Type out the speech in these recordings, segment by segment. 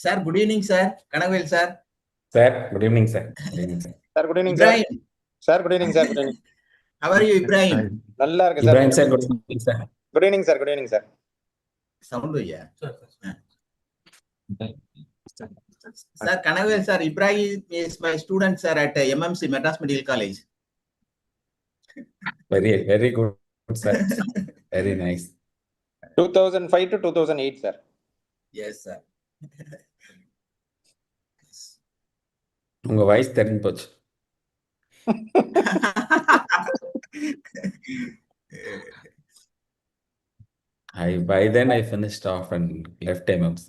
Sir, good evening, sir. Kanagvel, sir. Sir, good evening, sir. Good evening, sir. Sir, good evening, Ibrahim. sir. Sir, good evening, sir. Good evening. How are you, Ibrahim? நல்லா இருக்கு sir. Ibrahim, sir, good evening, sir. Good evening, sir. Good evening, sir. Sound yeah. Sir, Kanagvel, sir. Ibrahim is my student, sir, at MMC, Madras Medical College. Very good, sir. Very nice. 2005 to 2008, sir. Yes, sir. உங்க voice தெரிஞ்சு போச்சு. By then I finished off and left MMC.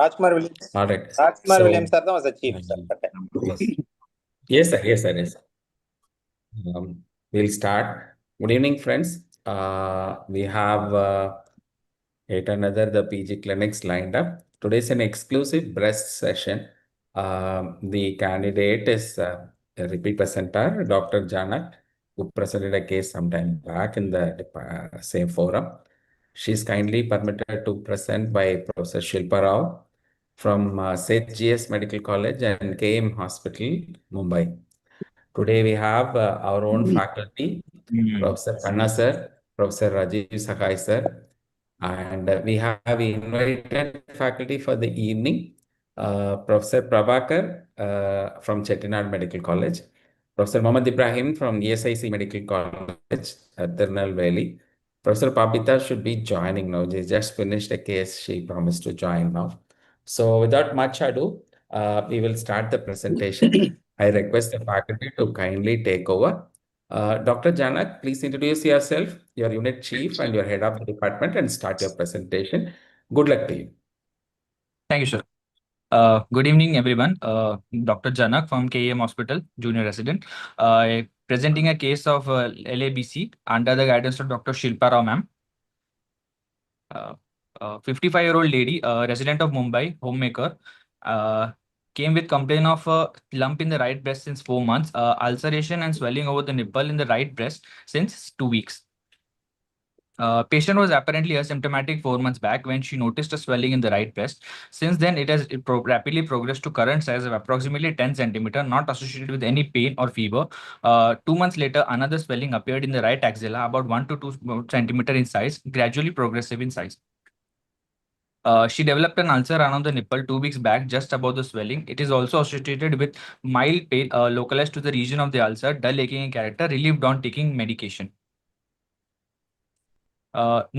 Rajkumar Williams. All right. Rajkumar Williams, sir, was the chief, sir. Yes, sir. Yes, sir. Yes, sir. We'll start. Good evening, friends. We have yet another the PG clinics lined up. Today's an exclusive breast session. The candidate is a repeat presenter, Dr. Janak, who presented a case sometime back in the same forum. She's kindly permitted to present by Professor Shilpa Rao from Seth GS Medical College and KM Hospital, Mumbai. Today we have our own faculty, Professor Kanna sir, Professor Rajiv Sakai sir, and we have invited faculty for the evening, Professor Prabhakar from Chettinad Medical College, Professor Mohammad Ibrahim from ESIC Medical College at Tirunelveli. Professor Papita should be joining now. She just finished a case. She promised to join now. So without much ado, we will start the presentation. I request the faculty to kindly take over. Dr. Janak, please introduce yourself, your unit chief and your head of the department, and start your presentation. Good luck to you. Thank you, sir. Good evening, everyone. Dr. Janak from KM Hospital, junior resident, presenting a case of LABC under the guidance of Dr. Shilpa Rao, ma'am. 55-year-old lady, resident of Mumbai, homemaker, came with complaint of a lump in the right breast since 4 months, ulceration and swelling over the nipple in the right breast since 2 weeks. Patient was apparently asymptomatic 4 months back when she noticed a swelling in the right breast. Since then, it has rapidly progressed to current size of approximately 10 centimeter, not associated with any pain or fever. 2 months later, another swelling appeared in the right axilla, about 1 to 2 centimeter in size, gradually progressive in size. She developed an ulcer around the nipple 2 weeks back, just above the swelling. It is also associated with mild pain localized to the region of the ulcer, dull aching in character, relieved on taking medication.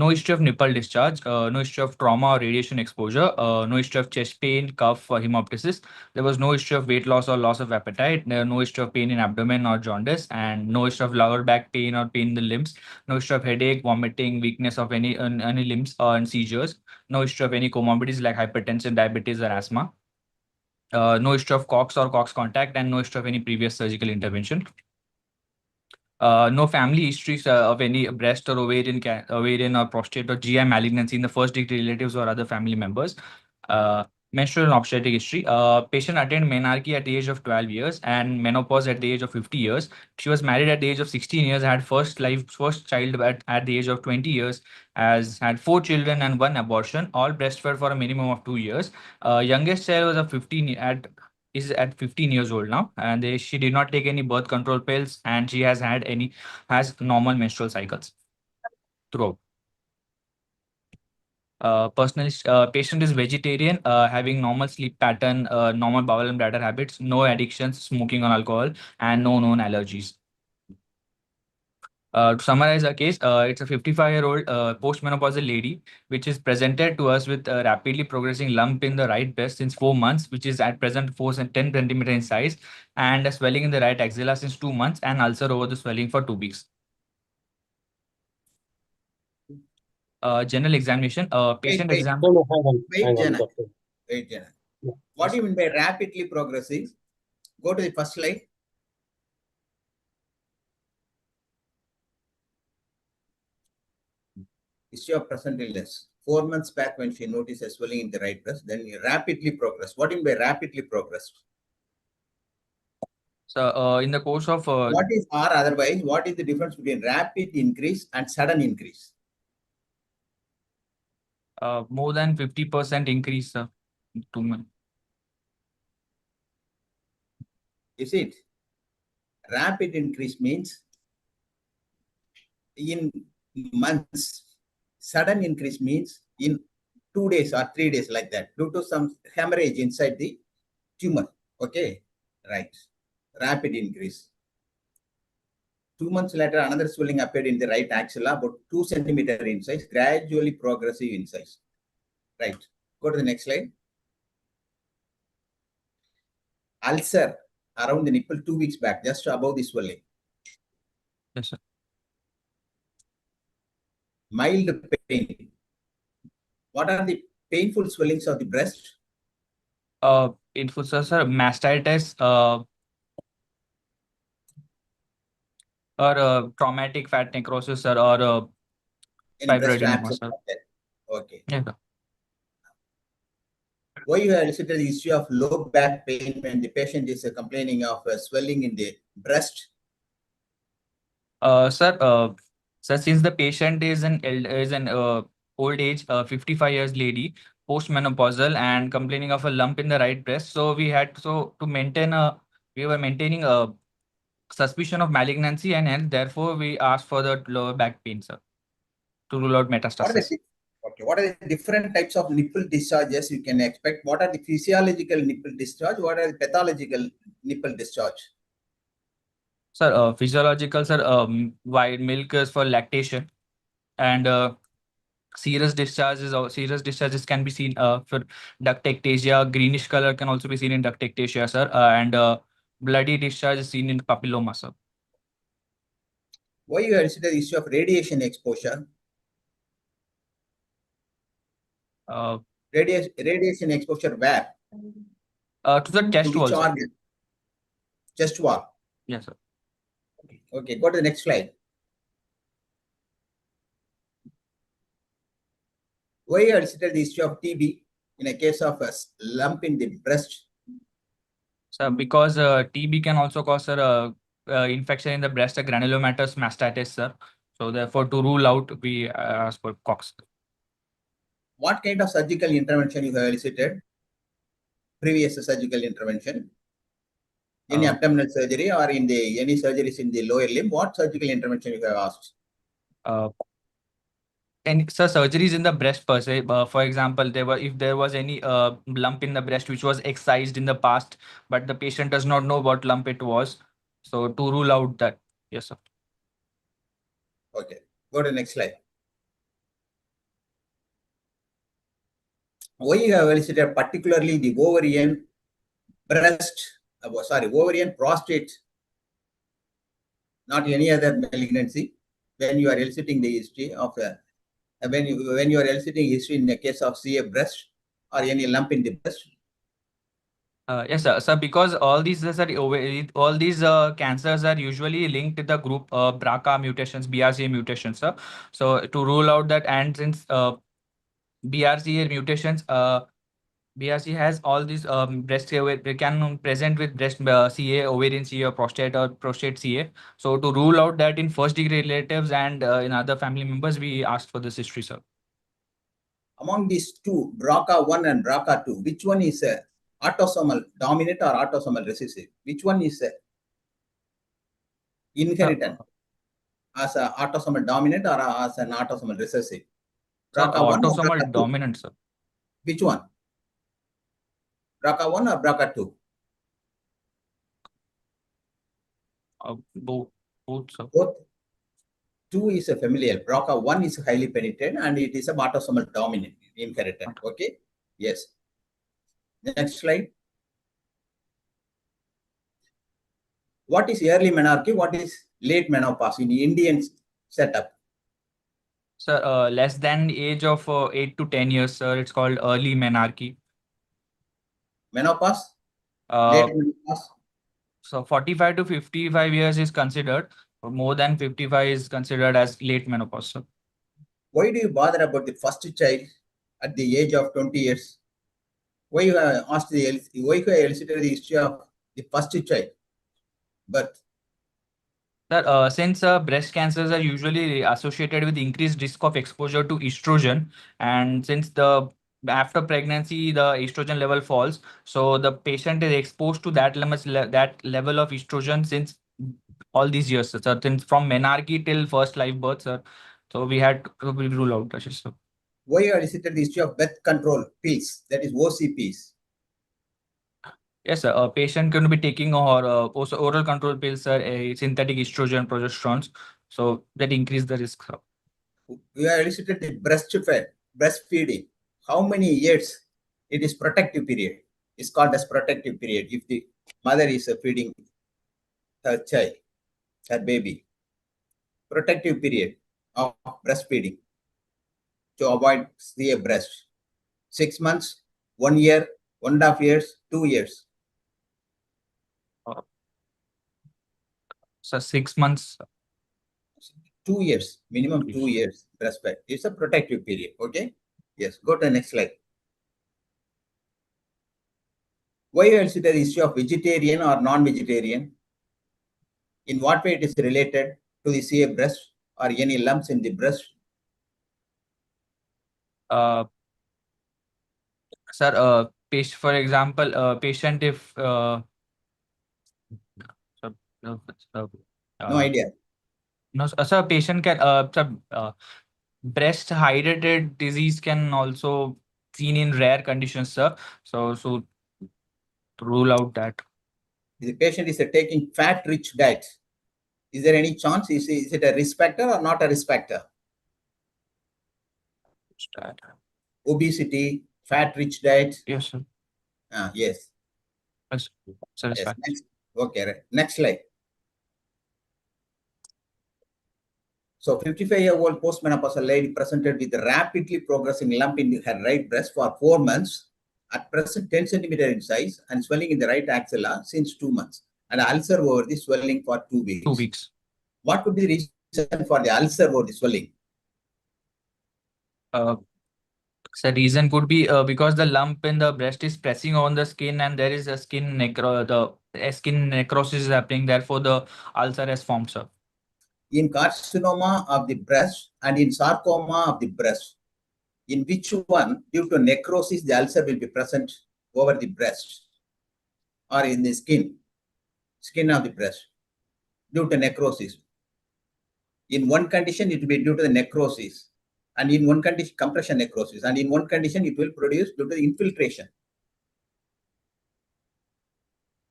No history of nipple discharge, no history of trauma or radiation exposure, no history of chest pain, cough, or hemoptysis. There was no history of weight loss or loss of appetite, no history of pain in abdomen or jaundice, and no history of lower back pain or pain in the limbs, no history of headache, vomiting, weakness of any limbs, and seizures, no history of any comorbidities like hypertension, diabetes, or asthma, no history of COX or COX contact, and no history of any previous surgical intervention. No family histories of any breast or ovarian or prostate or GI malignancy in the first degree relatives or other family members. Menstrual and obstetric history. Patient attained menarche at the age of 12 years and menopause at the age of 50 years. She was married at the age of 16 years, had first child at the age of 20 years, has had 4 children and 1 abortion, all breastfed for a minimum of 2 years. Youngest child was of 15 is at 15 years old now, and she did not take any birth control pills, and she has normal menstrual cycles throughout. Patient is vegetarian, having normal sleep pattern, normal bowel and bladder habits, no addictions, smoking or alcohol, and no known allergies. To summarize our case, it's a 55-year-old postmenopausal lady, which is presented to us with a rapidly progressing lump in the right breast since 4 months, which is at present 10 centimeter in size, and a swelling in the right axilla since 2 months, and ulcer over the swelling for 2 weeks. General examination. Patient exam. Wait, Janak. What do you mean by rapidly progressive? Go to the first slide. History of present illness. 4 months back when she noticed a swelling in the right breast, then rapidly progressed. What do you mean by rapidly progressed? So in the course of... what is or otherwise, what is the difference between rapid increase and sudden increase? More than 50% increase, sir. 2 months. Is it? Rapid increase means in months. Sudden increase means in 2 days or 3 days, like that, due to some hemorrhage inside the tumor. Okay, right. Rapid increase. 2 months later, another swelling appeared in the right axilla, about 2 centimeter in size, gradually progressive in size. Right. Go to the next slide. Ulcer around the nipple 2 weeks back, just above the swelling. Yes, sir. Mild pain. What are the painful swellings of the breast? Info, sir, mastitis, or traumatic fat necrosis, sir, or Any breast fibroadenoma, abscess sir. like that? Okay. Yeah, sir. Why you have elicited the issue of low back pain when the patient is complaining of swelling in the breast? Sir, since the patient is an old age, 55 years lady, postmenopausal, and complaining of a lump in the right breast, so we were maintaining a suspicion of malignancy, and hence therefore we asked for the lower back pain, sir, to rule out What are metastasis. what are the different types of nipple discharges you can expect? What are the physiological nipple discharge? What are the pathological nipple discharge? Sir, physiological, sir, white milk is for lactation, and serous discharges can be seen for duct ectasia. Greenish color can also be seen in duct ectasia, sir, and bloody discharge is seen in papilloma, sir. Why you have elicited the issue of radiation exposure? Uh, Radiation exposure where? to the To chest which wall, sir. organ? Chest wall. Yes, sir. Okay, go to the next slide. Why you have elicited the issue of TB in a case of a lump in the breast? Sir, because TB can also cause, sir, infection in the breast, a granulomatous mastitis, sir. So therefore, to rule out, we ask for COX. What kind of surgical intervention you have elicited? Previous surgical intervention? Any abdominal surgery or in the any surgeries in the lower limb? What surgical intervention you have asked? And sir, surgeries in the breast per se. For example, if there was any lump in the breast which was excised in the past, but the patient does not know what lump it was. So to rule out that, yes, sir. Okay, go to the next slide. Why you have elicited particularly the ovarian, breast, ovarian, prostate, not any other malignancy, when you are eliciting the history of when you are eliciting history in the case of CA breast or any lump in the breast? Yes, sir. Sir, because all these cancers are usually linked to the group BRCA mutations, BRCA mutations, sir. So to rule out that, and since BRCA mutations, BRC has all these breast they can present with breast CA, ovarian CA, or prostate CA. So to rule out that in first degree relatives and in other family members, we asked for this history, sir. Among these two, BRCA1 and BRCA2, which one is autosomal dominant or autosomal recessive? Which one is inherited as an autosomal dominant or as an autosomal recessive? BRCA1 or Autosomal BRCA2? dominant, sir. Which one? BRCA1 or BRCA2? Both, sir. Both. 2 is a familial. BRCA1 is highly penetrated and it is a autosomal dominant inherited. Okay. Yes. Next slide. What is early menarche? What is late menopause in the Indian setup? Sir, less than age of 8 to 10 years, sir. It's called early menarche. Menopause? Late Uh, menopause? so 45 to 55 years is considered. More than 55 is considered as late menopause, sir. Why do you bother about the first child at the age of 20 years? Why you have asked why you have elicited the history of the first child birth? Sir, since breast cancers are usually associated with increased risk of exposure to estrogen, and since the after pregnancy, the estrogen level falls. So the patient is exposed to that that level of estrogen since all these years, sir. Since from menarche till first live birth, sir. So we had to rule out, Ashish, sir. Why you elicited the issue of birth control pills, that is OCPs? Yes, sir. A patient can be taking or also oral control pills, sir, synthetic estrogen, progesterones. So that increase the risk, sir. We have elicited the breastfeeding. How many years it is protective period? It's called as protective period if the mother is feeding her child, her baby. Protective period of breastfeeding to avoid CA breast. 6 months, 1 year, 1.5 years, 2 years. So 6 months. 2 years, minimum 2 years breastfeed. It's a protective period. Okay. Yes. Go to the next slide. Why else it is the issue of vegetarian or non-vegetarian? In what way it is related to the CA breast or any lumps in the breast? Sir, for example, patient if No idea. No, sir, patient can breast hydrated disease can also seen in rare conditions, sir. So to rule out that. If the patient is taking fat-rich diet, is there any chance? Is it a risk factor or not a risk factor? Obesity, fat-rich diet. Yes, sir. Yes. Yes, Yes. Next. Okay. Right. Next slide. So 55-year-old postmenopausal lady presented with a rapidly progressing lump in her right breast for 4 months, at present 10 centimeter in size, and swelling in the right axilla since 2 months, and ulcer over the swelling for 2 weeks. 2 weeks. What could be the reason for the ulcer over the swelling? So reason could be because the lump in the breast is pressing on the skin and there is a skin necrosis is happening. Therefore, the ulcer has formed, sir. In carcinoma of the breast and in sarcoma of the breast, in which one, due to necrosis, the ulcer will be present over the breast or in the skin of the breast due to necrosis? In one condition, it will be due to the necrosis, and in one condition, compression necrosis, and in one condition, it will produce due to the infiltration.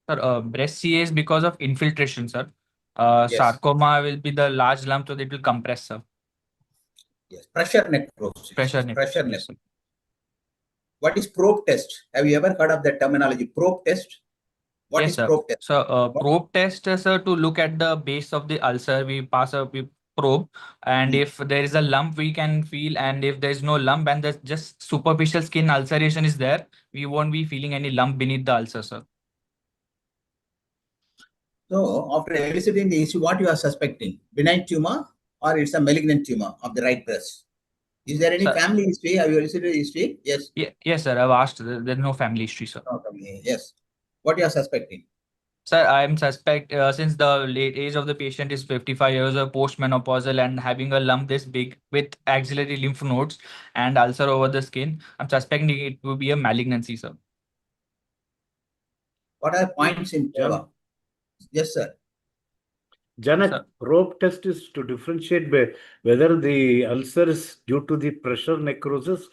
Sir, breast CA is because of infiltration, sir. Yes. Sarcoma will be the large lump, so it will compress, sir. Yes, pressure necrosis. Pressure necrosis. Yes, what is probe test? Have you ever heard of that terminology, probe test? What Yes, is sir. probe test? So, probe test, sir, to look at the base of the ulcer, we pass a probe, and if there is a lump, we can feel, and if there is no lump and there's just superficial skin ulceration is there, we won't be feeling any lump beneath the ulcer, sir. So, after eliciting the issue, what you are suspecting? Benign tumor or it's a malignant tumor of the right breast? Is there any family history? Have you elicited history? Yes. Yes, sir. I've asked. There's no family history, sir. No family. Yes. What you are suspecting? Sir, I am suspect since the late age of the patient is 55 years of postmenopausal and having a lump this big with axillary lymph nodes and ulcer over the skin, I'm suspecting it will be a malignancy, sir. What are points in favor? Yes, sir. Janak, probe test is to differentiate whether the ulcer is due to the pressure necrosis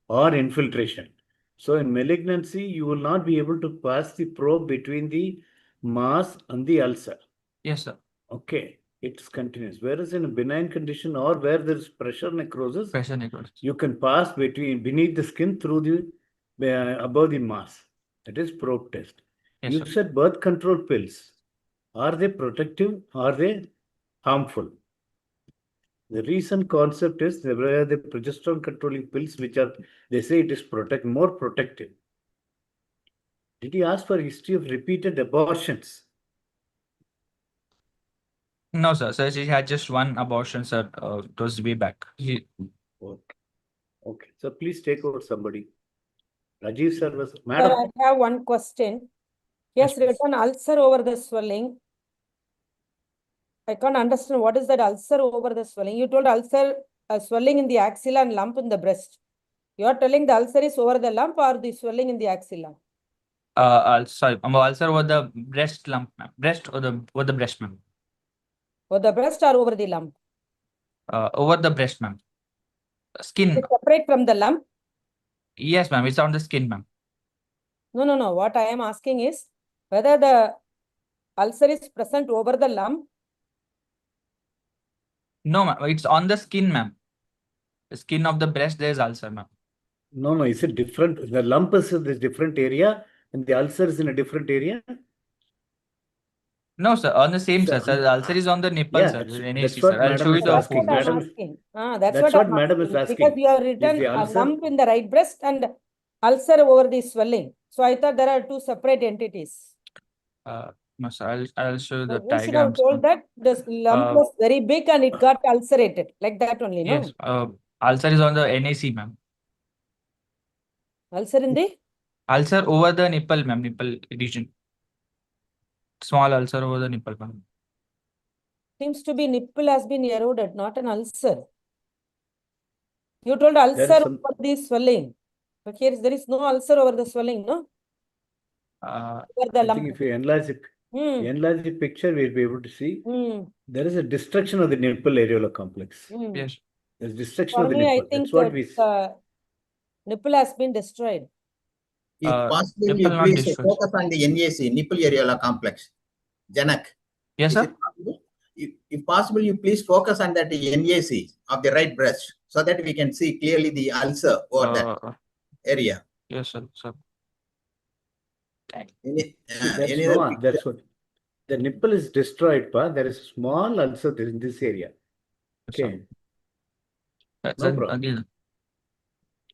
or infiltration. So in malignancy, you will not be able to pass the probe between the mass and the ulcer. Yes, sir. Okay, it's continuous. Whereas in a benign condition or where there is pressure necrosis, you can pass beneath the skin through the above the mass. That is probe test. Yes, you sir. said birth control pills. Are they protective? Are they harmful? The recent concept is the progesterone controlling pills, which are, they say it is more protective. Did you ask for history of repeated abortions? No, sir. So she had just one abortion, sir. It was way back. Okay. So please take over somebody. Rajiv sir was, madam. Sir, I have one question. Yes, written ulcer over the swelling. I can't understand what is that ulcer over the swelling. You told ulcer swelling in the axilla and lump in the breast. You are telling the ulcer is over the lump or the swelling in the axilla? Sorry, ulcer over the breast lump, ma'am. Breast or over the breast, ma'am. Over the breast or over the lump? Over the breast, ma'am. Skin. Is it separate from the lump? Yes, ma'am. It's on the skin, ma'am. No. What I am asking is whether the ulcer is present over the lump. No, ma'am. It's on the skin, ma'am. The skin of the breast, there is ulcer, ma'am. No, is it different? The lump is in this different area and the ulcer is in a different area? No, sir. On the same, Sir, sir. The ulcer is on the nipple, yeah, sir. that's NAC, what sir. I'll madam show you is the That's asking. what I'm photos. Madam, asking. that's What what I'm madam is asking. Because asking. you have Is written the a ulcer? lump in the right breast and ulcer over the swelling. So I thought there are two separate entities. No, sir. I'll show you the You should have diagrams. told that the lump was very big and it got ulcerated. Like that only, no? Yes. Ulcer is on the NAC, ma'am. Ulcer in the? Ulcer over the nipple, ma'am. Nipple region. Small ulcer over the nipple, ma'am. Seems to be nipple has been eroded, not an ulcer. You told There is ulcer some- over the swelling. But here there is no ulcer over the swelling, no? Over the I lump. think if you enlarge the picture, we'll be able to see there is a destruction of the nipple areolar complex. Yes. There's destruction For of the me, I nipple. think That's what we the nipple has been destroyed. If possible, nipple you not please destroyed. focus on the NAC, nipple areolar complex. Janak. Yes, Is sir. it possible? If possible, you please focus on that NAC of the right breast so that we can see clearly the ulcer over that area. Yes, sir. Sir. Any other that's what the nipple is destroyed, pa. There is a small ulcer in this area. Okay. No problem. Again.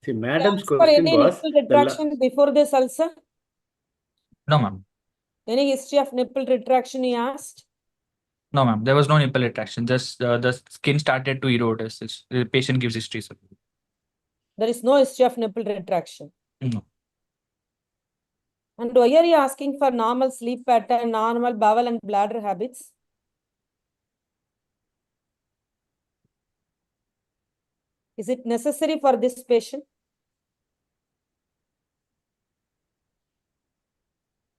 See, madam's For question any was nipple retraction before this ulcer? No, ma'am. Any history of nipple retraction he asked? No, ma'am. There was no nipple retraction. Just the skin started to erode as the patient gives history, sir. There is no history of nipple retraction. No. And why are you asking for normal sleep pattern, normal bowel and bladder habits? Is it necessary for this patient?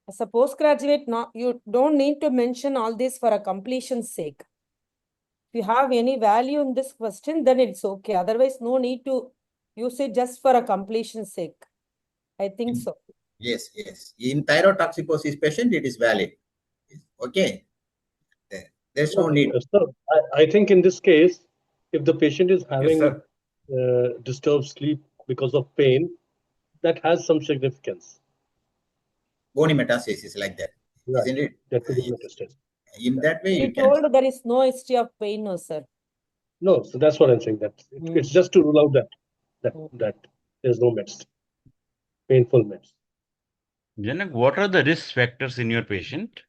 As a postgraduate, you don't need to mention all this for a completion's sake. If you have any value in this question, then it's okay. Otherwise, no need to use it just for a completion's sake. I think so. Yes. In thyrotoxicosis patient, it is valid. Okay. There's no need. Sir, I think in this case, if the patient is having sir. disturbed sleep because of pain, that has some significance. Bony metastasis like that, Right. isn't it? That could be metastasis. In that way, He you can. told there is no history of pain, no, sir. No, so that's what I'm saying. That it's just to rule out that there's no meds, painful meds. Janak, what are the risk factors in your patient?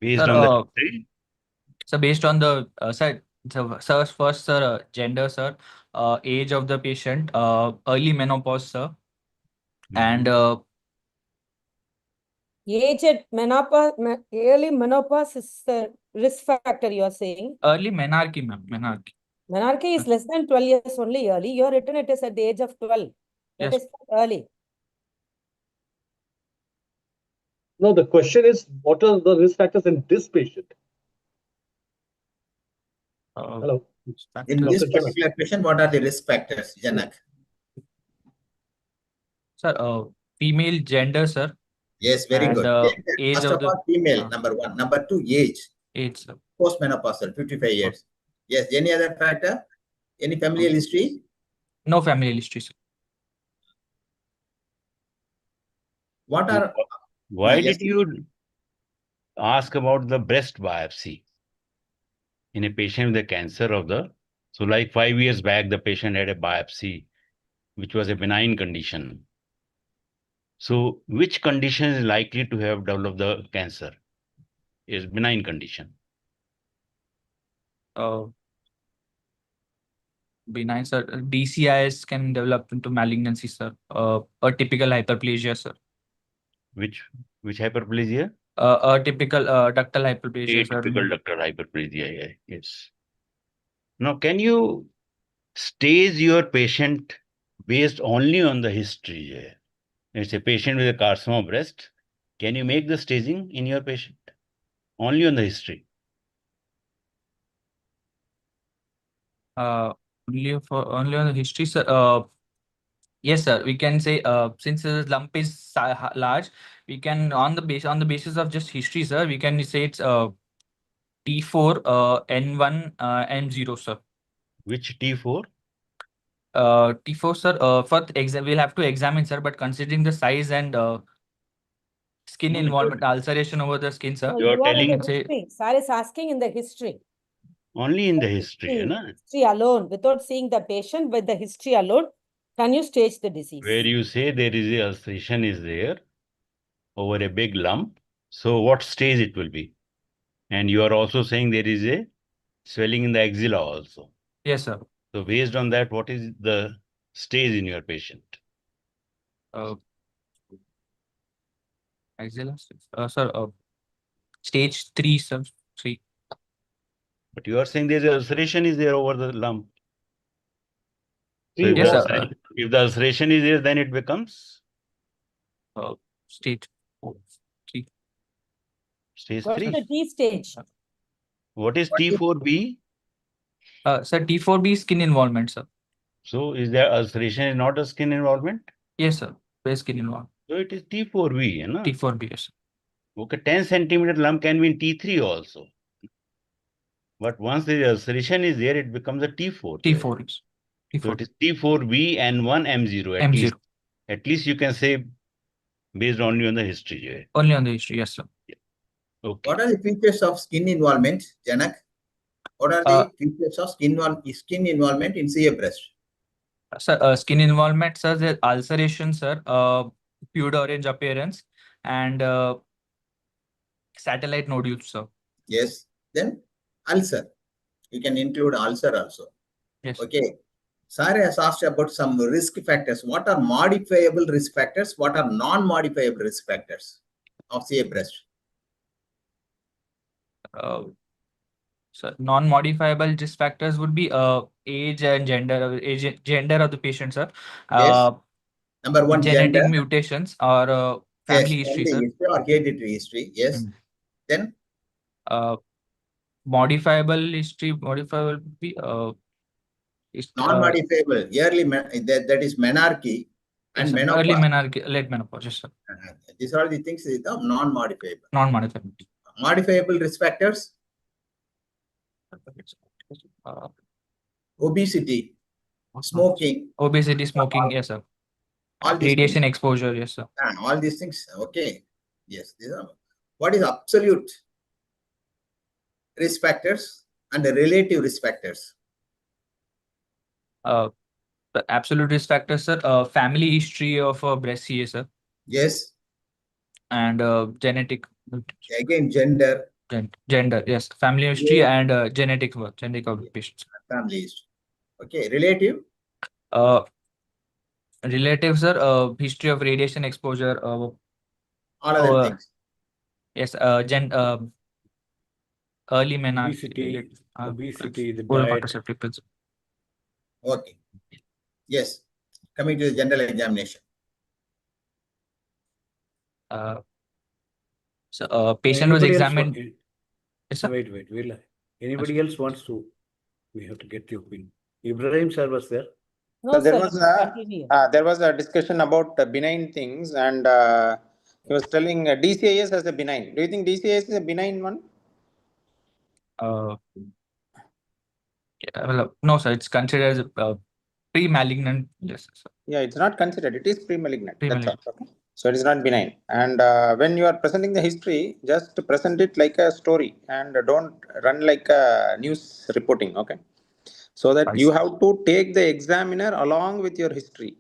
Based Sir, on the history? So based on the sir, first, sir, gender, sir, age of the patient, early menopause, sir, and Age at menopause, early menopause is the risk factor you are saying. early menarche, ma'am. Menarche. Menarche is less than 12 years only early. You are written it is at the age of 12. That Yes. is early. No, the question is, what are the risk factors in this patient? Hello. In this Dr. Janak. particular patient, what are the risk factors, Janak? Sir, female gender, sir. Yes, very And, good. age First of of all, female, number one. Number two, age. Age, sir. Postmenopausal, 55 years. Yes, any other factor? Any familial history? No family history, sir. What are... Why yes, did you ask about the breast biopsy in a patient with a cancer of the... So like 5 years back, the patient had a biopsy, which was a benign condition. So which condition is likely to have developed the cancer? Is benign condition. Benign, sir. DCIS can develop into malignancy, sir. A typical hyperplasia, sir. Which hyperplasia? A typical ductal hyperplasia, sir. Atypical ductal hyperplasia, yes. Now, can you stage your patient based only on the history. It's a patient with a carcinoma breast. Can you make the staging in your patient? Only on the history. Only on the history, sir. Yes, sir. We can say since the lump is large, we can on the basis of just history, sir. We can say it's T4 N1 N0, sir. Which T4? T4, sir. For we'll have to examine, sir. But considering the size and skin No, involvement, ulceration over the skin, sir. No, You are you are in telling- the history. Sir is asking in the history. Only in the history, na? History alone, without seeing the patient, with the history alone, can you stage the disease? Where you say there is a ulceration is there over a big lump. So what stage it will be? And you are also saying there is a swelling in the axilla also. Yes, sir. So based on that, what is the stage in your patient? Axilla, sir. Stage 3, sir. 3. But you are saying there's an ulceration is there over the lump. So See, if, Yes, the, sir. if the ulceration is there, then it becomes Stage 4, 3. stage What is 3. the T stage? What is T4B? Sir, T4B skin involvement, sir. So is there ulceration is not a skin involvement? Yes, sir. Where skin involvement? So it is T4B, na? T4B, yes, sir. Okay, 10 centimeter lump can be in T3 also. But once the ulceration is there, it becomes a T4. T4 is. So T4. it is T4B and 1 M0 at M0. least. At least you can say based only on the history. Only on the history, yes, sir. Okay. What are the features of skin involvement, Janak? What are the features of skin involvement in CA breast? Sir, skin involvement, sir, the ulceration, sir, pure orange appearance, and satellite nodules, sir. Yes. Then ulcer. You can include ulcer also. Yes. Okay. Sir has asked about some risk factors. What are modifiable risk factors? What are non-modifiable risk factors of CA breast? So non-modifiable risk factors would be age and gender of the patient, sir. Yes. Number one, Genetic gender. mutations or family Yes, history, family sir. history or hereditary history. Yes. Then modifiable history, modifiable would be non-modifiable, that is menarche and yes, menopause. early menarche, late menopause, yes, sir. These are the things that are non-modifiable. Non-modifiable. Modifiable risk factors, obesity, smoking. Obesity, smoking, yes, sir. All these Radiation things. exposure, yes, sir. All these things, okay. Yes, these are. What is absolute risk factors and the relative risk factors? The absolute risk factors, sir. Family history of breast CA, sir. Yes. And genetic. Again, gender. Gender, yes. Family history and genetic of patients. Family history. Okay, relative. Relatives, sir. History of radiation exposure. All other things. Yes. Early menarche. Obesity, the oral diet. contraceptive pills. Okay. Yes. Coming to the general examination. So patient was examined. Yes, sir? Wait. Anybody else wants to? We have to get the opinion. Ibrahim sir was there. No, So sir. there was a discussion about benign things, and he was telling DCIS as a benign. Do you think DCIS is a benign one? No, sir. It's considered as pre-malignant. Yes, sir. Yeah, it's not considered. It is pre-malignant. Pre-malignant. That's all. Okay. So it is not benign. And when you are presenting the history, just present it like a story and don't run like a news reporting. Okay. So that you have to take the examiner along with your history.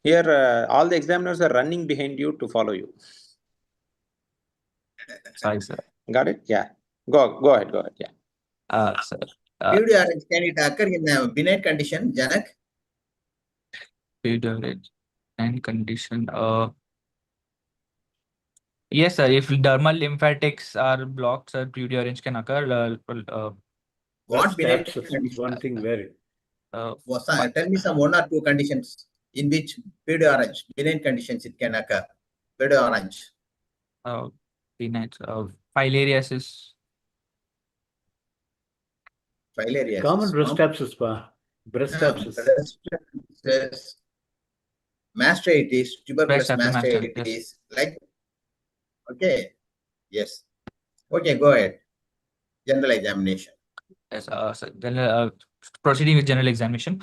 Here, all the examiners are running behind you to follow you. Sorry, sir. Got it? Yeah. Go ahead. Yeah. Sir. Pure orange, can it occur in a benign condition, Janak? Pure orange and condition. Yes, sir. If dermal lymphatics are blocked, sir, pure orange can occur. What benign Staph is one thing where Tell me some one or two conditions in which pedo orange, benign conditions it can occur. Pedo orange. Benign. Filariasis. Filariasis. Common breast abscess, pa. Breast abscess. Breast abscess, mastitis, tuberculous Breast abscess, mastitis, yes. like, okay, yes. Okay, go ahead. General examination. Yes, proceeding with general examination.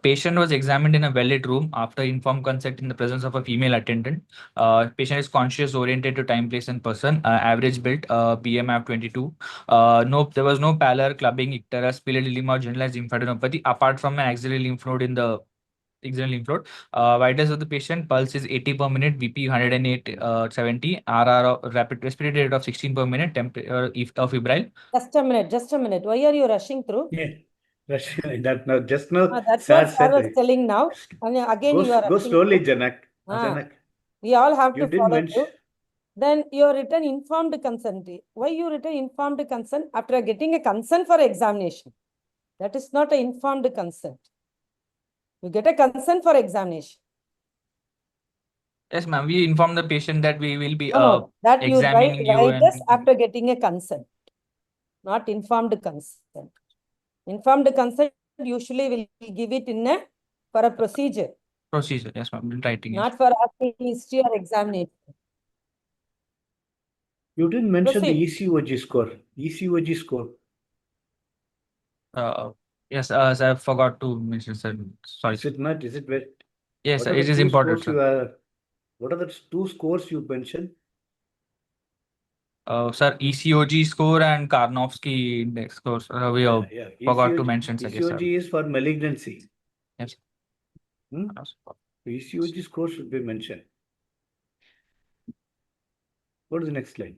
Patient was examined in a well-lit room after informed consent in the presence of a female attendant. Patient is conscious, oriented to time, place, and person. Average build, BMI of 22. There was no pallor, clubbing, icterus, pillary or generalized lymphadenopathy apart from an axillary lymph node in the external lymph node. Vitals of the patient, pulse is 80 per minute, BP 108, 70, RR rapid respiratory rate of 16 per minute, temperature febrile. Just a minute. Why are you rushing through? Yeah. That now, just now, That's sir what I said. was telling now. And again, you are Go rushing slowly, through. Janak. Janak. We all have You to didn't follow mention. through. Then you are written informed consent. Why you written informed consent after getting a consent for examination? That is not an informed consent. You get a consent for examination. Yes, ma'am. We inform the patient that we will be that you examining you write and this after getting a consent, not informed consent. Informed consent usually will give it in for a procedure. Procedure. Yes, ma'am. Writing. Not for asking history or examination. You didn't mention Proceed. the ECOG score. ECOG score. Yes, I forgot to mention, sir. Sorry. Is it not? Is it very? Yes, sir, it is important, sir. What are the two scores you mentioned? Sir, ECOG score and Karnofsky index scores. We forgot to mention, sir. Yes, sir. ECOG is for malignancy. Yes. ECOG score should be mentioned. Go to the next slide.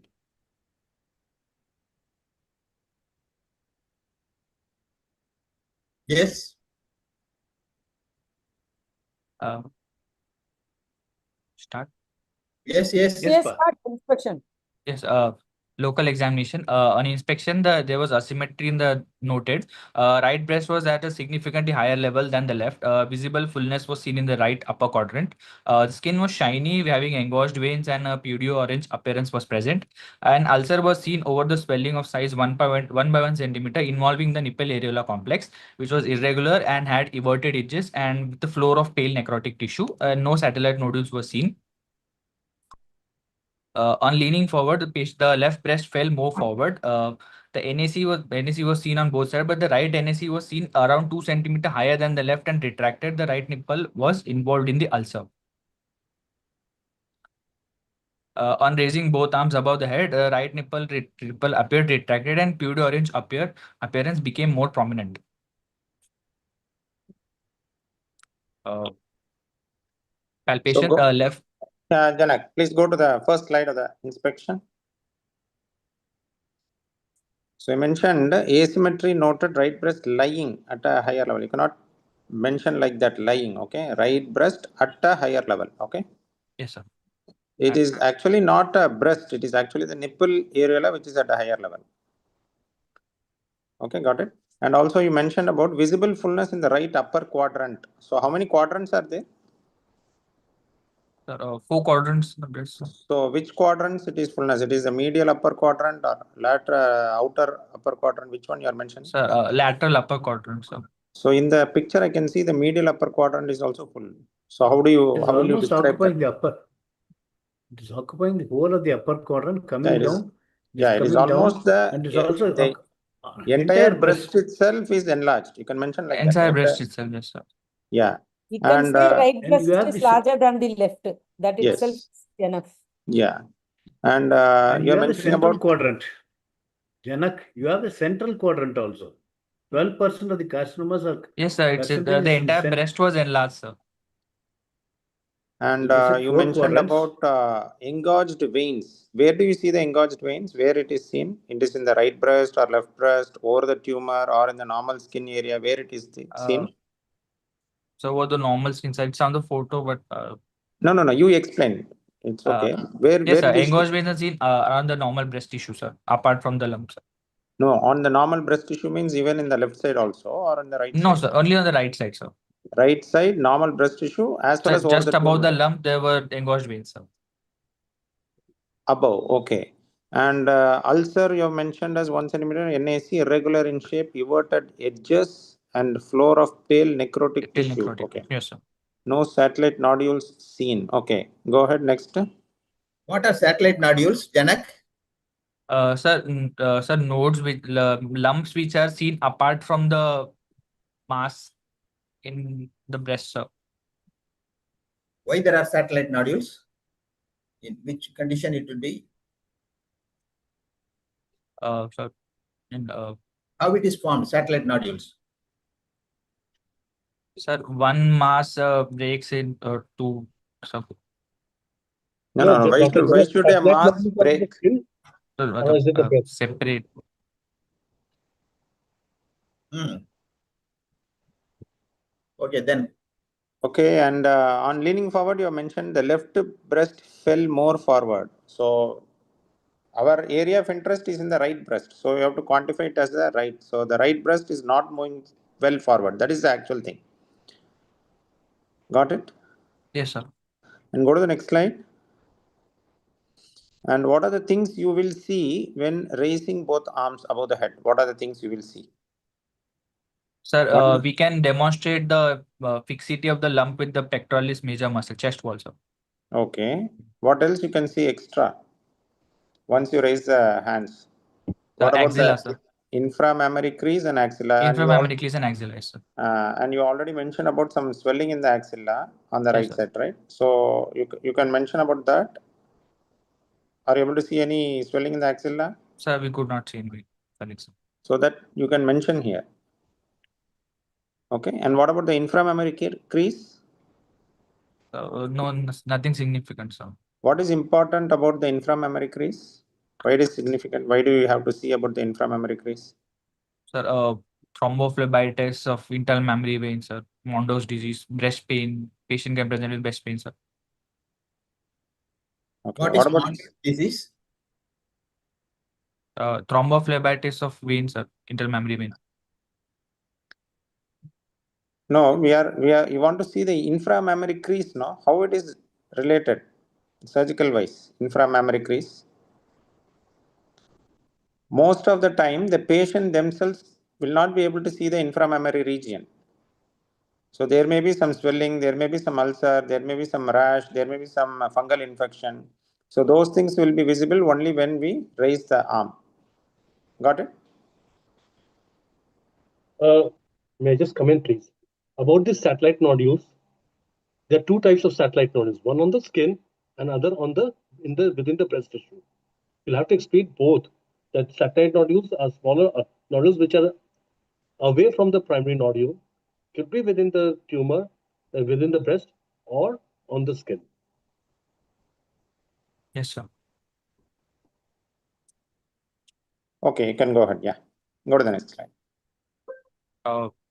Yes. Start. Yes. Start inspection. Yes, local examination. On inspection, there was asymmetry in the noted. Right breast was at a significantly higher level than the left. Visible fullness was seen in the right upper quadrant. The skin was shiny, having engorged veins, and a pseudo-orange appearance was present. An ulcer was seen over the swelling of size 1 by 1 centimeter, involving the nipple areola complex, which was irregular and had everted edges and with the floor of pale necrotic tissue. No satellite nodules were seen. On leaning forward, the left breast fell more forward. The NAC was seen on both sides, but the right NAC was seen around 2 centimeter higher than the left and retracted. The right nipple was involved in the ulcer. On raising both arms above the head, right nipple appeared retracted and pseudo-orange appearance became more prominent. Palpation left. Janak, please go to the first slide of the inspection. So you mentioned asymmetry noted, right breast lying at a higher level. You cannot mention like that, lying, okay? Right breast at a higher level, okay? Yes, sir. It is actually not a breast, it is actually the nipple areola which is at a higher level. Okay, got it? And also you mentioned about visible fullness in the right upper quadrant. So how many quadrants are there? 4 quadrants. So which quadrants it is fullness? It is the medial upper quadrant or lateral outer upper quadrant? Which one you are mentioning? Sir, lateral upper quadrant, sir. So in the picture, I can see the medial upper quadrant is also full. So how will you describe that? The upper. It is occupying the whole of the upper quadrant, coming down. Yeah, it is almost and it's also the entire breast itself is enlarged. You can mention like entire that. breast itself, yes, sir. Yeah. You can say right breast is larger than the left. That itself is enough. Yeah. And you have the central quadrant. Janak, you have the central quadrant also. 12% of the carcinomas are. Yes, sir. It's the entire breast was enlarged, sir. And you mentioned about engorged veins. Where do you see the engorged veins? Where it is seen? It is in the right breast or left breast, over the tumor, or in the normal skin area. Where it is seen? So over the normal skin side, it's on the photo, but no. You explain. It's okay. Yes, sir. Engorged veins are seen around the normal breast tissue, sir. Apart from the lumps. No, on the normal breast tissue means even in the left side also or on the right No, side? sir. Only on the right side, sir. Right side, normal breast tissue as well Sir, as over just the above the tumor. lump, there were engorged veins, sir. Above, okay. And ulcer you have mentioned as 1 centimeter, NAC, irregular in shape, everted edges and floor of pale necrotic Till tissue. necrotic. Okay. Yes, sir. No satellite nodules seen. Okay. Go ahead, next. What are satellite nodules, Janak? Sir, nodes with lumps which are seen apart from the mass in the breast, sir. Why there are satellite nodules? In which condition it will be? Sir, and How it is formed, satellite nodules? sir, one mass breaks in two. So, No. Why Doctor, should a satellite mass nodules are in the break? skin, or is it the breast? separate. Okay, then. Okay, and on leaning forward, you have mentioned the left breast fell more forward. So our area of interest is in the right breast. So you have to quantify it as the right. So the right breast is not moving well forward. That is the actual thing. Got it? Yes, sir. And go to the next slide. And what are the things you will see when raising both arms above the head? What are the things you will see? Sir, we can demonstrate the fixity of the lump with the pectoralis major muscle, chest wall, sir. Okay. What else you can see extra once you raise the hands? The What about axilla, the sir. inframammary crease and axilla? Inframammary crease and axilla, yes, sir. And you already mentioned about some swelling in the axilla on the Yes, right sir. side, right? So you can mention about that. Are you able to see any swelling in the axilla? Sir, we could not see in green. Sir. So that you can mention here. Okay. And what about the inframammary crease? No, nothing significant, sir. What is important about the inframammary crease? Why it is significant? Why do you have to see about the inframammary crease? Sir, thrombophlebitis of internal mammary veins, sir. Mondo's disease, breast pain. Patient can present with breast pain, sir. Okay. What is Mondo's disease? Thrombophlebitis of veins, sir. Internal mammary vein. No, you want to see the inframammary crease, no? How it is related surgical wise, inframammary crease. Most of the time, the patient themselves will not be able to see the inframammary region. So there may be some swelling, there may be some ulcer, there may be some rash, there may be some fungal infection. So those things will be visible only when we raise the arm. Got it? May I just comment, please? About the satellite nodules, there are two types of satellite nodules, one on the skin and other on within the breast tissue. You'll have to explain both. That satellite nodules are smaller nodules which are away from the primary nodule, could be within the tumor, within the breast, or on the skin. Yes, sir. Okay, you can go ahead. Yeah. Go to the next slide.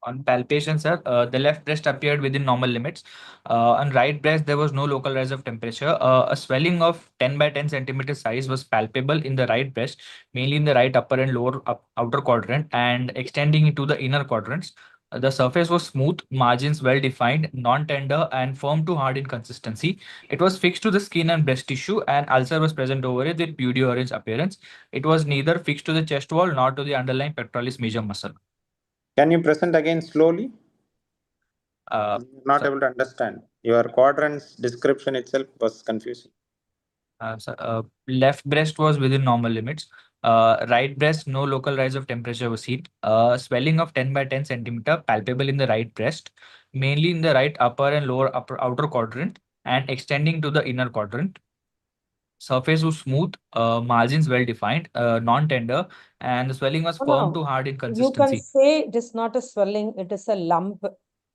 On palpation, sir, the left breast appeared within normal limits. On right breast, there was no local rise of temperature. A swelling of 10 by 10 centimeter size was palpable in the right breast, mainly in the right upper and lower outer quadrant, and extending into the inner quadrants. The surface was smooth, margins well defined, non-tender, and firm to hard in consistency. It was fixed to the skin and breast tissue, and ulcer was present over it with beauty orange appearance. It was neither fixed to the chest wall nor to the underlying pectoralis major muscle. Can you present again slowly? Not Sir, able to understand. Your quadrants description itself was confusing. Left breast was within normal limits. Right breast, no local rise of temperature was seen. Swelling of 10 by 10 centimeter palpable in the right breast, mainly in the right upper and lower outer quadrant, and extending to the inner quadrant. Surface was smooth, margins well defined, non-tender, and the swelling was firm to hard in You can consistency. say it is not a swelling, it is a lump.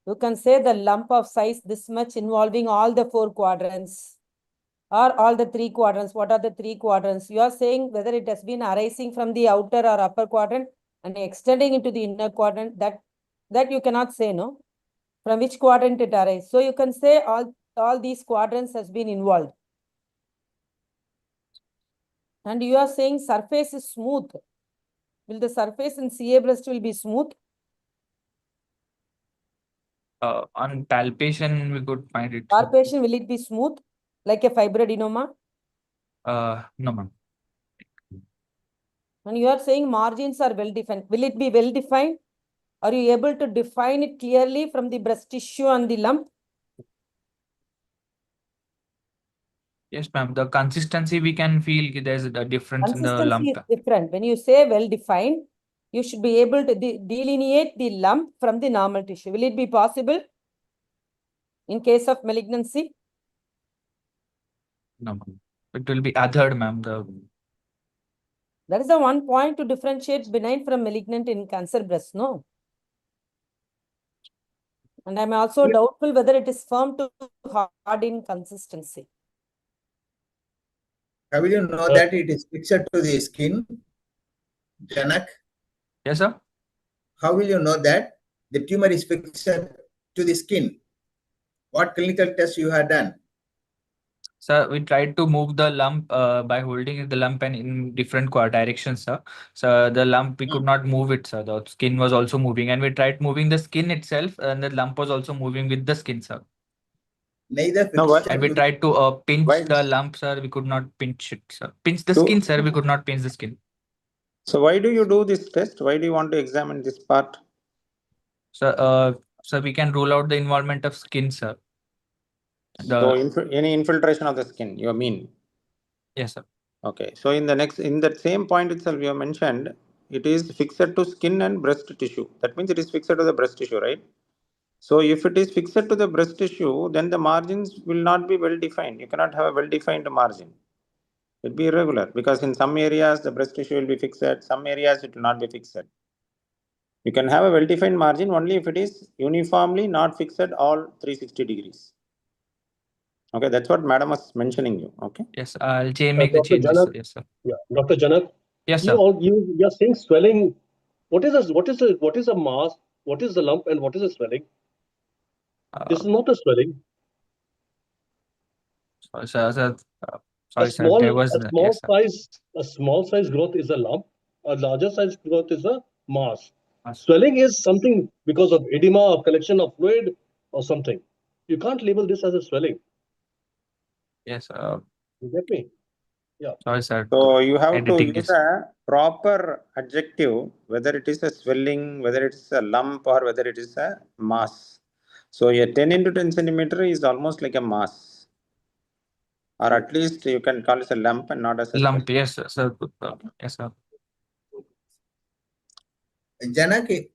You can say the lump of size this much involving all the 4 quadrants or all the 3 quadrants. What are the 3 quadrants? You are saying whether it has been arising from the outer or upper quadrant and extending into the inner quadrant, that you cannot say, no? From which quadrant it arises. So you can say all these quadrants has been involved. And you are saying surface is smooth. Will the surface in CA breast will be smooth? On palpation, we could find it. Palpation, will it be smooth like a fibroadenoma? No, ma'am. And you are saying margins are well defined. Will it be well defined? Are you able to define it clearly from the breast tissue and the lump? Yes, ma'am. The consistency we can feel there's a difference in the Consistency lump. is different. When you say well defined, you should be able to delineate the lump from the normal tissue. Will it be possible in case of malignancy? No, ma'am. It will be othered, ma'am. That is the one point to differentiate benign from malignant in cancer breast, no? And I'm also doubtful whether it is firm to hard in consistency. How will you know that it is fixed to the skin, Janak? Yes, sir. How will you know that the tumor is fixed to the skin? What clinical test you have done? So we tried to move the lump by holding the lump and in different directions, sir. So the lump, we could not move it, sir. The skin was also moving, and we tried moving the skin itself, and the lump was also moving with the skin, sir. Neither No, what? fixed And we to tried to pinch Why? the lump, sir. We could not pinch it, sir. Pinch the So- skin, sir. We could not pinch the skin. So why do you do this test? Why do you want to examine this part? So we can rule out the involvement of skin, sir. So any infiltration of the skin, you mean? Yes, sir. Okay. So in that same point itself, you have mentioned it is fixed to skin and breast tissue. That means it is fixed to the breast tissue, right? So if it is fixed to the breast tissue, then the margins will not be well defined. You cannot have a well defined margin. It will be irregular because in some areas the breast tissue will be fixed, some areas it will not be fixed. You can have a well defined margin only if it is uniformly not fixed all 360 degrees. Okay, that's what madam was mentioning you. Okay. Yes, I'll make the Dr. changes, Janak, sir. Yes, sir. Yeah, Dr. Janak, Yes, sir. you are saying swelling. What is a mass? What is the lump and what is the swelling? This is not a swelling. Sorry, sir. A Sorry, sir. There was yes, sir. a small size growth is a lump. A larger size growth is a mass. Mass. Swelling is something because of edema or collection of fluid or something. You can't label this as a swelling. Yes, You get me? Yeah. sorry, sir. So you have to Editing use is a proper adjective, whether it is a swelling, whether it is a lump, or whether it is a mass. So a 10 into 10 centimeter is almost like a mass, or at least you can call it a lump and not as a lump. swelling. Yes, sir. Yes, sir. Janak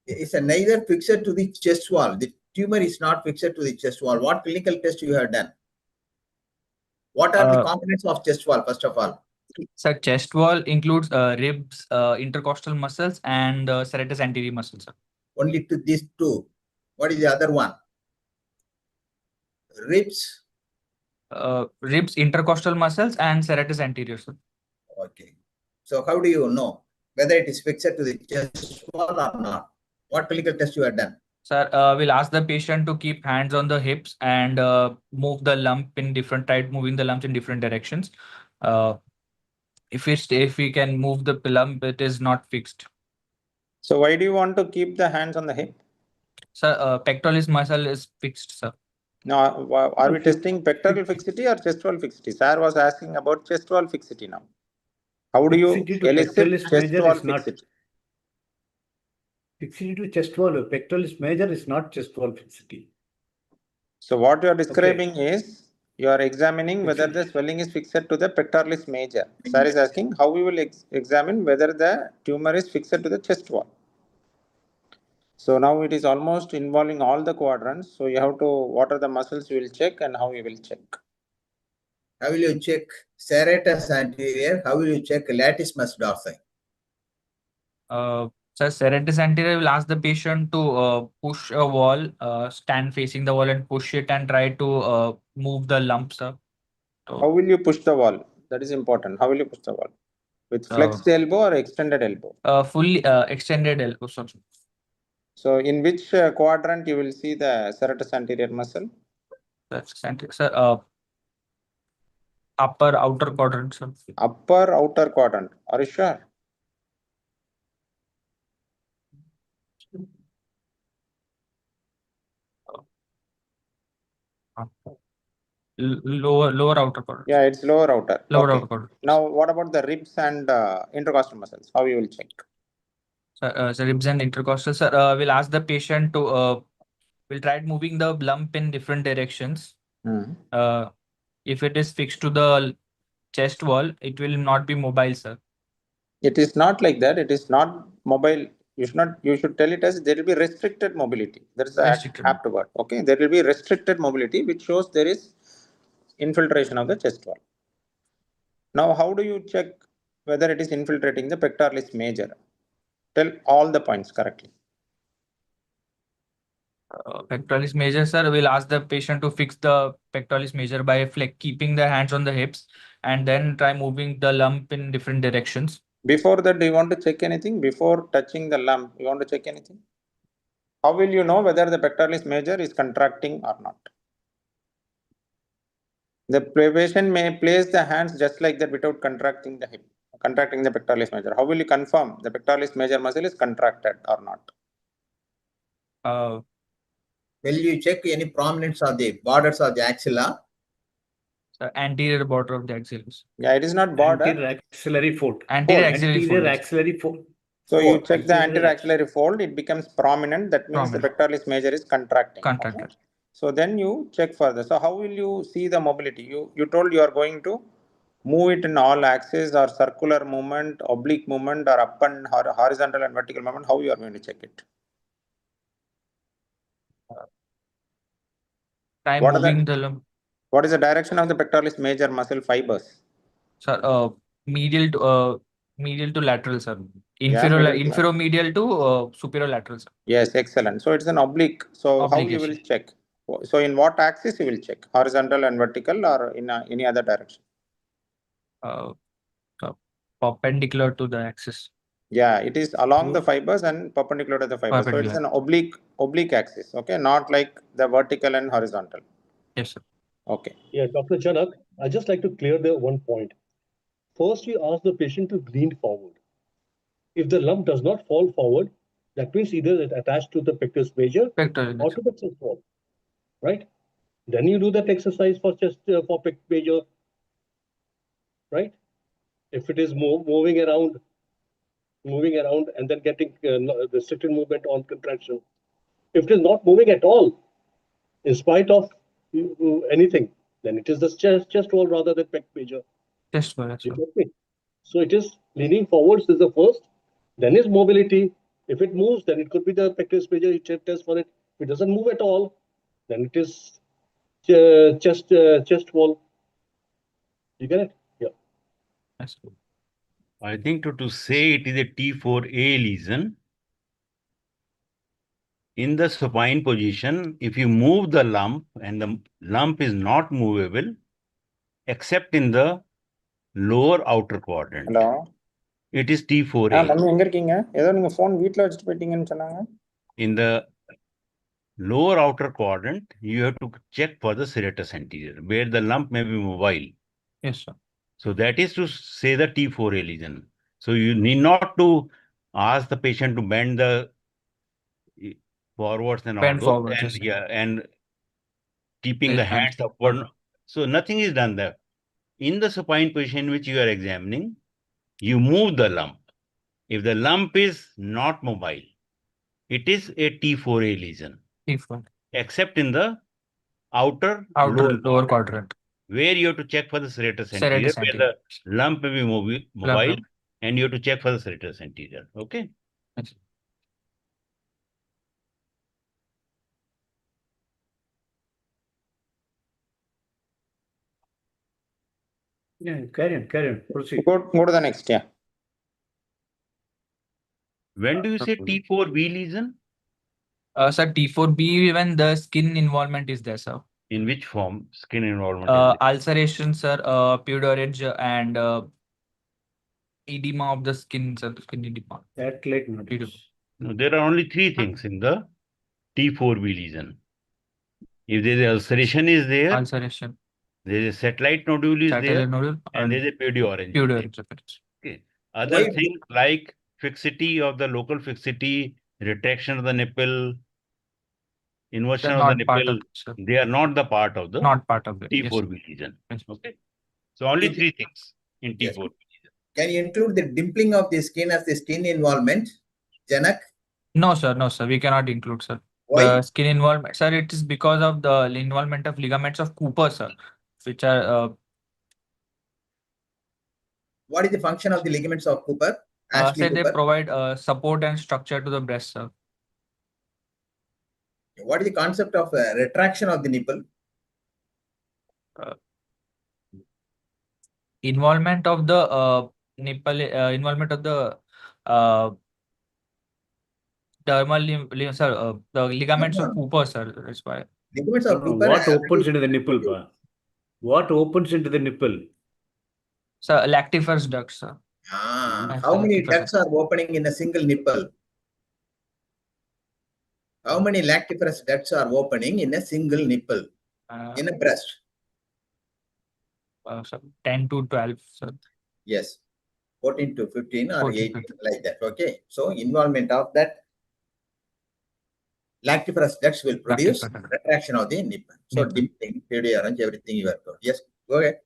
is neither fixed to the chest wall. The tumor is not fixed to the chest wall. What clinical test you have done? What are the components of chest wall, first of all? Sir, chest wall includes ribs, intercostal muscles, and serratus anterior muscles, sir. Only to these two. What is the other one? Ribs. Ribs, intercostal muscles, and serratus anterior, sir. Okay. So how do you know whether it is fixed to the chest wall or not? What clinical test you have done? Sir, we'll ask the patient to keep hands on the hips and move the lump in different moving the lumps in different directions. If we can move the lump, it is not fixed. So why do you want to keep the hands on the hip? Sir, pectoralis muscle is fixed, sir. Now, are we testing pectoral fixity or chest wall fixity? Sir was asking about chest wall fixity now. How do you Fixity to elicit pectoralis chest major wall is not- fixity? Fixity to chest wall, pectoralis major is not chest wall fixity. So what you are describing is you are examining whether the swelling is fixed to the pectoralis major. Sir is asking how we will examine whether the tumor is fixed to the chest wall. So now it is almost involving all the quadrants. So you have to, what are the muscles you will check and how you will check. How will you check serratus anterior? How will you check latissimus dorsi? Sir, serratus anterior will ask the patient to push a wall, stand facing the wall and push it and try to move the lump, sir. So, How will you push the wall? That is important. How will you push the wall? With flexed elbow or extended elbow? fully extended elbow, sir. So in which quadrant you will see the serratus anterior muscle? That's eccentric, sir. Upper outer quadrant, sir. Upper outer quadrant. Are you sure? Lower outer quadrant. Yeah, it's lower outer. Lower Okay. outer quadrant. Now, what about the ribs and intercostal muscles? How you will check? So ribs and intercostal, sir. We'll ask the patient to we'll try moving the lump in different directions. If it is fixed to the chest wall, it will not be mobile, sir. It is not like that. It is not mobile. You should not. You should tell it as there will be restricted mobility. That is the Restricted. apt word. Okay, there will be restricted mobility, which shows there is infiltration of the chest wall. Now, how do you check whether it is infiltrating the pectoralis major? Tell all the points correctly. Pectoralis major, sir. We'll ask the patient to fix the pectoralis major by keeping the hands on the hips and then try moving the lump in different directions. Before that, do you want to check anything? Before touching the lump, you want to check anything? How will you know whether the pectoralis major is contracting or not? The patient may place the hands just like that without contracting the hip, contracting the pectoralis major. How will you confirm the pectoralis major muscle is contracted or not? Will you check any prominence of the borders of the axilla? Anterior border of the axillaries. Yeah, it is not border. Anterior axillary fold. Anterior axillary Anterior fold. axillary fold. So you Fold. check the anterior axillary fold, it becomes prominent. That means the pectoralis major is contracting. Contracted. Okay? So then you check further. So how will you see the mobility? You told you are going to move it in all axes or circular movement, oblique movement, or up and horizontal and vertical movement. How you are going to check it? Try What moving the lump. What is the direction of the pectoralis major muscle fibers? Sir, medial to lateral, sir. Yeah, Inferior-medial to superior-lateral, sir. Yes, excellent. So it's an oblique. So how you will check? So in what axis you will check? Horizontal and vertical, or in any other direction? Perpendicular to the axis. Yeah, it is along the fibers and perpendicular to the fibers. So it is an oblique axis. Okay, not like the vertical and horizontal. Yes, sir. Okay. Yeah, Dr. Janak, I'd just like to clear the one point. First, we ask the patient to lean forward. If the lump does not fall forward, that means either it's attached to the pectoralis major or to the chest wall, right? Then you do that exercise for chest for pec major, right? If it is moving around and then getting restricted movement on contraction. If it is not moving at all, in spite of anything, then it is the chest wall rather than pec major. Chest wall. So it is leaning forwards is the first, then is mobility. If it moves, then it could be the pectoralis major. You test for it. If it doesn't move at all, then it is chest wall. You get it? Yeah. Yes. I think to say it is a T4A lesion, in the supine position, if you move the lump and the lump is not movable, except in the lower outer quadrant, Hello. it is T4A. Mummy எங்க இருக்கீங்க? ஏதோ நீங்க phone வீட்ல வச்சிட்டு போயிட்டீங்கன்னு சொன்னாங்க. In the lower outer quadrant, you have to check for the serratus anterior, where the lump may be mobile. Yes, sir. So that is to say the T4A lesion. So you need not to ask the patient to bend the forwards and Bend all forwards, and, yes. and keeping the hands upward. So nothing is done there. In the supine position which you are examining, you move the lump. If the lump is not mobile, it is a T4A lesion. T4. Except in the outer lower quadrant, where you have to check for the serratus anterior, where the lump may be mobile, and you have to check for the serratus anterior. Okay. Yes. Yeah, carry on. Proceed. Go to the next. Yeah. When do you say T4B lesion? Sir, T4B when the skin involvement is there, sir. In which form skin involvement? Ulceration, sir, pudorage and edema of the skin, sir. Skin edema. Satellite nodules. No, there are only three things in the T4B lesion. If there is ulceration is there, ulceration, there is a satellite nodule is there, nodule, and there is a pudorage. Okay. Other things like fixity of the local fixity, retraction of the nipple, inversion They're of the not part of nipple, it, sir. they are not the part of the Not part of it. Yes, sir. T4B lesion. Yes. Okay. So only Yes. three things in Yes. T4B lesion. Can you include the dimpling of the skin as the skin involvement, Janak? No, sir. No, sir. We cannot include, sir. Why? The skin involvement, sir. It is because of the involvement of ligaments of Cooper, sir, which are What is the function of the ligaments of Cooper? Ashley say they Cooper. provide support and structure to the breast, sir. What is the concept of retraction of the nipple? Involvement of the nipple, involvement of the sir, the ligaments No, of no. Cooper, sir. That's why. Ligaments of Cooper. What opens into the nipple, pa? What opens into the nipple? Sir, lactiferous ducts, sir. How sir, many lactiferous ducts are opening in a single nipple? How many lactiferous ducts are opening in a single nipple in a breast? Sir, 10 to 12, sir. Yes, 14 to 15 or 14 to 18, like that. Okay, so involvement of that lactiferous ducts will produce Lactiferous duct. retraction of the nipple. So Nipple. dimpling, orange, everything you are told. Yes, go ahead.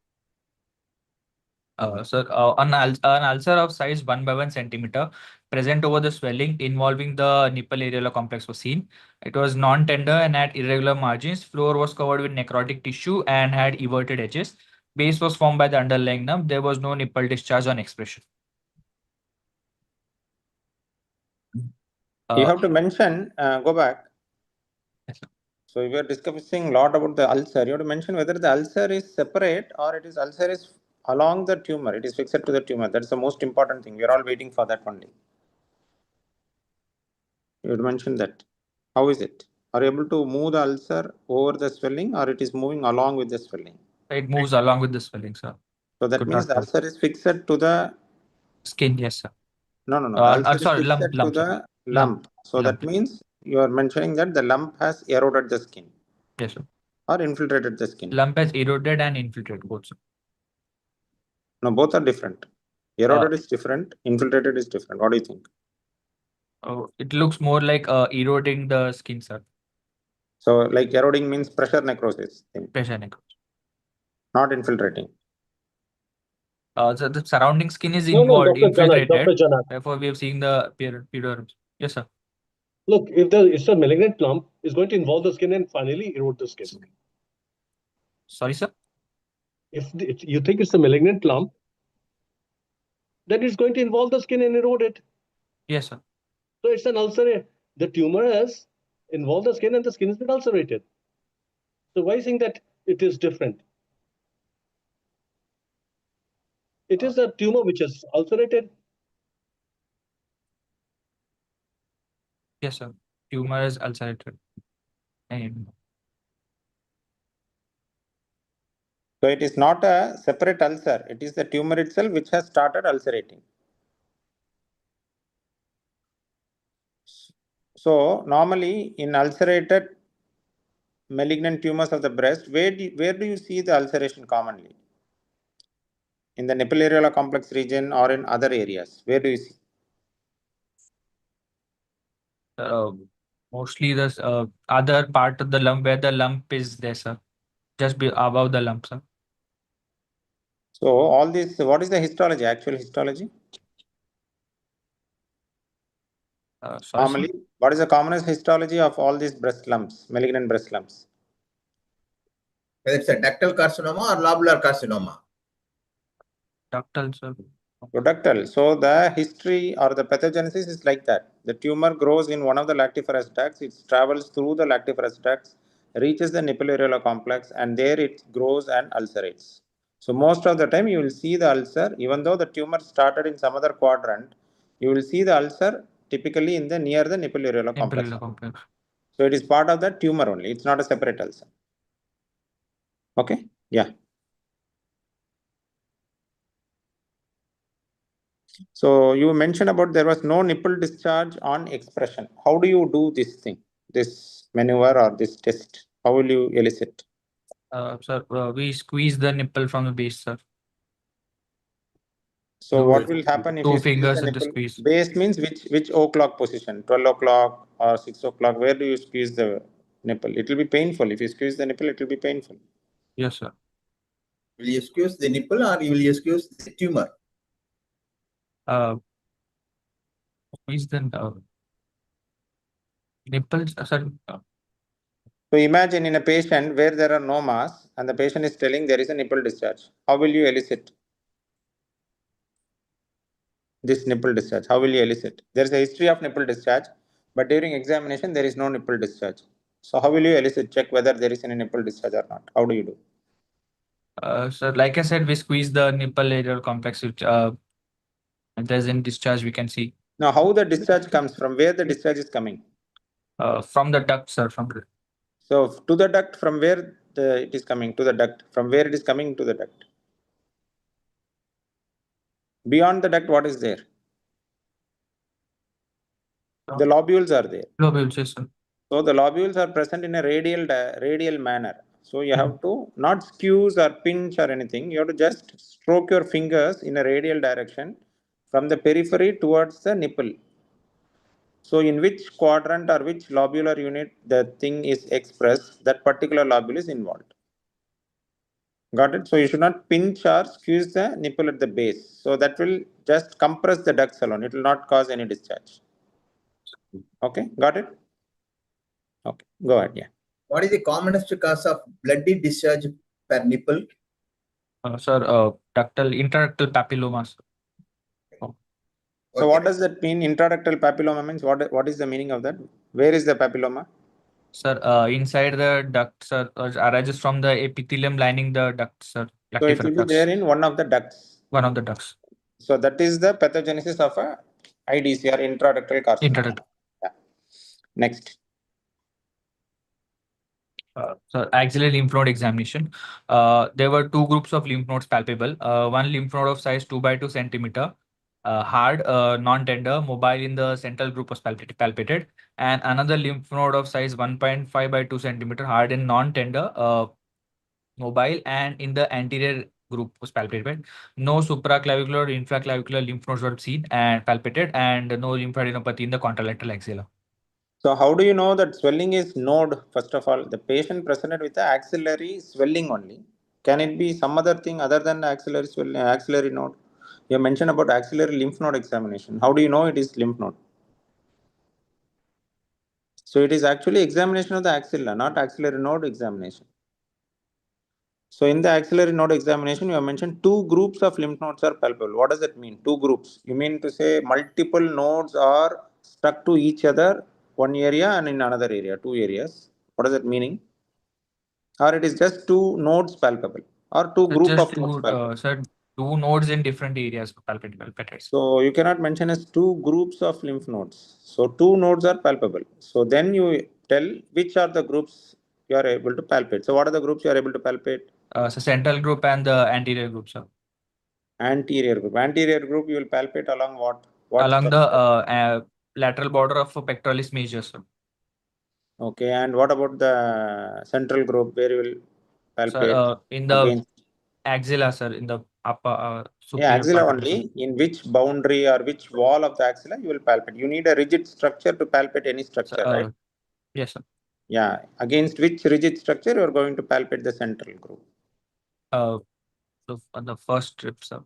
Sir, an ulcer of size 1 by 1 centimeter present over the swelling involving the nipple areolar complex was seen. It was non-tender and had irregular margins. Floor was covered with necrotic tissue and had everted edges. Base was formed by the underlying nerve. There was no nipple discharge on expression. You have to mention, go back. Yes, sir. So we were discussing a lot about the ulcer. You have to mention whether the ulcer is separate or it is ulcer is along the tumor. It is fixed to the tumor. That's the most important thing. We are all waiting for that only. You would mention that. How is it? Are you able to move the ulcer over the swelling or it is moving along with the swelling? It moves along with the swelling, sir. So that Could means not the ulcer is fixed to the skin, yes, sir. no. The I'm ulcer sorry, is fixed lump, to sir. the lump. So Lump. that means you are mentioning that the lump has eroded the skin Yes, sir. or infiltrated the skin. Lump has eroded and infiltrated both, sir. No, both are different. Eroded is different. Infiltrated is different. What do you think? It looks more like eroding the skin, sir. So like eroding means pressure necrosis thing, Pressure necrosis. not infiltrating. So the surrounding skin is No, involved, Dr. Janak, infiltrated. Dr. Janak. Therefore, we have seen the epidermis. Yes, sir. Look, if it's a malignant lump, it's going to involve the skin and finally erode the skin. Sorry, sir. If you think it's a malignant lump, then it's going to involve the skin and erode it. Yes, sir. So it's an ulcer. The tumor has involved the skin and the skin has been ulcerated. So why saying that it is different? It is a tumor which is ulcerated. Yes, sir. Tumor is ulcerated. And So it is not a separate ulcer. It is the tumor itself which has started ulcerating. So normally in ulcerated malignant tumors of the breast, where do you see the ulceration commonly? In the nipple areolar complex region or in other areas? Where do you see? mostly the other part of the lump where the lump is there, sir. Just above the lump, sir. So all this, what is the histology, actual histology? Sorry, Normally, sir. what is the commonest histology of all these breast lumps, malignant breast lumps? Whether it's a ductal carcinoma or lobular carcinoma. Ductal, sir. So ductal. So the history or the pathogenesis is like that. The tumor grows in one of the lactiferous ducts. It travels through the lactiferous ducts, reaches the nipple areolar complex, and there it grows and ulcerates. So most of the time you will see the ulcer, even though the tumor started in some other quadrant, you will see the ulcer typically in the near the nipple areolar complex. So it is part of the tumor only. It's not a separate ulcer. Okay? Yeah. So you mentioned about there was no nipple discharge on expression. How do you do this thing, this maneuver or this test? How will you elicit? Sir, we squeeze the nipple from the base, sir. So what will happen if Two you squeeze fingers the in the nipple? squeeze. Base means which o'clock position? 12 o'clock or 6 o'clock? Where do you squeeze the nipple. It will be painful. If you squeeze the nipple, it will be painful. Yes, sir. Will you squeeze the nipple or you will squeeze the tumor? Is the nipples, sir? So imagine in a patient where there are no mass and the patient is telling there is a nipple discharge. How will you elicit this nipple discharge? How will you elicit? There is a history of nipple discharge, but during examination there is no nipple discharge. So how will you elicit, check whether there is any nipple discharge or not? How do you do? Sir, like I said, we squeeze the nipple area complex, which if there's any discharge, we can see. Now, how the discharge comes, from where the discharge is coming? From the duct, sir. From the So to the duct, from where it is coming to the duct, from where it is coming to the duct. Beyond the duct, what is there? The lobules are there. lobules, yes, sir. So the lobules are present in a radial manner. So you have to not squeeze or pinch or anything. You have to just stroke your fingers in a radial direction from the periphery towards the nipple. So in which quadrant or which lobular unit the thing is expressed, that particular lobule is involved. Got it? So you should not pinch or squeeze the nipple at the base. So that will just compress the ducts alone. It will not cause any discharge. Okay, got it? Okay, go ahead. Yeah. What is the commonest cause of bloody discharge per nipple? Sir, intraductal papillomas. So what does that mean? Intraductal papilloma means what is the meaning of that? Where is the papilloma? Sir, inside the duct, sir, arises from the epithelium lining the duct, sir. So it will be there in one of the ducts. One of the ducts. So that is the pathogenesis of a IDC or intraductal carcinoma. Yeah. Next. So axillary lymph node examination. There were two groups of lymph nodes palpable. One lymph node of size 2 by 2 centimeter, hard, non-tender, mobile in the central group was palpated, and another lymph node of size 1.5 by 2 centimeter, hard and non-tender, mobile, and in the anterior group was palpated. No supraclavicular or infraclavicular lymph nodes were seen and palpated, and no lymphadenopathy in the contralateral axilla. So how do you know that swelling is node? First of all, the patient presented with the axillary swelling only. Can it be some other thing other than the axillary swelling, axillary node? You mentioned about axillary lymph node examination. How do you know it is lymph node? So it is actually examination of the axilla, not axillary node examination. So in the axillary node examination, you have mentioned two groups of lymph nodes are palpable. What does that mean? Two groups. You mean to say multiple nodes are stuck to each other, one area and in another area, two areas. What is that meaning? Or it is just two nodes palpable or two group of nodes palpable? Sir, two nodes in different areas palpated. So you cannot mention as two groups of lymph nodes. So two nodes are palpable. So then you tell which are the groups you are able to palpate. So what are the groups you are able to palpate? So central group and the anterior group, sir. Anterior group. Anterior group you will palpate along what? Along structure? the lateral border of pectoralis major, sir. Okay, and what about the central group where you will palpate? Sir, in the against? axilla, sir, in the upper Yeah, axilla part only. In which boundary or which wall of the axilla you will palpate? You need a rigid structure to palpate any structure, right? Yes, sir. Yeah, against which rigid structure you are going to palpate the central group? So on the first strip, sir.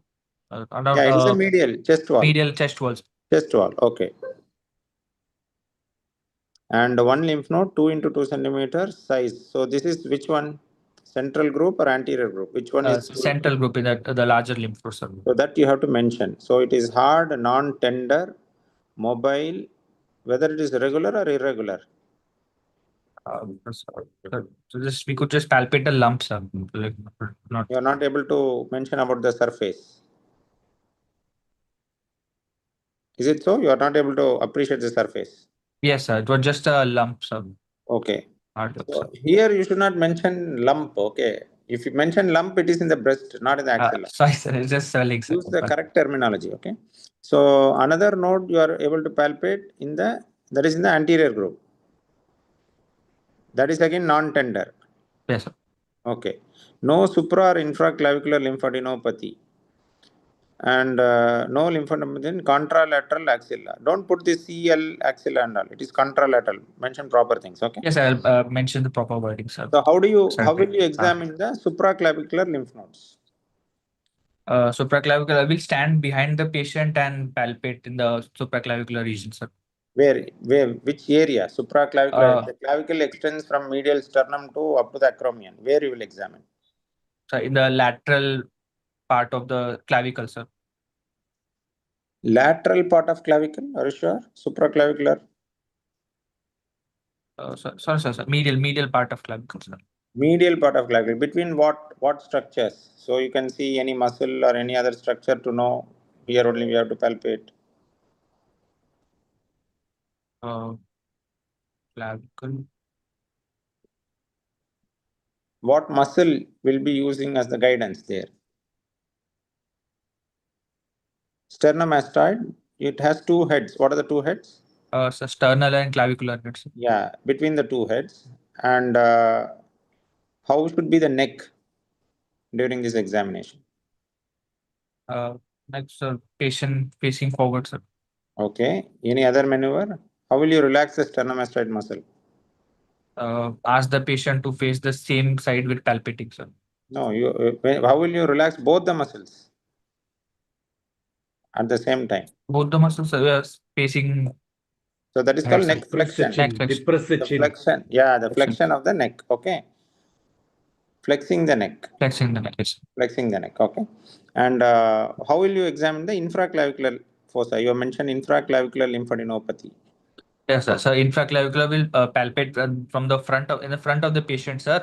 Yeah, it is a medial chest wall. Medial chest walls. Chest wall, okay. And one lymph node 2 into 2 centimeters size. So this is which one? Central group or anterior group? Which one is central group in that the larger lymph node, sir. So that you have to mention. So it is hard, non-tender, mobile, whether it is regular or irregular. So just we could just palpate the lumps, sir. Like not. You are not able to mention about the surface. Is it so? You are not able to appreciate the surface. Yes, sir. It was just a lump, sir. Okay. So here you should not mention lump. Okay. If you mention lump, it is in the breast, not in the axilla. Sorry, sir. It's just swelling, sir. Use the correct terminology. Okay. So another node you are able to palpate in the, that is in the anterior group. That is again non-tender. Yes, sir. Okay. No supra or infraclavicular lymphadenopathy. and no lymphodema within contralateral axilla. Don't put the CL axilla and all. It is contralateral. Mention proper things. Okay. Yes, I'll mention the proper wording, sir. So how will Certainly. you examine the supraclavicular lymph nodes? Supraclavicular, I will stand behind the patient and palpate in the supraclavicular region, sir. Where, which area? Supraclavicular. The Uh, clavicle extends from medial sternum to up to the acromion. Where you will examine? So in the lateral part of the clavicle, sir. Lateral part of clavicle, are you sure? Supraclavicular. Sir. Medial part of clavicle, sir. Medial part of clavicle. Between what structures? So you can see any muscle or any other structure to know. Here only we have to palpate. Clavicle. What muscle will be using as the guidance there? Sternomastoid. It has two heads. What are the two heads? So sternal and clavicular heads. Yeah, between the two heads. And how should be the neck during this examination? Next, patient facing forward, sir. Okay. Any other maneuver? How will you relax the sternomastoid muscle? Ask the patient to face the same side with palpating, sir. No, how will you relax both the muscles at the same time? Both the muscles are facing. So that is called neck Depress the flexion. chin. Neck flexion. Depress the The chin. flexion, yeah, the Flexion. flexion of the neck. Okay. Flexing the neck. Flexing the neck, yes. Flexing the neck. Okay. And how will you examine the infraclavicular fossa? You have mentioned infraclavicular lymphadenopathy. Yes, sir. So infraclavicular will palpate from the front of the patient, sir,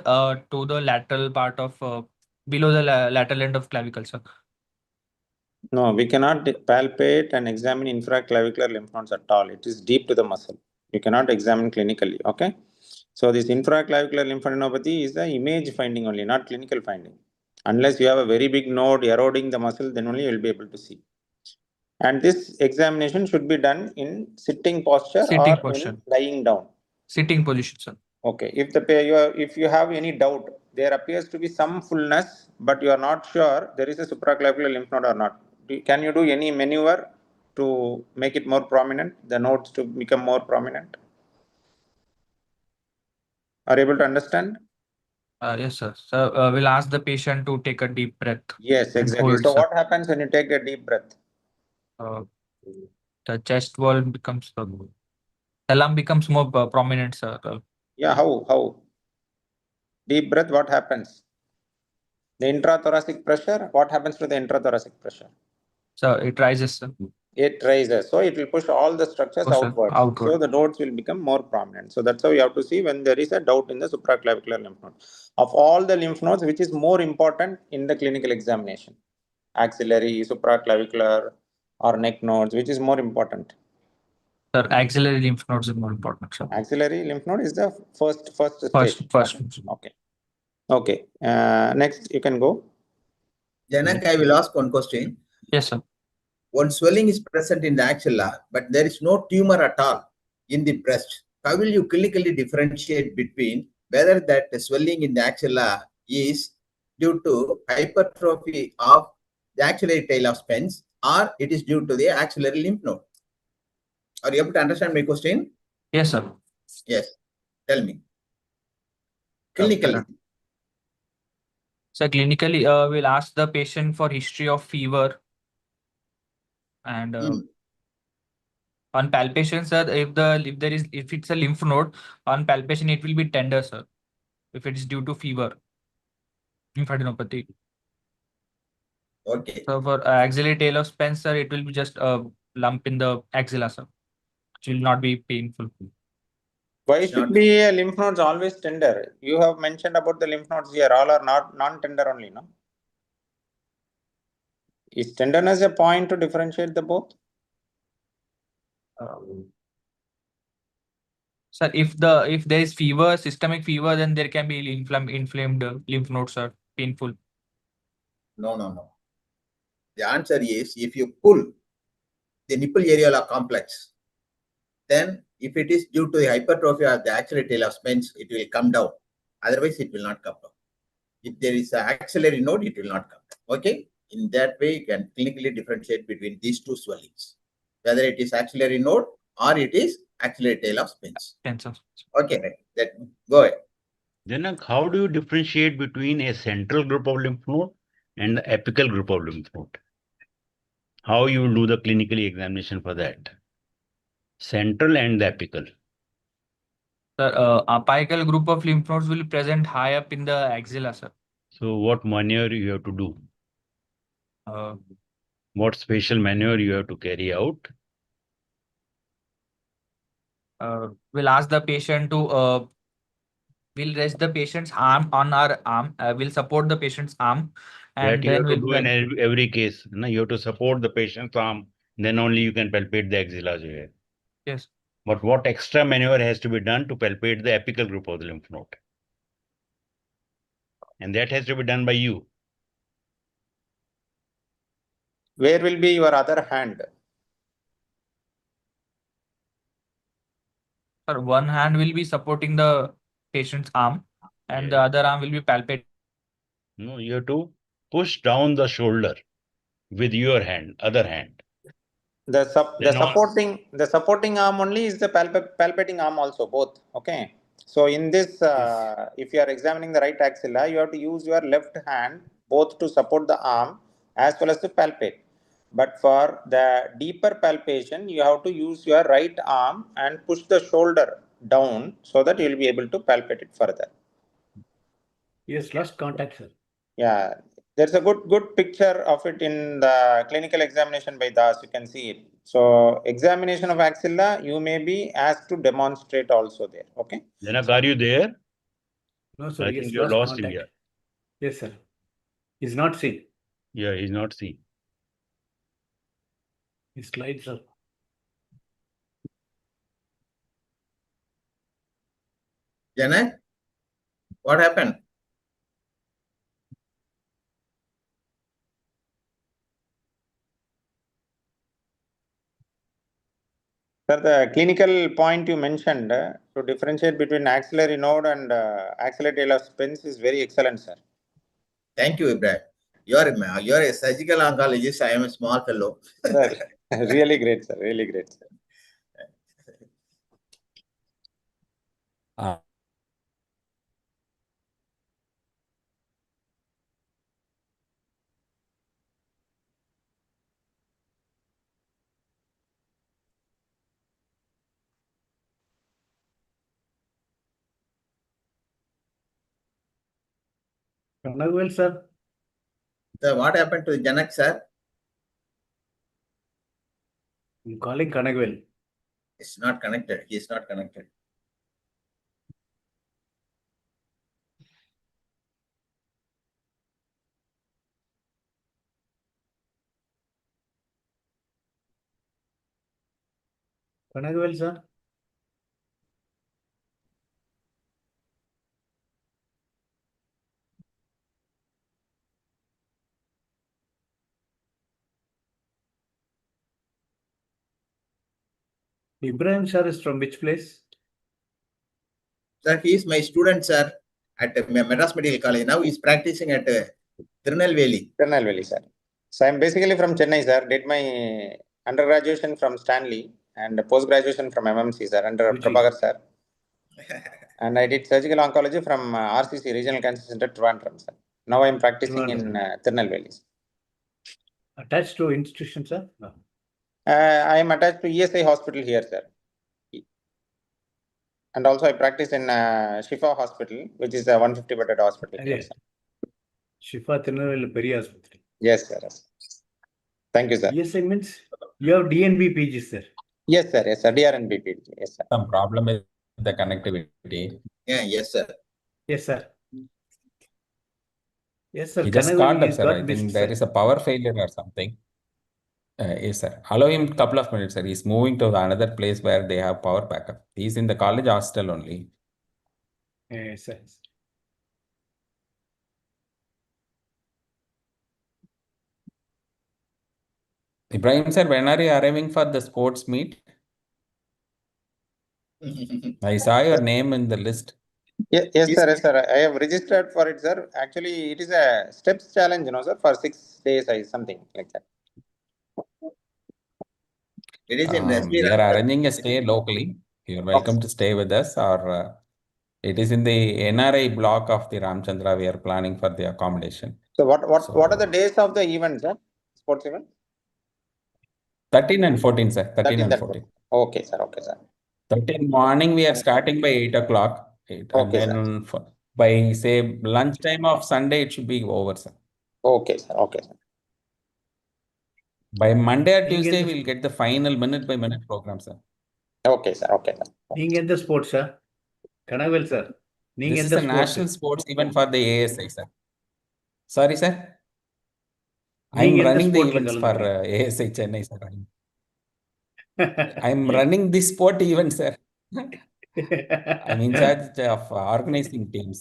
to the lateral part of below the lateral end of clavicle, sir. No, we cannot palpate and examine infraclavicular lymph nodes at all. It is deep to the muscle. You cannot examine clinically. Okay. So this infraclavicular lymphadenopathy is the image finding only, not clinical finding. Unless you have a very big node eroding the muscle, then only you will be able to see. And this examination should be done in sitting posture Sitting or posture. in lying down. Sitting position, sir. Okay. If you have any doubt, there appears to be some fullness, but you are not sure there is a supraclavicular lymph node or not. Can you do any maneuver to make it more prominent, the nodes to become more prominent? Are you able to understand? Yes, sir. So we'll ask the patient to take a deep breath. Yes, and exactly. hold, So sir. what happens when you take a deep breath? The chest wall becomes the lung becomes more prominent, sir. Yeah, how? Deep breath, what happens? The intrathoracic pressure, what happens to the intrathoracic pressure? So it rises, sir. It raises. So it will push all the structures Push outwards. outward. So the nodes will become more prominent. So that's how you have to see when there is a doubt in the supraclavicular lymph node. Of all the lymph nodes, which is more important in the clinical examination? Axillary, supraclavicular, or neck nodes, which is more important? Sir, axillary lymph nodes is more important, sir. Axillary lymph node is the first stage. First. Okay. Okay. Next, you can go. Janak, I will ask one question. Yes, sir. One swelling is present in the axilla, but there is no tumor at all in the breast. How will you clinically differentiate between whether that swelling in the axilla is due to hypertrophy of the axillary tail of Spence or it is due to the axillary lymph node? Are you able to understand my question? Yes, sir. Yes. Tell me. Clinically. So clinically, we'll ask the patient for history of fever. And on palpation, sir, if it's a lymph node, on palpation it will be tender, sir. If it is due to fever, lymphadenopathy. Okay. So for axillary tail of Spence, sir, it will be just a lump in the axilla, sir. It will not be painful. Why should be a lymph nodes always tender? You have mentioned about the lymph nodes here. All are not non-tender only, no? Is tenderness a point to differentiate the both? Sir, if there is fever, systemic fever, then there can be inflamed lymph nodes, sir. Painful. No. The answer is if you pull the nipple areola complex, then if it is due to the hypertrophy of the axillary tail of Spence, it will come down. Otherwise, it will not come down. If there is an axillary node, it will not come down. Okay. In that way, you can clinically differentiate between these two swellings, whether it is axillary node or it is axillary tail of Spence. Okay, right. Go ahead. Then how do you differentiate between a central group of lymph node and the apical group of lymph node? How you will do the clinical examination for that? Central and the apical. Sir, apical group of lymph nodes will be present high up in the axilla, sir. So what maneuver you have to do? Uh, What special maneuver you have to carry out? we'll ask the patient to we'll rest the patient's arm on our arm. We'll support the patient's arm, and That you then have to we'll do in every case. No? You have to support the patient's arm, then only you can palpate the axilla. Yes. But what extra maneuver has to be done to palpate the apical group of the lymph node? And that has to be done by you. Where will be your other hand? Sir, one hand will be supporting the patient's arm, and the other arm will be palpating. No, you have to push down the shoulder with your hand, other hand. The supporting arm only is the palpating arm also, both. Okay. So in this, if you are examining the right axilla, you have to use your left hand both to support the arm as well as to palpate. But for the deeper palpation, you have to use your right arm and push the shoulder down so that you will be able to palpate it further. Yes, last contact, sir. Yeah, there's a good picture of it in the clinical examination by Das. You can see it. So examination of axilla, you may be asked to demonstrate also there. Okay. Janak, are you there? No, sir. I Yes, think you last lost contact. him here. Yes, sir. He's not seen. Yeah, he's not seen. His slides are. Janak, what happened? Sir, the clinical point you mentioned to differentiate between axillary node and axillary tail of Spence is very excellent, sir. Thank you, Ibrahim. You're a surgical oncologist. I am a small fellow. Sir, really great, sir. Really great, sir. Kanagwel, sir. So what happened to Janak, sir? I'm calling Kanagwel. It's not connected. He is not connected. Kanagwel, sir. Ibrahim, sir, is from which place? Sir, he is my student, sir, at Madras Medical College. Now he is practicing at Tirunelveli. Tirunelveli, sir. So I'm basically from Chennai, sir. Did my undergraduation from Stanley and post-graduation from MMC, sir, under Prabhakar, sir. And I did surgical oncology from RCC, Regional Cancer Center, Trivandrum, sir. Now I'm practicing in Tirunelveli. Attached to institution, sir? No. I am attached to ESI hospital here, sir. And also I practice in Shifa Hospital, which is a 150-bedded hospital here, sir. Shifa Tirunelveli Peri Hospital. Yes, sir. Thank you, sir. ESI means you have DNB PG, sir. Yes, sir. Yes, sir. DRNB PG. Yes, sir. Some problem with the connectivity. Yeah, yes, sir. Yes, sir. Yes, sir. He just called up, sir. I missed, think there is a power failure or something. Yes, sir. Allow him a couple of minutes, sir. He's moving to another place where they have power backup. He's in the college hostel only. Yes, sir. Ibrahim, sir, when are you arriving for the sports meet? I saw your name in the list. Yes, Is- sir. Yes, sir. I have registered for it, sir. Actually, it is a steps challenge, sir, for 6 days, something like that. It is in SB We are Ramchandra. arranging a stay locally. You're welcome Okay. to stay with us, or it is in the NRI block of the Ramchandra. We are planning for the accommodation. So what are the So days of the event, sir? Sports event? 13 and 14, sir. 13 13 and and 14. 14. Okay, sir. Okay, sir. 13 morning, we are starting by 8 o'clock. And Okay, sir. then by, say, lunchtime of Sunday, it should be over, sir. Okay, sir. Okay, sir. By Monday or நீங்க Tuesday, எந்த we'll get the final minute by minute program, sir. Okay, sir. Okay, sir. நீங்க எந்த ஸ்போர்ட்ஸா கனவேல் sir நீங்க This is எந்த a sports national sports event for the ASI, sir. Sorry, sir. I'm நீங்க எந்த running the ஸ்போர்ட்ல events for கலந்துக்கிறீங்க ASI Chennai, sir. I'm running the sport event, sir. I'm in charge of organizing teams.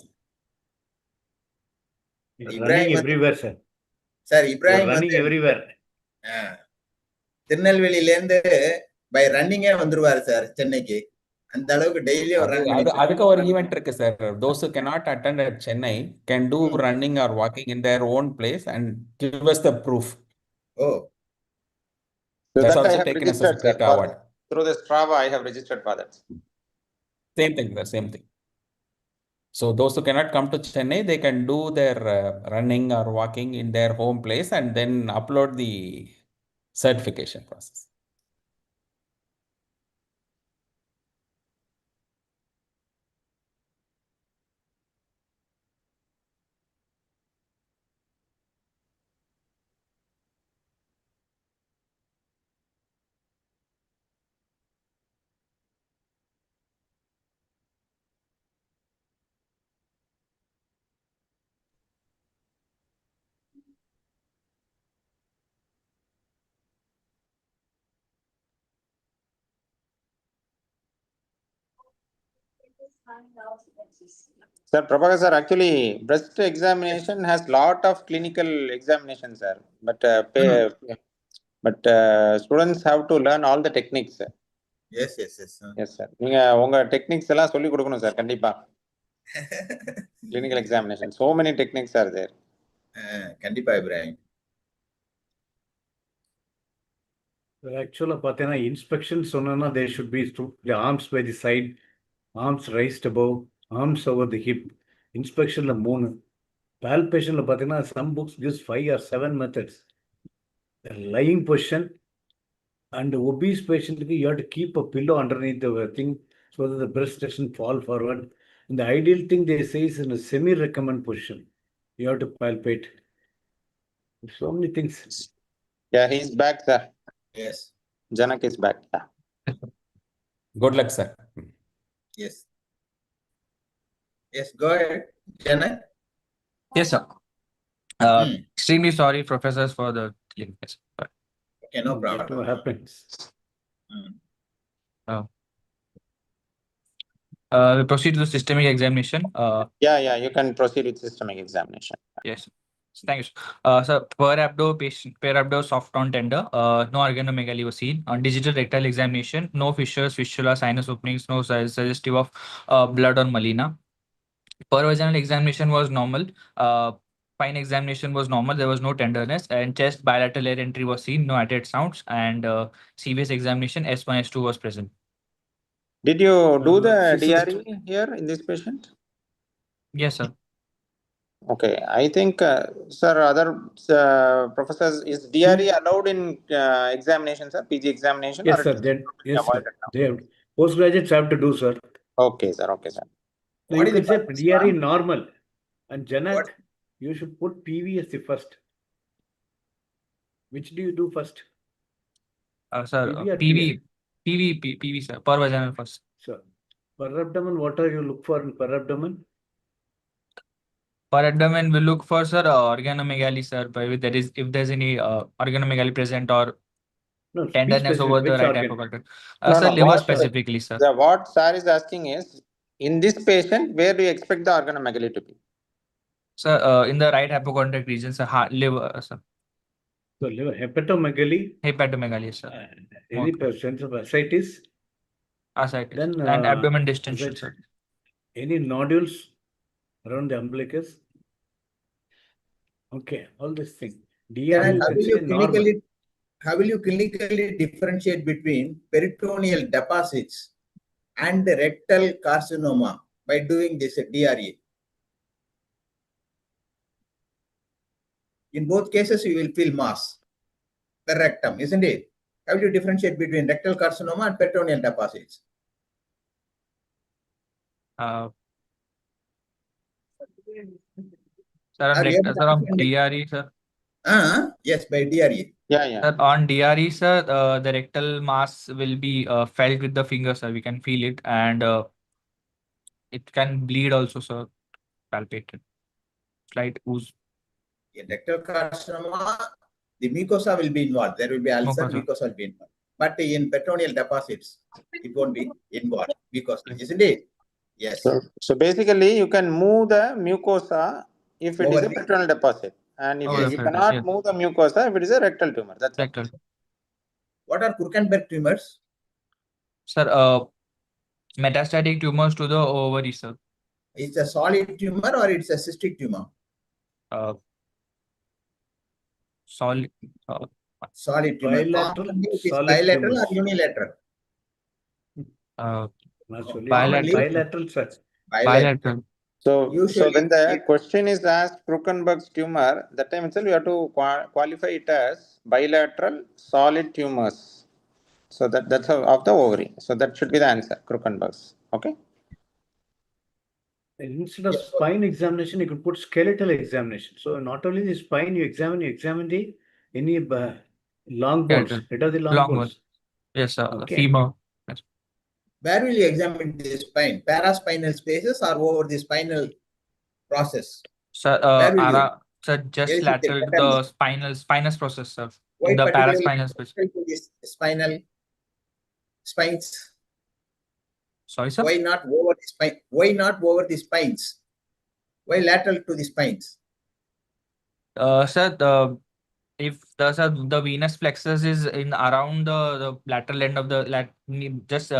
You're Ibrahim running வந்து- everywhere, sir. Sir, You're Ibrahim running வந்து, everywhere. திருநெல்வேலியில இருந்து by ரன்னிங்கே வந்துருவாரு sir சென்னைக்கு. அந்த அளவுக்கு daily ஒரு run பண்ணிட்டு அதுக்கு ஒரு ஈவென்ட் இருக்கு sir. Those who cannot attend at Chennai can do running or walking in their own place and give us the proof. Oh, So That's that I also have taken as a registered, sir. separate award. Through the Strava, I have registered for that. Same thing, sir. Same thing. So those who cannot come to Chennai, they can do their running or walking in their home place and then upload the certification process. Sir, Prabhakar sir, actually, breast examination has lot of clinical examinations, sir. But students have to learn all the techniques, sir. yes, yes, yes. Yes, sir. நீங்க உங்க techniques எல்லாம் சொல்லி கொடுக்கணும் sir கண்டிப்பா. Clinical examination. So many techniques are there. கண்டிப்பா இப்ராஹிம். ஆக்சுவலா பார்த்தீங்கன்னா inspection சொன்னா there should be the arms by the side, arms raised above, arms over the hip. இன்ஸ்பெக்ஷன்ல 3. Palpationல பார்த்தீங்கன்னா some books gives 5 or 7 methods. The lying position and obese patient you have to keep a pillow underneath the thing so that the breast doesn't fall forward. And the ideal thing they say is in a semi-recumbent position. You have to palpate. So many things. Yeah, he's back, sir. Yes, Janak is back. Yeah. Good luck, sir. yes. Yes, go ahead, Janak. Yes, sir. Extremely sorry, professors, for the link. Yes, sir. Okay, no It problem. happens. We proceed to the systemic examination. Yeah, you can proceed with systemic examination. Yes. Thank you. So per abdo soft on tender, no organomegaly was seen. On digital rectal examination, no fissures, fistula, sinus openings, no suggestive of blood or melena. Per vaginal examination was normal. Fine examination was normal. There was no tenderness, and chest bilateral air entry was seen. No added sounds, and CVS examination S1 S2 was present. Did you do the System- DRE here in this patient? Yes, sir. Okay, I think, sir, other professors, is DRE allowed in examination, sir, PG examination? Yes, or sir. it is Then, yes, sir. avoided now? They have, postgraduates have to do, sir. Okay, sir. Okay, sir. So What you is can the say purpose, DRE ma'am? normal. And Janak, What? you should put PV as the first. Which do you do first? Sir, PV or PV, sir. Per vaginal first. Sir, per abdomen, what are you look for in per abdomen? Per abdomen, we look for, sir, organomegaly, sir. If there's any organomegaly present or No, be tenderness specific. over the Which right organ? hypocondyle. No, Sir, no, liver what- specifically, sir. What sir is asking is, in this patient, where do you expect the organomegaly to be? Sir, in the right hypochondriac region, sir, liver, sir. So liver hepatomegaly, Hepatomegaly, sir. any sense of ascites, Ascites. then And abdomen distension, sir. Any nodules around the umbilicus? Okay, all these things. DR, Then you how can will say you normal. clinically differentiate between peritoneal deposits and the rectal carcinoma by doing this DRE? In both cases, you will feel mass, the rectum, isn't it? How will you differentiate between rectal carcinoma and peritoneal deposits? Sir, Are you able to on understand it? DRE, sir. Yes, by DRE. Yeah. Sir, on DRE, sir, the rectal mass will be felt with the finger, sir. We can feel it, and it can bleed also, sir. Palpated. Slight ooze. In rectal carcinoma, the mucosa will be involved. There will be ulcer, Mucosa. mucosa will be involved. But in peritoneal deposits, it won't be involved, mucosa, isn't it? Yes. So basically, you can move the mucosa if it is Over a the- peritoneal deposit, and if Yes. you cannot move the mucosa if it is a rectal tumor. That's all. Rectal. What are Kurkenberg tumors? Sir, metastatic tumors to the ovary, sir. It's a solid tumor or it's a cystic tumor? Solid. Solid tumor. Bilateral, Commonly it is solid bilateral tumors. or unilateral? Actually, Bilateral. bilateral, sir. Bilateral. So Usually, when the question is asked Krukenberg's tumor, that time itself you have to qualify it as bilateral solid tumors. So that's of the ovary. So that should be the answer, Krukenberg's. Okay. Instead of Yes, spine examination, you could put skeletal examination. So not only the spine, you examine the any long bones. Skeletal. It are the long Long bones. bones. Yes, sir. Okay. Femur. Yes. where will you examine the spine? Paraspinal spaces or over the spinal process? Sir, Where will you? sir, just Else it lateral to will the spinous process, sir. Why In the particularly paraspinal space. to this spinal spines? Sorry, sir. Why not over the spine? Why not over the spines? Why lateral to the spines? Sir, if the venous plexus is in around the lateral end of the just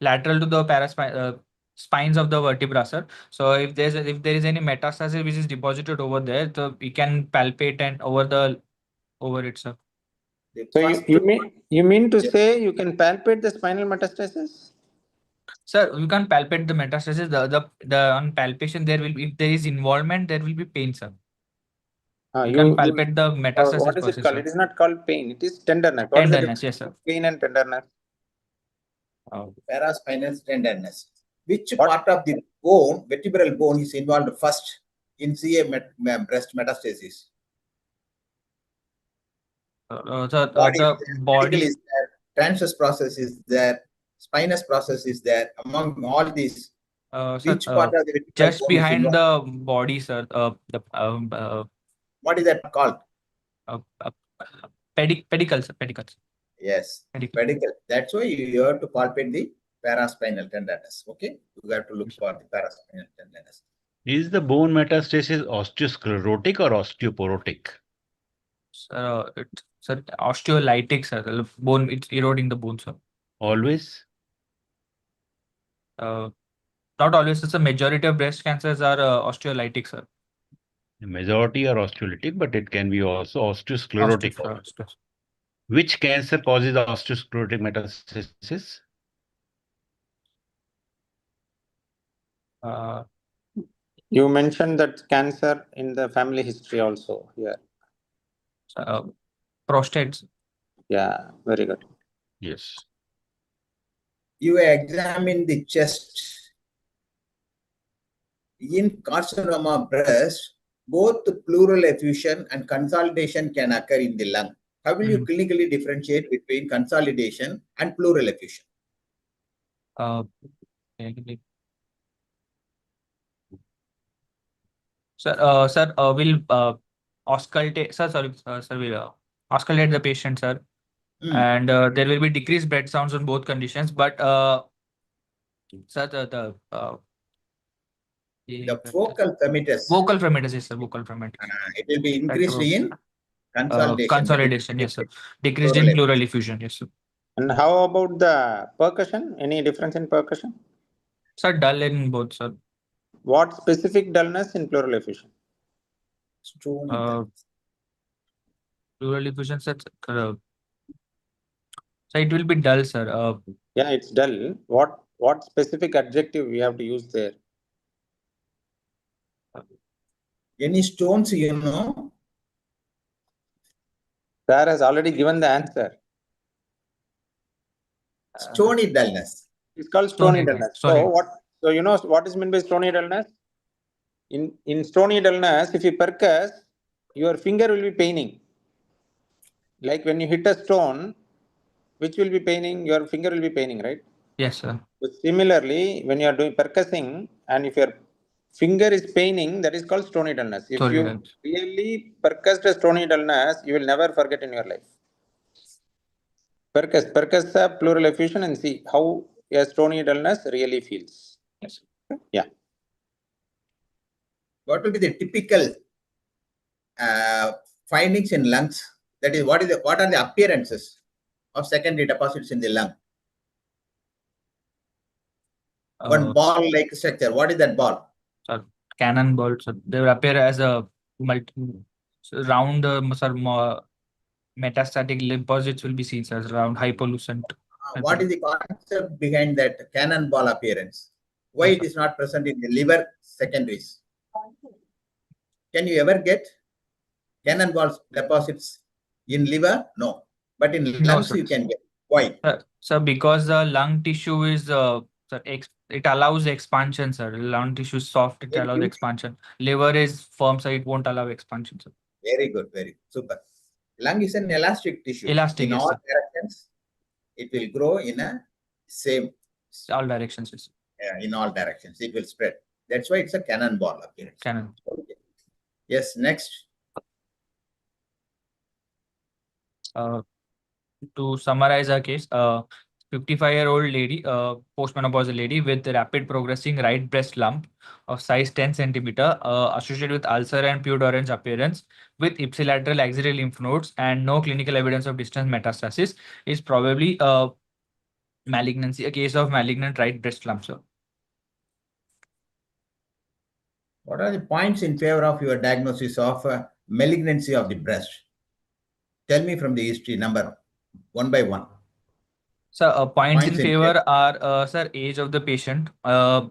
lateral to the spines of the vertebra, sir. So if there is any metastasis which is deposited over there, so we can palpate and over it, sir. So you mean to say you can palpate the spinal metastasis? Sir, you can palpate the metastasis. The on palpation there will be, if there is involvement, there will be pain, sir. You can palpate the metastasis. What is it called? Sir. It is not called pain. It is tenderness. What tenderness, is yes, sir. Pain and tenderness. Paraspinal tenderness. Which part of the bone, vertebral bone, is involved first in CA breast metastasis? The body is there, transverse process is there, spinous process is there. Among all these, which part of the vertebral just bone is behind involved? the body, sir. What is that called? Pedicles, sir. Pedicles. Yes, Pedicle. pedicle. That's why you have to palpate the paraspinal tenderness. Okay, you have to look for the paraspinal tenderness. Is the bone metastasis osteosclerotic or osteoporotic? Sir, osteolytic, sir. The bone, it's eroding the bone, sir. Always? Not always. It's a majority of breast cancers are osteolytic, sir. The majority are osteolytic, but it can be also osteosclerotic. Which cancer causes the osteosclerotic metastasis? You mentioned that cancer in the family history also here. Prostate. Yeah, very good. Yes. You examine the chest. In carcinoma breast, both pleural effusion and consolidation can occur in the lung. How will you clinically differentiate between consolidation and pleural effusion? Sir, we'll auscultate. We'll auscultate the patient, sir, and there will be decreased breath sounds on both conditions. But sir, the focal femtitis. Vocal femtitis, yes, sir. Vocal femtitis. It will be increased in consolidation. Consolidation, yes, sir. Decreased in pleural effusion, yes, sir. And how about the percussion? Any difference in percussion? Sir, dull in both, sir. What specific dullness in pleural effusion? Stone. Pleural effusion, sir. So it will be dull, sir. Yeah, it's dull. What specific adjective we have to use there? Any stones, you know? Sir has already given the answer. Stony dullness. It's called stony dullness. Stony. So what? So you know what is meant by stony dullness? In stony dullness, if you percuss, your finger will be paining. Like when you hit a stone, which will be paining? Your finger will be paining, right? Yes, sir. So similarly, when you are doing percussing, and if your finger is paining, that is called stony dullness. If Stony you dullness. really percussed a stony dullness, you will never forget in your life. Percuss a pleural effusion and see how a stony dullness really feels. Yes. Yeah. What will be the typical findings in lungs? That is, what are the appearances of secondary deposits in the lung? One ball-like structure. What is that ball? Sir, cannonball. So they will appear as a round, metastatic lymphocytes will be seen as round hypolucent. What is the concept behind that cannonball appearance? Why Yes, it is not present in the liver secondaries? Can you ever get cannonball deposits in liver? No. But in lungs, sir. you can get. Why? Sir, because the lung tissue is it allows expansion, sir. Lung tissue is soft, it Very allows good. expansion. Liver is firm, so it won't allow expansion, sir. Very good. Very super. Lung is an elastic tissue. Elastic, in yes, all sir. directions, it will grow in a same. All directions, yes. In all directions, it will spread. That's why it's a cannonball appearance. Cannon. Okay. Yes. Next. To summarize our case, 55-year-old lady, postmenopausal lady with rapid progressing right breast lump of size 10 centimeter, associated with ulcer and pudorance appearance with ipsilateral axillary lymph nodes and no clinical evidence of distant metastasis, is probably a malignancy, a case of malignant right breast lump, sir. What are the points in favor of your diagnosis of malignancy of the breast? Tell me from the history number one by one. So points in favor are, sir, age of the patient, a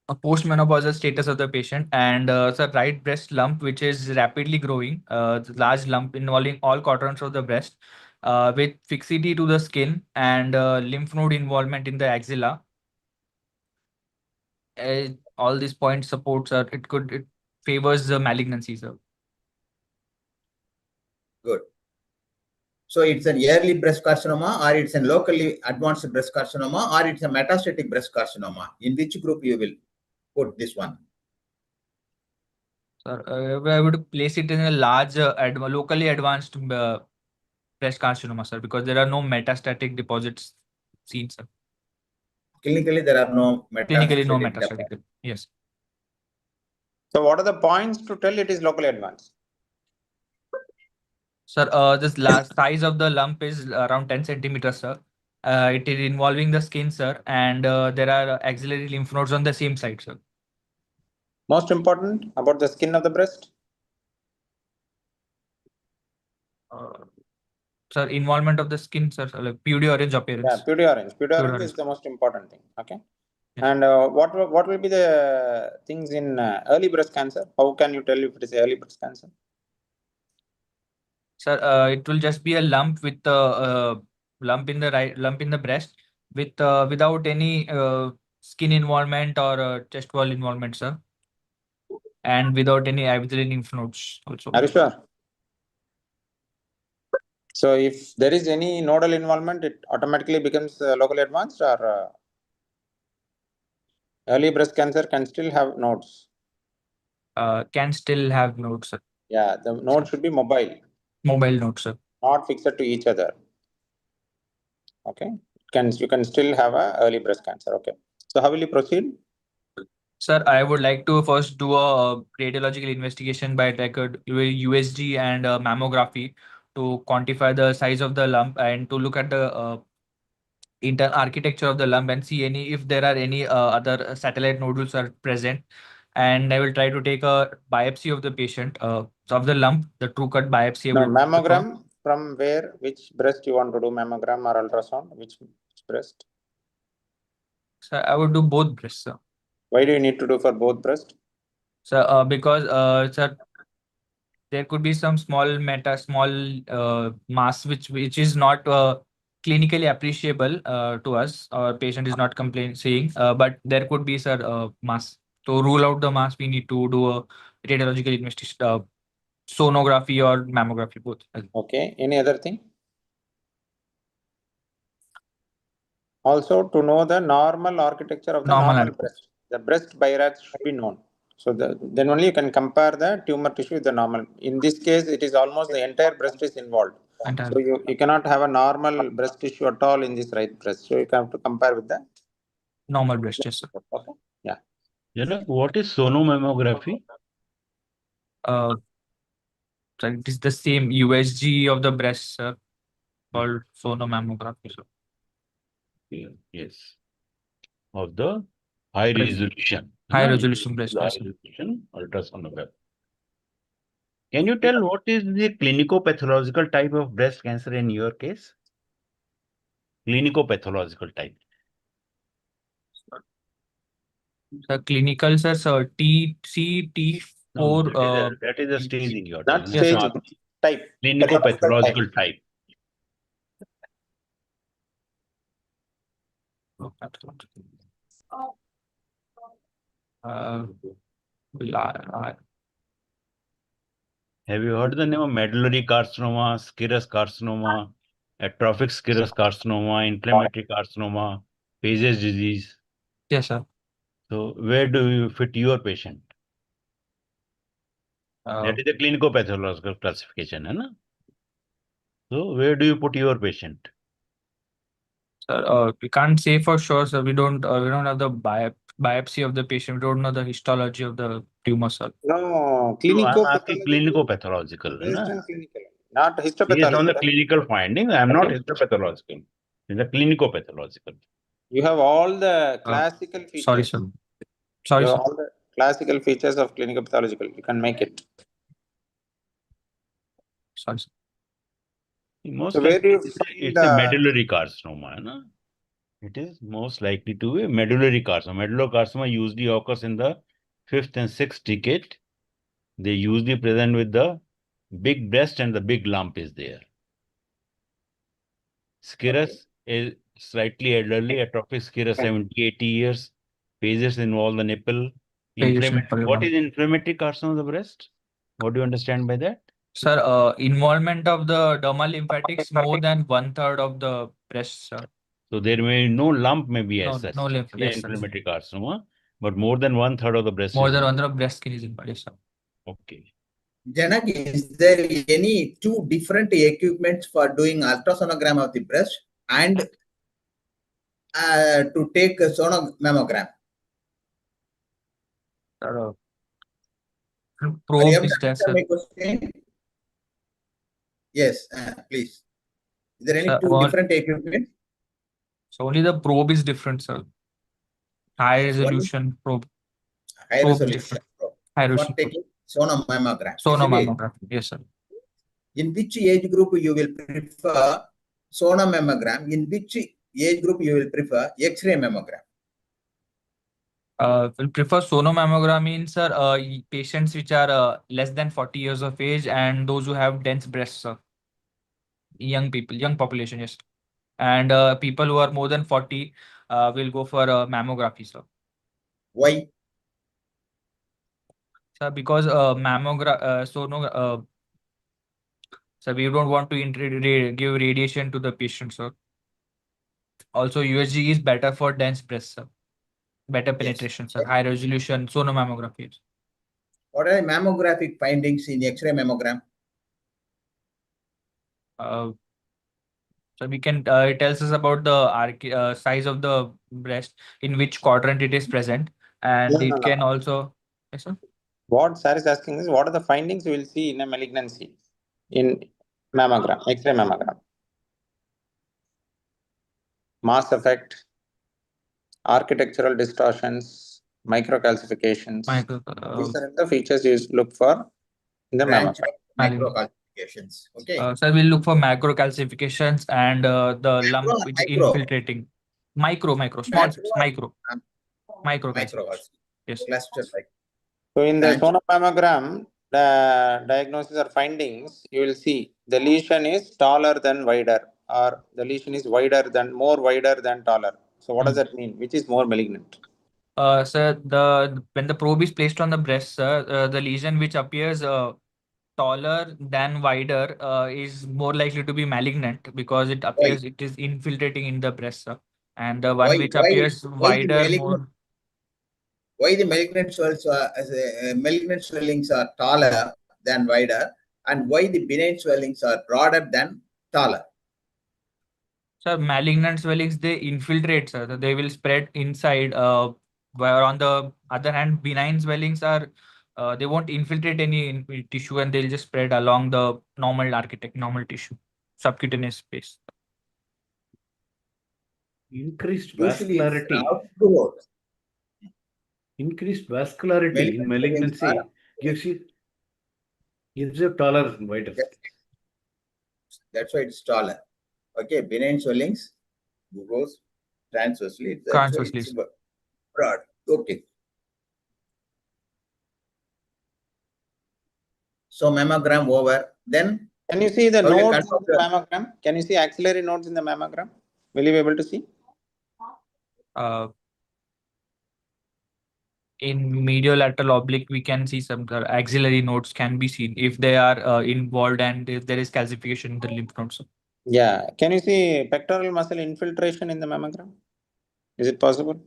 postmenopausal status of the patient, and sir, right breast lump, which is rapidly growing, large lump involving all quadrants of the breast, with fixity to the skin and lymph node involvement in the axilla. All these points support, sir. It favors the malignancy, sir. Good. So it's an early breast carcinoma, or it's a locally advanced breast carcinoma, or it's a metastatic breast carcinoma. In which group you will put this one? Sir, I would place it in a large, locally advanced breast carcinoma, sir, because there are no metastatic deposits seen, sir. Clinically, there are no metastatic. Clinically, no metastatic. Yes. So what are the points to tell it is locally advanced? Sir, this last size of the lump is around 10 centimeters, sir. It is involving the skin, sir, and there are axillary lymph nodes on the same side, sir. Most important about the skin of the breast? Sir, involvement of the skin, sir, like pudgy-orange appearance. Yeah, pudgy-orange. Pudgy-orange is the most important thing. Okay. Yes. And what will be the things in early breast cancer? How can you tell if it is early breast cancer? Sir, it will just be a lump with the lump in the breast with without any skin involvement or chest wall involvement, sir, and without any axillary lymph nodes also. Are you sure? So if there is any nodal involvement, it automatically becomes locally advanced, or early breast cancer can still have nodes? Can still have nodes, sir. Yeah, the node should be mobile. Mobile nodes, sir. Not fixed to each other. Okay. You can still have a early breast cancer. Okay. So how will you proceed? Sir, I would like to first do a radiological investigation by like a USG and mammography to quantify the size of the lump and to look at the internal architecture of the lump and see if there are any other satellite nodules are present. And I will try to take a biopsy of the patient, of the lump, the true cut biopsy. No, mammogram from where? Which breast you want to do mammogram or ultrasound? Which breast? So I would do both breasts, sir. Why do you need to do for both breast? So because sir, there could be some small mass which is not clinically appreciable to us, or patient is not saying, but there could be, sir, mass. To rule out the mass, we need to do a radiological investigation, sonography or mammography, both. Okay. Any other thing? Also, to know the normal architecture of the normal breast. The breast bilateral should be known. So then only you can compare the tumor tissue with the normal. In this case, it is almost the entire breast is involved. So you cannot have a normal breast tissue at all in this right breast. So you have to compare with the normal breast, yes, sir. Okay. Yeah. Janak, what is sonomammography? So it is the same USG of the breast, sir, called sonomammography, sir. Yes. Of the high resolution. High resolution breast. High resolution ultrasonography. Can you tell what is the clinico-pathological type of breast cancer in your case? Clinico-pathological type. The clinical, sir, so TCT4. No, that is a staging you are Not telling. staging, type. Clinico-pathological type. Have you heard the name of medullary carcinoma, serous carcinoma, atrophic serous carcinoma, inflammatory carcinoma, Paget's disease? Yes, sir. So where do you fit your patient? That is the clinico-pathological classification, hai na? So where do you put your patient? Sir, we can't say for sure, sir. We don't have the biopsy of the patient. We don't know the histology of the tumor, sir. No, clinico-pathological. Based on clinical, not histopathological. Based on the clinical finding, I am not histopathological. It's the clinico-pathological. You have all the classical features. Sorry, sir. Sorry, you have sir. all the classical features of clinical pathological. You can make it. Sorry, sir. Most So where do you likely find it's a medullary carcinoma. Na? It is most likely to be a medullary carcinoma. Medullocarcinoma usually occurs in the 5th and 6th decade. They usually present with the big breast and the big lump is there. Serous is slightly elderly, atrophic serous 70-80 years. Phases involve the nipple. What is inflammatory carcinoma of the breast? What do you understand by that? Sir, involvement of the dermal lymphatics more than 1/3 of the breast, sir. So there may no lump may be as such. No lymph, yes, inflammatory carcinoma, but more than 1/3 of the breast. More than 1/3 of breast skin is involved, yes, sir. Okay. Janak, is there any two different equipments for doing ultrasonogram of the breast and to take a sonomammogram? Probe is there, sir. Yes, please. Is there any two different equipment? So only the probe is different, sir. High resolution probe. High resolution probe. High For resolution taking sonomammogram. Sonomammogram, yes, sir. In which age group you will prefer sonomammogram? In which age group you will prefer X-ray mammogram? Will prefer sonomammogram in, sir, patients which are less than 40 years of age and those who have dense breasts, sir. Young people, young population, yes. And people who are more than 40 will go for mammography, sir. Why? Sir, because so we don't want to give radiation to the patient, sir. Also, USG is better for dense breasts, sir. Better penetration, sir. High resolution sonomammography. What are the mammographic findings in X-ray mammogram? So we can, it tells us about the size of the breast, in which quadrant it is present, and it can also. Yes, sir. What Sir is asking is, what are the findings you will see in a malignancy in mammogram, X-ray mammogram? mass effect, architectural distortions, microcalcifications. These are the features you look for in the branch mammogram. microcalcifications. Okay. So we'll look for macro calcifications and the lump or which is micro? infiltrating. Micro, small, Macro, micro um, calcification. micro. Yes. Cluster like. So in the Branch. sonomammogram, the diagnosis or findings, you will see the lesion is taller than wider, or the lesion is more wider than taller. So what does that mean? Which is more malignant? Sir, when the probe is placed on the breast, sir, the lesion which appears taller than wider is more likely to be malignant because it appears it is infiltrating in the breast, sir. And the one which appears wider more. Why the malignant swellings are taller than wider, and why the benign swellings are broader than taller? Sir, malignant swellings, they infiltrate, sir. They will spread inside. Where on the other hand, benign swellings are, they won't infiltrate any tissue and they'll just spread along the normal tissue, subcutaneous space. Increased Usually it's vascularity. outward. Increased vascularity in malignancy gives you taller, wider. That's why it's taller. Okay, benign swellings goes transversely. Transversely. It's broad. Okay. So mammogram over. Then can you see the how will you nodes in the confirm mammogram? Can you see axillary nodes in the mammogram? Will you be able to see? In medial lateral oblique, we can see some axillary nodes can be seen if they are involved and if there is calcification in the lymph nodes. Yeah. Can you see pectoral muscle infiltration in the mammogram? Is it possible?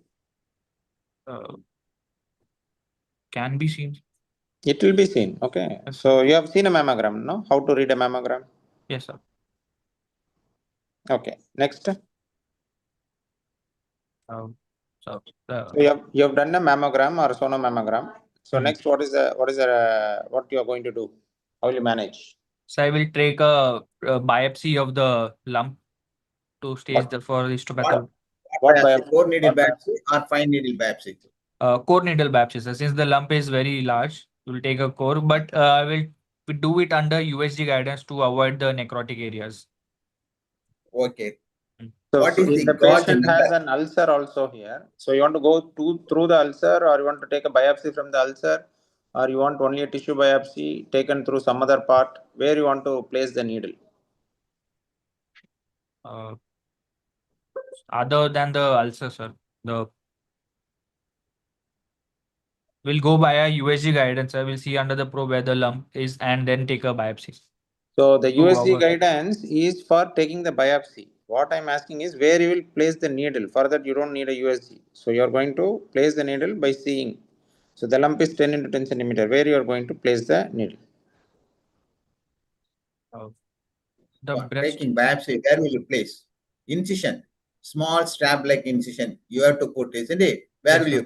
Can be seen. It will be seen. Okay. Yes, so you have seen a mammogram, no? How to read a mammogram? Yes, sir. Okay. Next. So you have done a mammogram or sonomammogram. So next, what you are going to do? How will you manage? So I will take a biopsy of the lump to stage for histopathology. What biopsy? 4 needle biopsy or 5 needle biopsy? Core needle biopsy. So since the lump is very large, we'll take a core, but I will do it under USG guidance to avoid the necrotic areas. Okay. So, What is if the the gauge patient number? has an ulcer also here, so you want to go through the ulcer, or you want to take a biopsy from the ulcer, or you want only a tissue biopsy taken through some other part, where you want to place the needle? Other than the ulcer, sir, we'll go by a USG guidance. I will see under the probe where the lump is and then take a biopsy. So the USG guidance is for taking the biopsy. What I'm asking is where you will place the needle. For that, you don't need a USG. So you are going to place the needle by seeing. So the lump is 10 into 10 centimeter. Where you are going to place the needle? Taking biopsy, where will you place? Incision, small stab-like incision. You have to put, isn't it? Where will you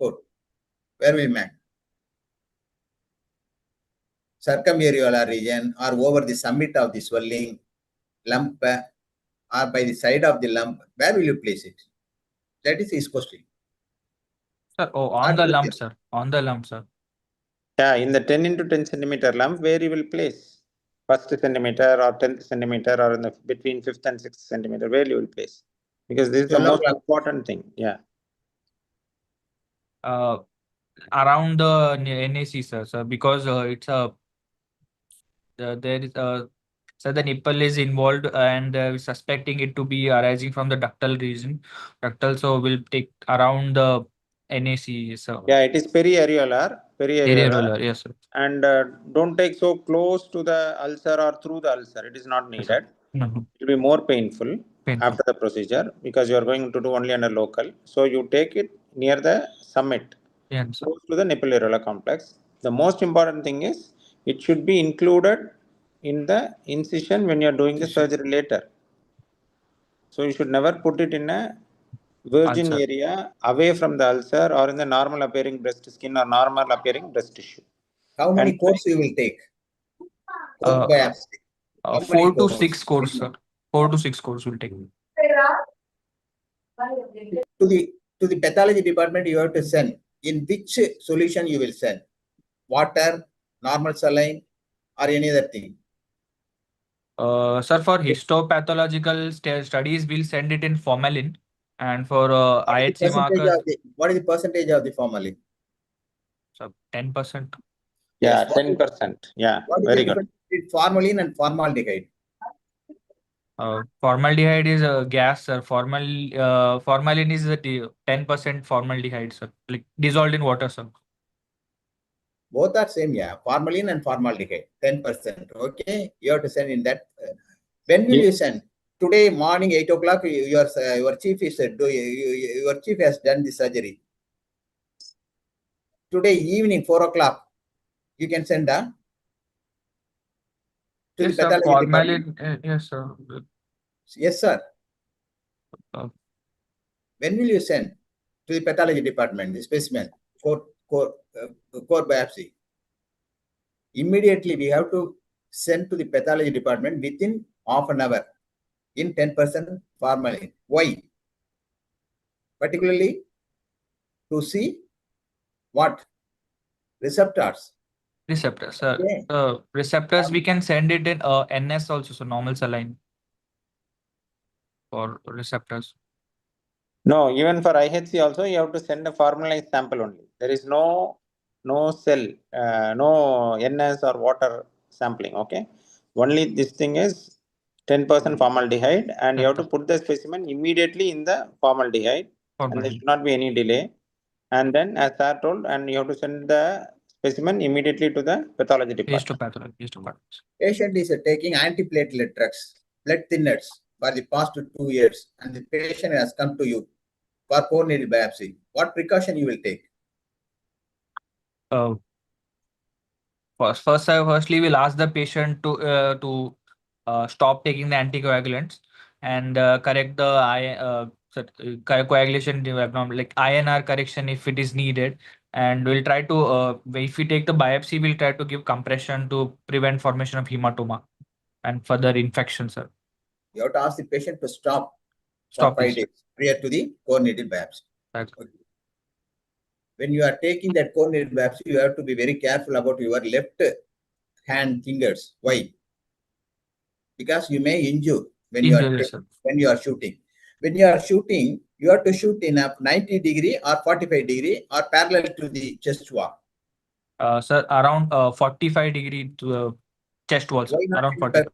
put? Where will you make? Circumareolar region or over the summit of the swelling lump or by the side of the lump. Where will you place it? That is his question. Sir, on the lump, sir. On the lump, sir. Yeah, in the 10 into 10 centimeter lump, where you will place? First centimeter or 10th centimeter, or in the between 5th and 6th centimeter, where you will place? Because this is the most important thing. Yeah. Around the NAC, sir, because it's a there is a so the nipple is involved and suspecting it to be arising from the ductal region. Ductal, so we'll take around the NAC. So yeah, it is periareolar. Periareolar, yes, sir. And don't take so close to the ulcer or through the ulcer. It is not needed. No. It will be more painful after the procedure because you are going to do only under local. So you take it near the summit, close to the nippleareolar complex. The most important thing is it should be included in the incision when you are doing the surgery later. So you should never put it in a virgin area away from the ulcer or in the normal appearing breast skin or normal appearing breast tissue. How many courses you will take? 4 to 6 courses, sir. 4 to 6 courses will take. to the pathology department, you have to send. In which solution you will send? Water, normal saline, or any other thing? Sir, for histopathological studies, we'll send it in formalin. And for IHC markers, What is the percentage of the formalin? so 10%. Yeah, Yes, what is- 10%. Yeah, What is very the good. difference between formalin and formaldehyde? Formaldehyde is a gas, sir. Formalin is a 10% formaldehyde, sir. Like dissolved in water, sir. Both are same, yeah. Formalin and formaldehyde, 10%. Okay, you have to send in that. When will you send? Today morning 8 o'clock. Your chief is your chief has done the surgery. Today evening 4 o'clock, you can send to the Yes, sir. pathology department. Formalin, yes, sir. Yes, sir. Uh, When will you send to the pathology department the specimen core biopsy? Immediately we have to send to the pathology department within half an hour in 10% formalin. Why? Particularly to see what receptors. Receptors, sir. Okay. Receptors, we can send it in NS also, so normal saline for receptors. No, even for IHC also, you have to send a formalized sample only. There is no cell, no NS or water sampling. Okay, only this thing is 10% formaldehyde, and you have to put the specimen immediately in the formaldehyde, and there should not be any delay. And then, as sir told, and you have to send the specimen immediately to the pathology department. Patient is taking antiplatelet drugs, blood thinners for the past 2 years, and the patient has come to you for core needle biopsy. What precaution you will take? Firstly, we'll ask the patient to stop taking the anticoagulants and correct the coagulation abnormal, like INR correction if it is needed. And we'll try to, if we take the biopsy, we'll try to give compression to prevent formation of hematoma and further infection, sir. You have to ask the patient to stop for 5 days prior to the core needle biopsy. Okay. When you are taking that core needle biopsy, you have to be very careful about your left hand fingers. Why? Because you may injure when you are shooting. When you are shooting, you have to shoot in a 90-degree or 45-degree or parallel to the chest wall. Sir, around 45-degree to the chest wall. Why not around in 40.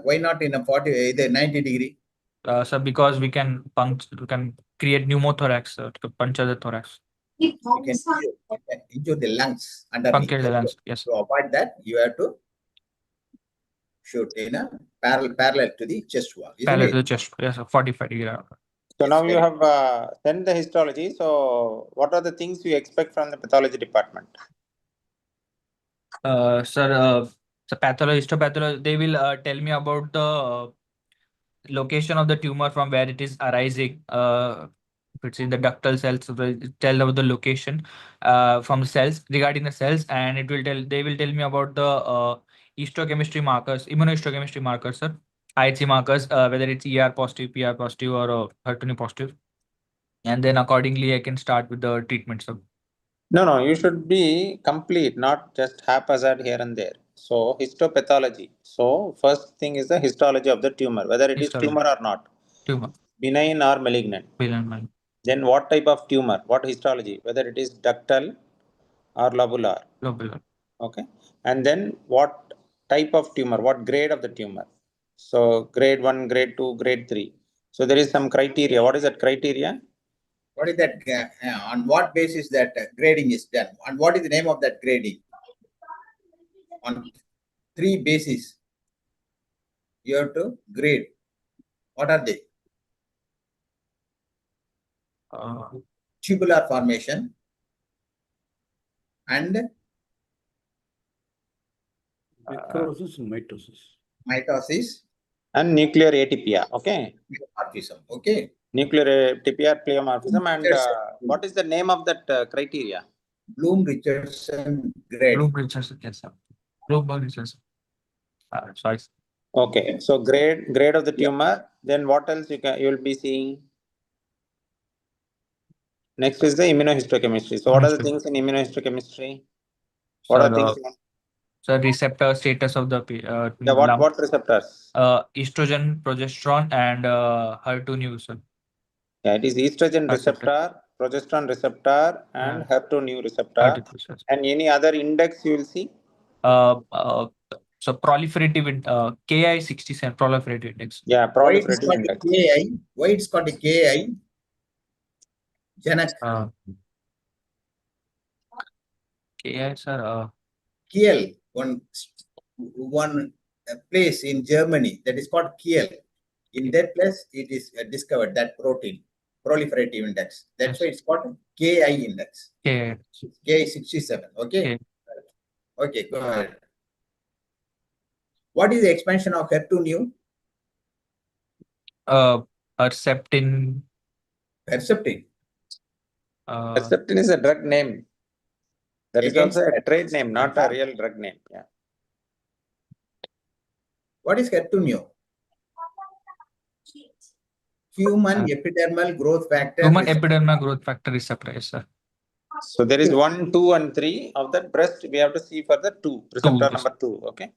Why not in a 90-degree? Sir, because we can create pneumothorax to puncture the thorax. You can injure the lungs underneath. Puncture the lungs, yes. To avoid that, you have to shoot in a parallel to the chest wall. Parallel to the chest, yes, 45-degree. So now you have sent the histology. So what are the things you expect from the pathology department? Sir, histopathology, they will tell me about the location of the tumor from where it is arising. If it's in the ductal cells, so they'll tell about the location from the cells, regarding the cells, and they will tell me about the histochemistry markers, immunohistochemistry markers, sir. IHC markers, whether it's ER positive, PR positive, or HER2 positive. And then accordingly, I can start with the treatment, sir. No, you should be complete, not just haphazard here and there. So histopathology. So first thing is the histology of the tumor, whether it is tumor or not. Tumor. Benign or malignant. Benign. Then what type of tumor? What histology? Whether it is ductal or lobular. Lobular. Okay. And then what type of tumor? What grade of the tumor? So grade 1, grade 2, grade 3. So there is some criteria. What is that criteria? What is that? On what basis that grading is done? And what is the name of that grading? On 3 bases, you have to grade. What are they? Tubular formation and necrosis and mitosis. Mitosis and nuclear atypia. Okay. Pleomorphism. Okay. Nuclear atypia, pleomorphism, and what is the name of that criteria? Bloom-Richardson grading. Bloom-Richardson, yes, sir. Bloom-Richardson. Sorry. Okay, so grade of the tumor. Then what else you will be seeing? Next is the immunohistochemistry. So what are the things in immunohistochemistry? What are things? So receptor status of the Yeah, what receptors? Estrogen, progesterone, and HER2 new. So Yeah, it is estrogen Receptor. receptor, progesterone receptor, and HER2 new receptor. HER2. And any other index you will see? So proliferative Ki-67 proliferative index. Yeah, Why it's proliferative called a index. KI? Why it's called a KI? Janak, Ki, sir. Kiel, one place in Germany that is called Kiel. In that place, it is discovered that protein, proliferative index. That's why it's called KI index. Ki-67. Okay. Okay, go ahead. What is the expansion of HER2 new? Herceptin. Herceptin. Herceptin is a drug name. That is Against also a that. trade name, not a real drug name. Yeah. What is HER2 new? Human epidermal growth factor. Human epidermal growth factor receptor, yes, sir. So there is 1, 2, and 3 of that breast. We have to see for the 2, receptor number 2. Okay.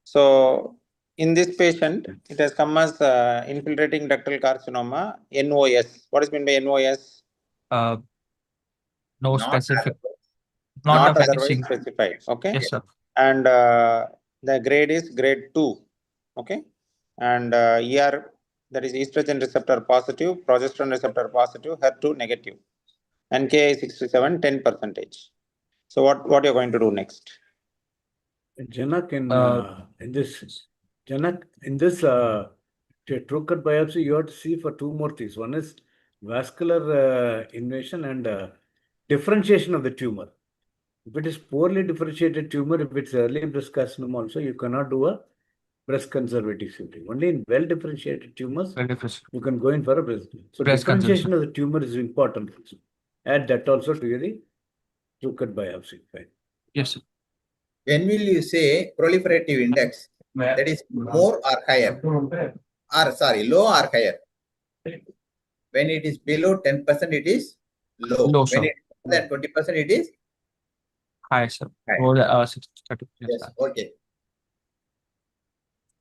So in this patient, it has come as infiltrating ductal carcinoma, NOS. What is meant by NOS? No specific. Not a otherwise fixing. specified. Okay. Yes, sir. And the grade is grade 2. Okay. And ER, that is estrogen receptor positive, progesterone receptor positive, HER2 negative. And Ki-67, 10%. So what you're going to do next? Janak, in this true cut biopsy, you have to see for 2 more things. One is vascular invasion and differentiation of the tumor. If it is poorly differentiated tumor, if it's early breast carcinoma also, you cannot do a breast conservative surgery. Only in well differentiated tumors, you can go in for a breast. So differentiation of the tumor is important. Add that also to the true cut biopsy. Right? Yes, sir. When will you say proliferative index? That is more or higher? Or sorry, low or higher? When it is below 10%, it is low. Low, when sir. it is more than 20%, it is High, sir. high. More than 30. Yes, okay.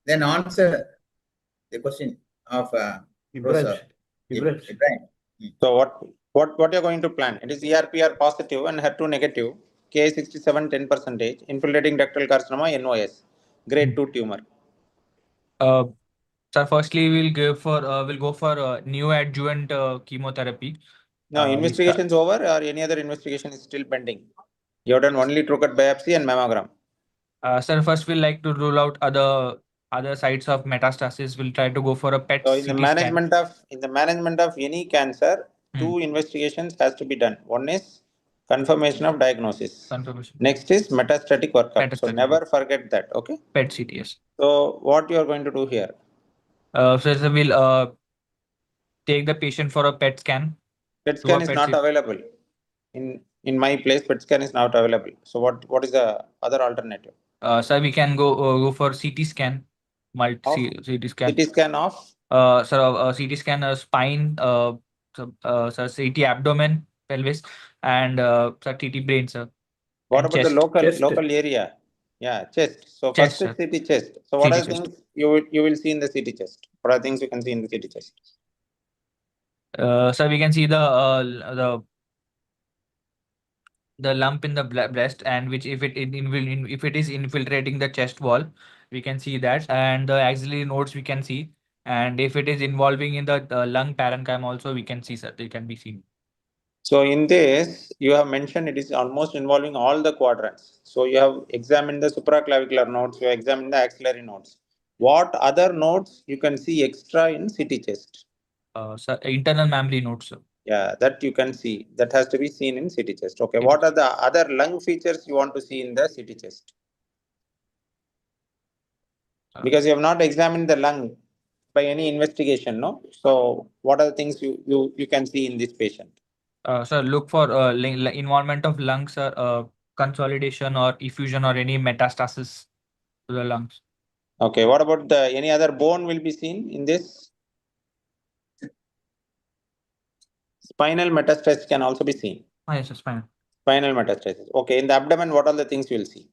Then answer the question of Professor Ibrahim. So what you're going to plan? It is ERPR positive and HER2 negative, Ki-67, 10%, infiltrating ductal carcinoma, NOS, grade 2 tumor. Sir, firstly, we'll go for neoadjuvant chemotherapy. No, investigation is over, or any other investigation is still pending? You have done only true cut biopsy and mammogram. Sir, first we'll like to rule out other sites of metastasis. We'll try to go for a PET So CT scan. In the management of any cancer, 2 investigations has to be done. One is confirmation of diagnosis. Next is metastatic workup. So never forget that. Okay. PET CT, yes. So what you are going to do here? So we'll take the patient for a PET scan. PET scan is not available. In my place, PET scan is not available. So what is the other alternative? Sir, we can go for CT scan. CT scan. CT scan of? Sir, CT scan spine, sir, CT abdomen, pelvis, and sir, TT brain, sir. What about chest. the local area? Yeah, chest. So Chest, first is CT chest. So what CT are the things you will see in the CT chest? What are things you can see in the CT chest? Sir, we can see the lump in the breast, and which if it is infiltrating the chest wall, we can see that, and the axillary nodes we can see, and if it is involving in the lung parenchyma also we can see, sir. They can be seen. So in this, you have mentioned it is almost involving all the quadrants. So you have examined the supraclavicular nodes, you have examined the axillary nodes. What other nodes you can see extra in CT chest? Sir, internal mammary nodes, sir. Yeah, that you can see. That has to be seen in CT chest. Okay, what are the other lung features you want to see in the CT chest? Because you have not examined the lung by any investigation, no? So what are the things you can see in this patient? Sir, look for involvement of lungs, sir, consolidation or effusion or any metastasis to the lungs. Okay, what about any other bone will be seen in this? Spinal metastasis can also be seen. Yes, it's fine. Spinal metastasis. Okay, in the abdomen, what are the things you will see?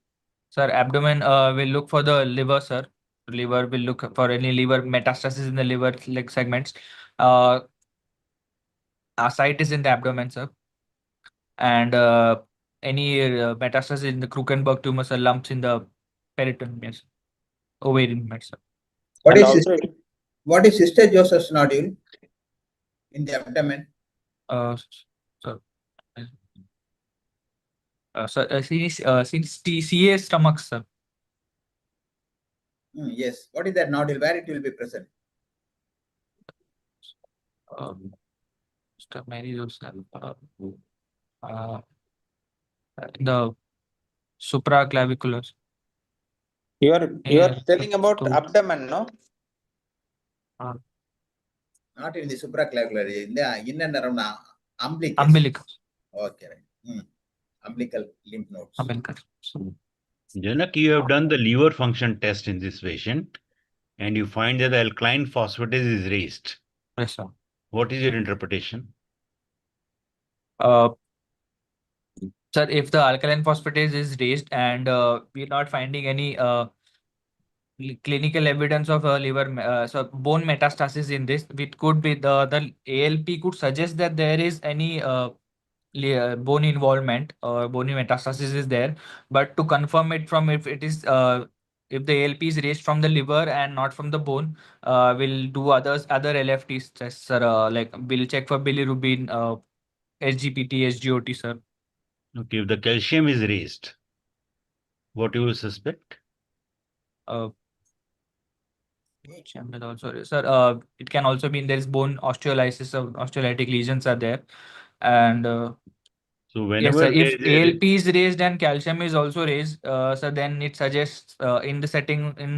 Sir, abdomen will look for the liver, sir. Liver will look for any liver metastasis in the liver leg segments. Ascites in the abdomen, sir. And any metastasis in the Krukenberg tumors or lumps in the peritoneum, yes. Ovarian, yes, sir. What And is also, what is Sister Joseph's nodule in the abdomen? So, since CA stomach, sir. Yes. What is that nodule? Where it will be present? The supraclavicular. you are telling about So- abdomen, no? Not in the supraclavicular, in the in and around umbilicus. Umbilicus. Okay, right. Umbilical lymph nodes. Umbilicus. Janak, you have done the liver function test in this patient and you find that the alkaline phosphatase is raised. Yes, sir. What is your interpretation? Sir, if the alkaline phosphatase is raised and we're not finding any clinical evidence of liver, so bone metastasis in this, it could be the ALP could suggest that there is any bone involvement or bony metastasis is there. But to confirm it from if it is if the ALP is raised from the liver and not from the bone, we'll do other LFT tests, sir. Like we'll check for bilirubin, SGPT, SGOT, sir. Okay, if the calcium is raised, what you will suspect? Also, sir, it can also mean there is bone osteolysis or osteolytic lesions are there. And so yes, whenever sir, if ALP is raised and calcium is also raised, so then it suggests in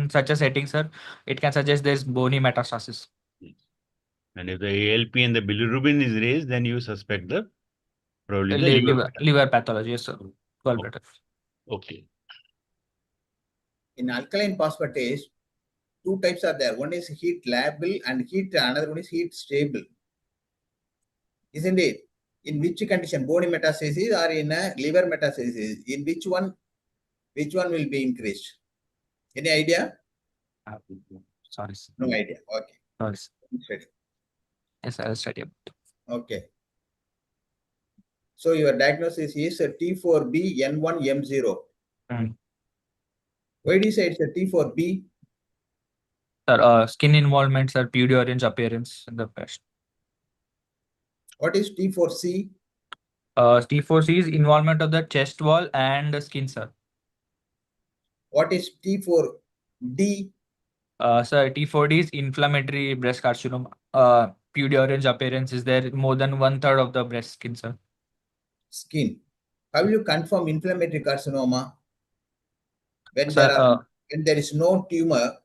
such a setting, sir, it can suggest there's bony metastasis. And if the ALP and the bilirubin is raised, then you suspect probably the liver pathology, yes, sir. Gallbladder. Okay. In alkaline phosphatase, two types are there. One is heat labile and another one is heat stable. Isn't it? In which condition, bony metastasis or in a liver metastasis? In which one will be increased? Any idea? Sorry, sir. No idea. Okay. Sorry, sir. Yes, I'll study. Okay. So your diagnosis is a T4B N1M0. Why do you say it's a T4B? Sir, skin involvement, sir, purely orange appearance in the patient. What is T4C? T4C is involvement of the chest wall and the skin, sir. What is T4D? Sir, T4D is inflammatory breast carcinoma. Purely orange appearance is there more than 1/3 of the breast skin, sir. Skin. How will you confirm inflammatory carcinoma? When Sir, when there is no tumor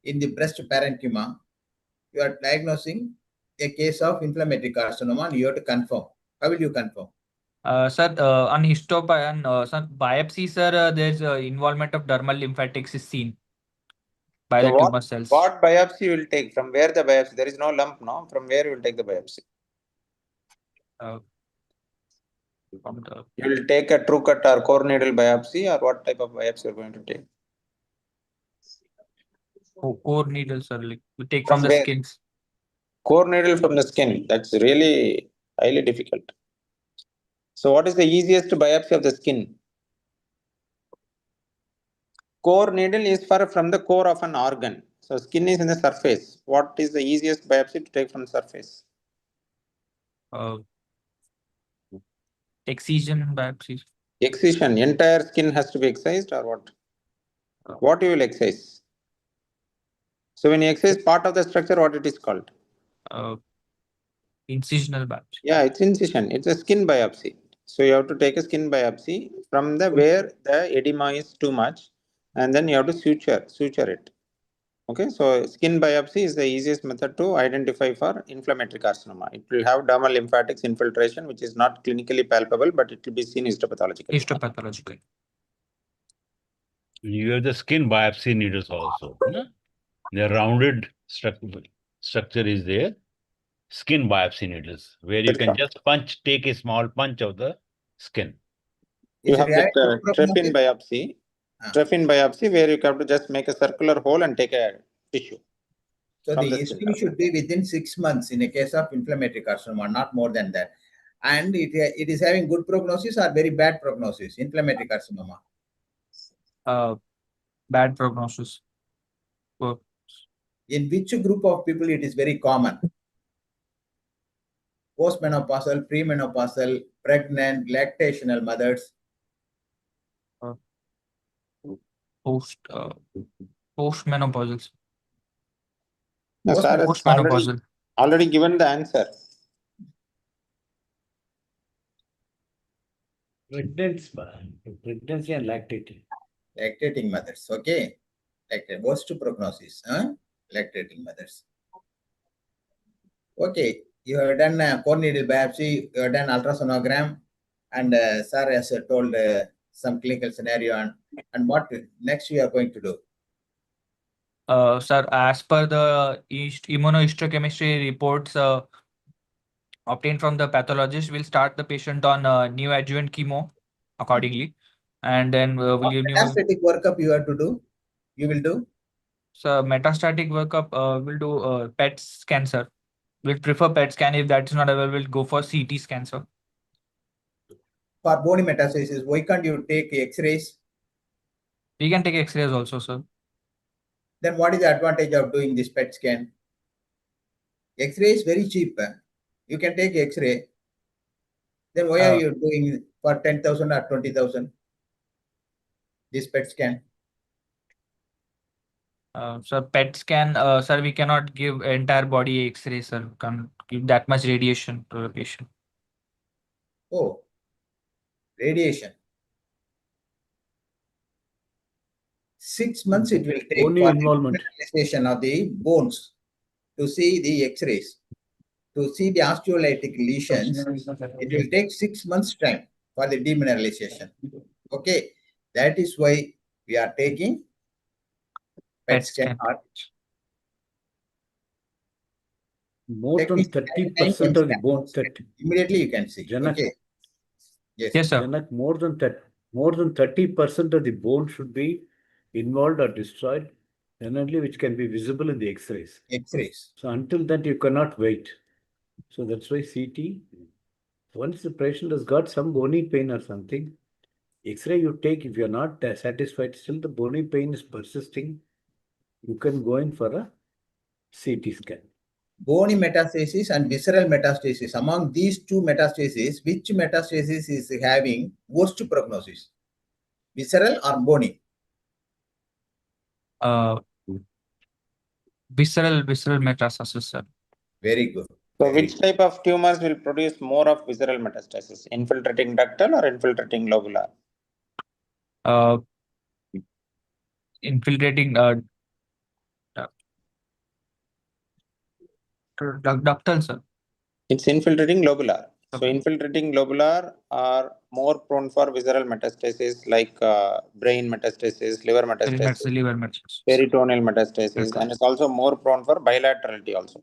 in the breast parenchyma, you are diagnosing a case of inflammatory carcinoma and you have to confirm. How will you confirm? Sir, on biopsy, sir, there's involvement of dermal lymphatics is seen by the tumor cells. What biopsy you will take? From where the biopsy? There is no lump, no? From where you will take the biopsy? You will take a true cut or core needle biopsy, or what type of biopsy you are going to take? Core needle, sir, like we take from the skins. Core needle from the skin. That's really highly difficult. So what is the easiest biopsy of the skin? Core needle is from the core of an organ. So skin is in the surface. What is the easiest biopsy to take from the surface? Excision biopsies. Excision. Entire skin has to be excised, or what? What you will excise? So when you excise part of the structure, what it is called? Incisional biopsy. Yeah, it's incision. It's a skin biopsy. So you have to take a skin biopsy from the where the edema is too much, and then you have to suture it. Okay, so skin biopsy is the easiest method to identify for inflammatory carcinoma. It will have dermal lymphatics infiltration, which is not clinically palpable, but it will be seen histopathologically. Histopathologically. You have the skin biopsy needles also. The rounded structure is there. skin biopsy needles, where you can just take a small punch of the skin. You Is have it that having good trephine prognosis? biopsy. Ah. Trephine biopsy, where you have to just make a circular hole and take a tissue. So from the the skin. history should be within 6 months in a case of inflammatory carcinoma, not more than that. And it is having good prognosis or very bad prognosis, inflammatory carcinoma. Bad prognosis. In which group of people it is very common? Postmenopausal, premenopausal, pregnant, lactational mothers. Postmenopausal. No, sir has Postmenopausal. already given the answer. Pregnancy and lactating. Lactating mothers, okay. Worst prognosis, lactating mothers. Okay, you have done core needle biopsy, you have done ultrasonogram, and sir has told some clinical scenario and what next we are going to do. Sir, as per the immunohistochemistry reports obtained from the pathologist, we'll start the patient on neoadjuvant chemo accordingly. And then will you Metastatic workup you have to do? You will do? So metastatic workup, we'll do PET scan, sir. We'll prefer PET scan. If that's not available, we'll go for CT scan, sir. For bony metastasis, why can't you take X-rays? We can take X-rays also, sir. Then what is the advantage of doing this PET scan? X-ray is very cheap. You can take X-ray. Then why are you doing for 10,000 or 20,000 this PET scan? Sir, PET scan, sir, we cannot give entire body X-ray, sir. Can't give that much radiation to the patient. Oh, radiation. 6 months it will take Only for involvement. the visualization of the bones to see the X-rays, to see the osteolytic lesions. It will take 6 months time for the demineralization. Okay, that is why we are taking PET scan. More than 30% of the bone. Immediately you can see. Janak, okay. Yes, sir. Janak, more than 30% of the bone should be involved or destroyed, generally, which can be visible in the X-rays. X-rays. So until that, you cannot wait. So that's why CT. Once the patient has got some bony pain or something, X-ray you take, if you're not satisfied, still the bony pain is persisting, you can go in for a CT scan. Bony metastasis and visceral metastasis. Among these two metastases, which metastasis is having worst prognosis? Visceral or bony? Visceral metastasis, sir. Very good. So which type of tumors will produce more of visceral metastasis? Infiltrating ductal or infiltrating lobular? Infiltrating ductal, sir. It's infiltrating lobular. So infiltrating lobular are more prone for visceral metastasis like brain metastasis, liver metastasis, peritoneal metastasis, and it's also more prone for bilaterality also.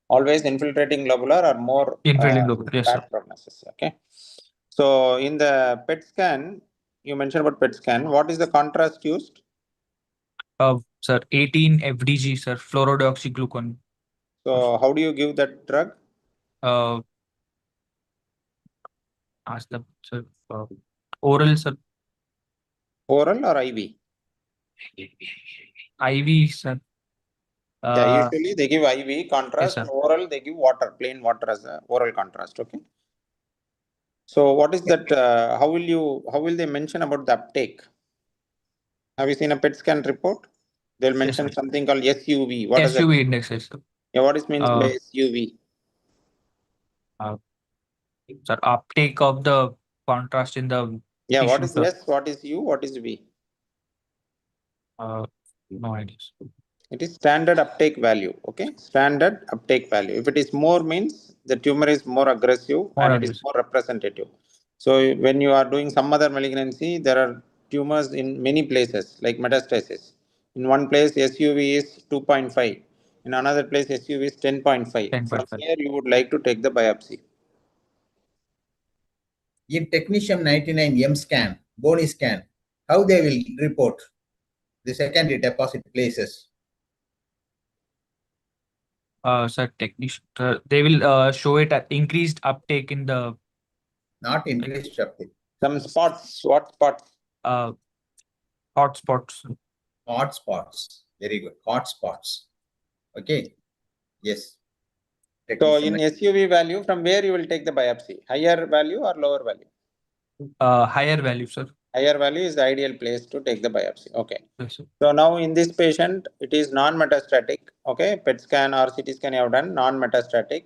Always infiltrating lobular are more bad prognosis. Okay. So in the PET scan, you mentioned about PET scan. What is the contrast used? Sir, 18 FDG, sir, fluorodeoxyglucone. So how do you give that drug? Ask the sir, oral, sir. Oral or IV? IV, sir. Yeah, usually they give IV contrast. Yes, oral, they give water, plain water as a oral contrast. Okay. So what is that? How will they mention about the uptake? Have you seen a PET scan report? They'll mention something called SUV. What is SUV index, sir. Yeah, what is means by SUV? Sir, uptake of the contrast in the Yeah, tissue, what is sir. S, what is U, what is V? No idea. It is standard uptake value. Okay, standard uptake value. If it is more, means the tumor is more aggressive and it is more representative. So when you are doing some other malignancy, there are tumors in many places like metastasis. In one place, SUV is 2.5. In another place, SUV is 10.5. From 10.5. here, you would like to take the biopsy. In technetium 99 M scan, bony scan, how they will report the secondary deposit places? Sir, technician, they will show it at increased uptake in the Not increased uptake. Some spots. What spots? hotspots. Hot spots. Very good. Hot spots. Okay. Yes. So Technetium in SUV value, from where you will take the biopsy? Higher value or lower value? Higher value, sir. Higher value is the ideal place to take the biopsy. Okay. Yes, sir. So now in this patient, it is non-metastatic. Okay. PET scan or CT scan you have done non-metastatic,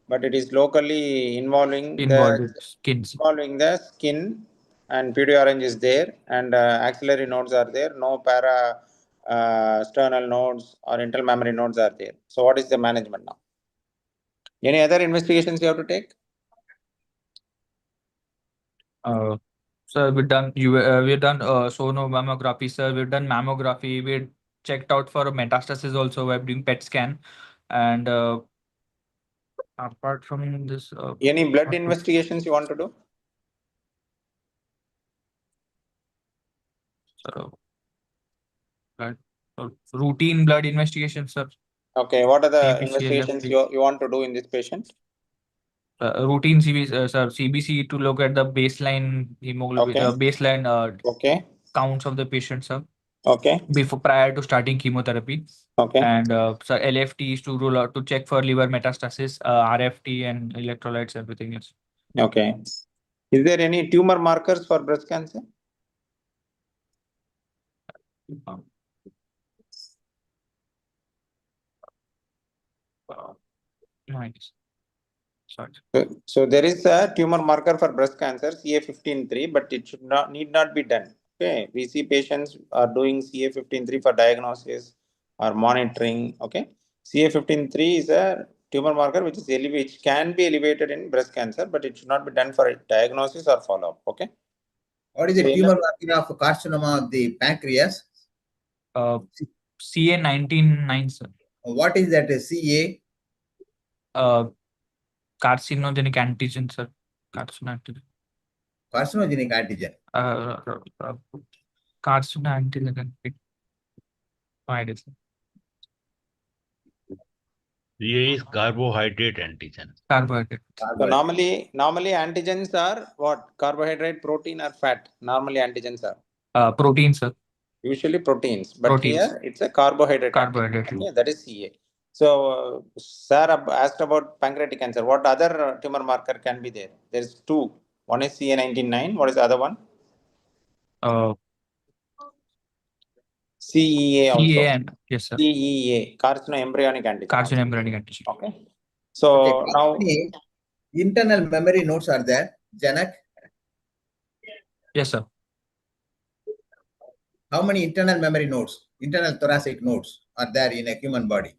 but it is locally involving Involved skins. the skin, and PD orange is there, and axillary nodes are there. No para sternal nodes or internal mammary nodes are there. So what is the management now? Any other investigations you have to take? Sir, we've done sonomammography, sir. We've done mammography. We checked out for metastasis also. We're doing PET scan, and apart from this, Any blood investigations you want to do? routine blood investigation, sir. Okay, what are the CBC, investigations LFT. you want to do in this patient? Routine CBC, sir, CBC to look at the baseline hemoglobin, Okay. baseline Okay, counts of the patient, sir, okay, prior to starting chemotherapy. okay. And so LFT is to rule out to check for liver metastasis, RFT and electrolytes, everything else. Okay. Is there any tumor markers for breast cancer? Nice. Sorry. So there is a tumor marker for breast cancer, CA15-3, but it need not be done. Okay, we see patients are doing CA15-3 for diagnosis or monitoring. Okay, CA15-3 is a tumor marker which can be elevated in breast cancer, but it should not be done for diagnosis or follow-up. Okay. What is the tumor marker of carcinoma of the pancreas? CA19-9, sir. What is that? CA? Carcinogenic antigen, sir. Carcinogenic Antigen. Carcinogenic. Why is it? CA is carbohydrate antigen. Carbohydrate. So normally antigens are what? Carbohydrate, protein, or fat. Normally antigens are Protein, sir. usually proteins, but Proteins. here it's a carbohydrate. Carbohydrate. Antigen. Okay, that is CA. So sir asked about pancreatic cancer. What other tumor marker can be there? There's two. One is CA19-9. What is the other one? CEA also. CEA, yes, sir. CEA, carcinoembryonic antigen. Carcinoembryonic antigen. Okay. So now internal memory nodes are there, Janak? Yes, sir. How many internal memory nodes, internal thoracic nodes are there in a human body?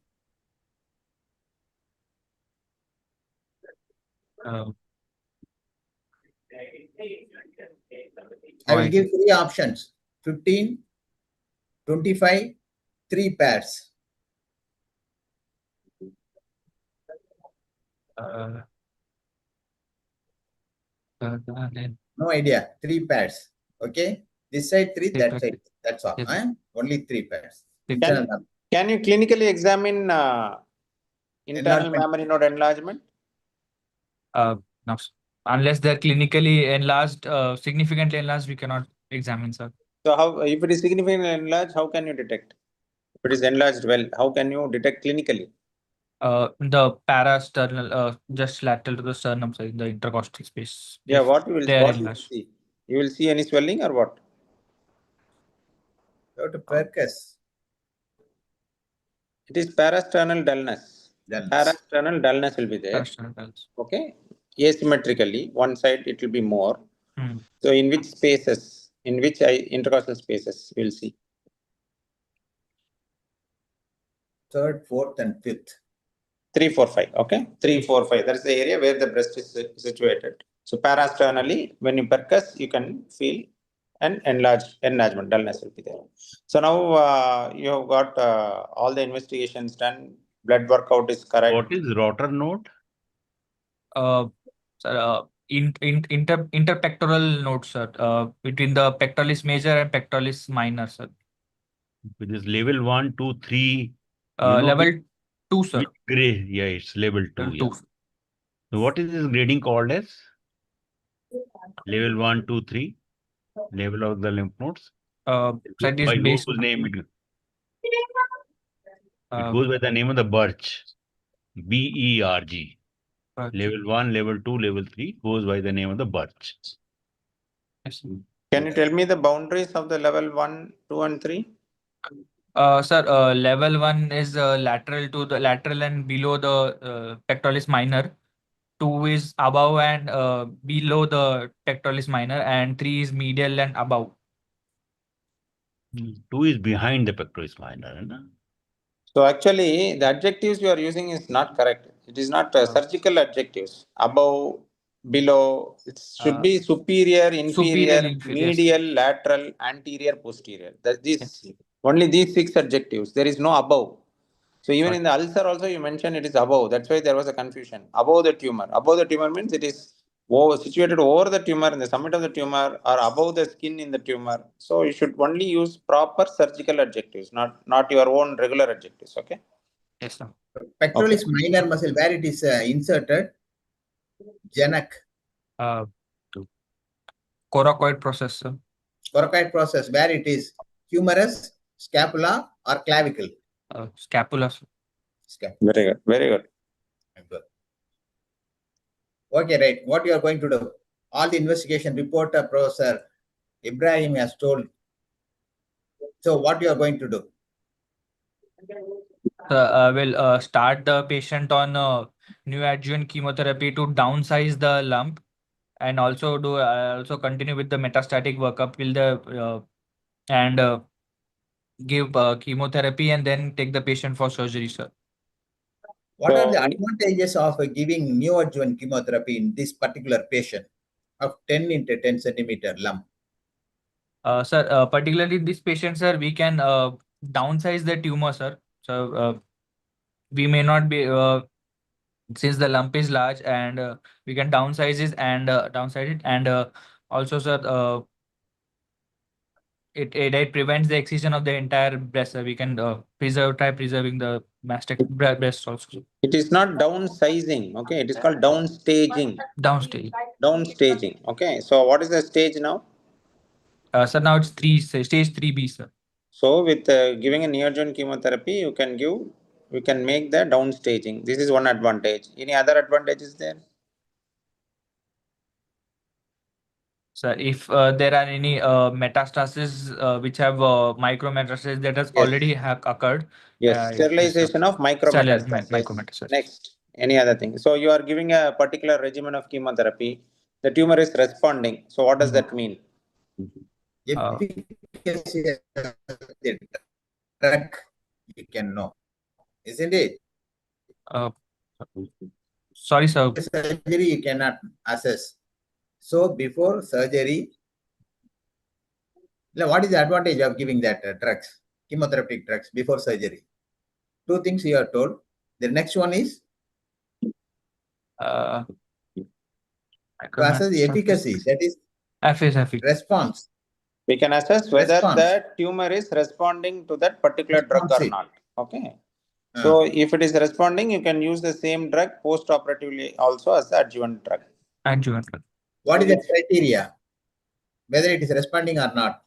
I will give 3 options: 15, 25, 3 pairs. No idea. 3 pairs. Okay. This side 3, that side. That's all. Yes. Only 3 pairs. Can you clinically examine internal mammary node enlargement? No, unless they're clinically enlarged, significantly enlarged, we cannot examine, sir. So how, if it is significantly enlarged, how can you detect? If it is enlarged well, how can you detect clinically? The parasternal, just lateral to the sternum, sir, in the intercostal space. Yeah, what you will see? You will see any swelling or what? Go to percus. It is parasternal dullness. Parasternal dullness will be there. Okay. Asymmetrically, one side it will be more. So in which spaces, in which intercostal spaces you will see? 3rd, 4th, and 5th. 3, 4, 5. Okay. 3, 4, 5. That's the area where the breast is situated. So parasternally, when you percuss, you can feel an enlargement, dullness will be there. So now you have got all the investigations done. blood workout is correct. What is rotor node? Sir, interpectoral node, sir, between the pectoralis major and pectoralis minor, sir. It is level 1, 2, 3. know Level 2, sir. Which grade? Yeah, it's level 2. Level Yeah. 2. So what is this grading called as? Level 1, 2, 3. Level of the lymph nodes. So it is By based. whose name it goes by the name of the Birch. BERG. Level 1, level 2, level 3 goes by the name of the Birch. Yes. Can you tell me the boundaries of the level 1, 2, and 3? Sir, level 1 is lateral to the lateral and below the pectoralis minor. 2 is above and below the pectoralis minor, and 3 is medial and above. 2 is behind the pectoralis minor. So actually, the adjectives you are using is not correct. It is not surgical adjectives. Above, below. It should be superior, inferior, medial, lateral, anterior, posterior. Only these 6 adjectives. There is no above. So even in the ulcer also you mentioned it is above. That's why there was a confusion. Above the tumor. Above the tumor means it is situated over the tumor, in the summit of the tumor, or above the skin in the tumor. So you should only use proper surgical adjectives, not your own regular adjectives. Okay. Yes, sir. Pectoralis minor muscle, where it is inserted, Janak. Coracoid process, sir. Coracoid process, where it is humerus, scapula, or clavicle. Scapula, sir. Scapula. Very good. Very good. Okay, right. What you are going to do? All the investigation report, Professor Ibrahim has told. So what you are going to do? We'll start the patient on neoadjuvant chemotherapy to downsize the lump, and also also continue with the metastatic workup till the and give chemotherapy, and then take the patient for surgery, sir. What are the advantages of giving neoadjuvant chemotherapy in this particular patient of 10 into 10 centimeter lump? Sir, particularly this patient, sir, we can downsize the tumor, sir. So we may not be since the lump is large, and we can downsize it, and also, sir, it prevents the excision of the entire breast, sir. We can try preserving the breast also. It is not downsizing. Okay. It is called downstaging. Downstaging. Okay. So what is the stage now? Sir, now it's stage 3B, sir. So with giving a neoadjuvant chemotherapy, you can make the downstaging. This is one advantage. Any other advantages there? So if there are any metastases which have micrometastasis that has already occurred. Yes, sterilization of micrometastasis. Next, any other thing? So you are giving a particular regimen of chemotherapy. The tumor is responding. So what does that mean? Efficacy of the drug you can know, isn't it? Sorry, sir. Surgery you cannot assess. So before surgery, what is the advantage of giving that drugs, chemotherapeutic drugs before surgery? 2 things you are told. The next one is to assess the efficacy, that is response. We can assess whether the tumor is responding to that particular drug or not. Okay. So if it is responding, you can use the same drug post-operatively also as the adjuvant drug. What is the criteria? Whether it is responding or not?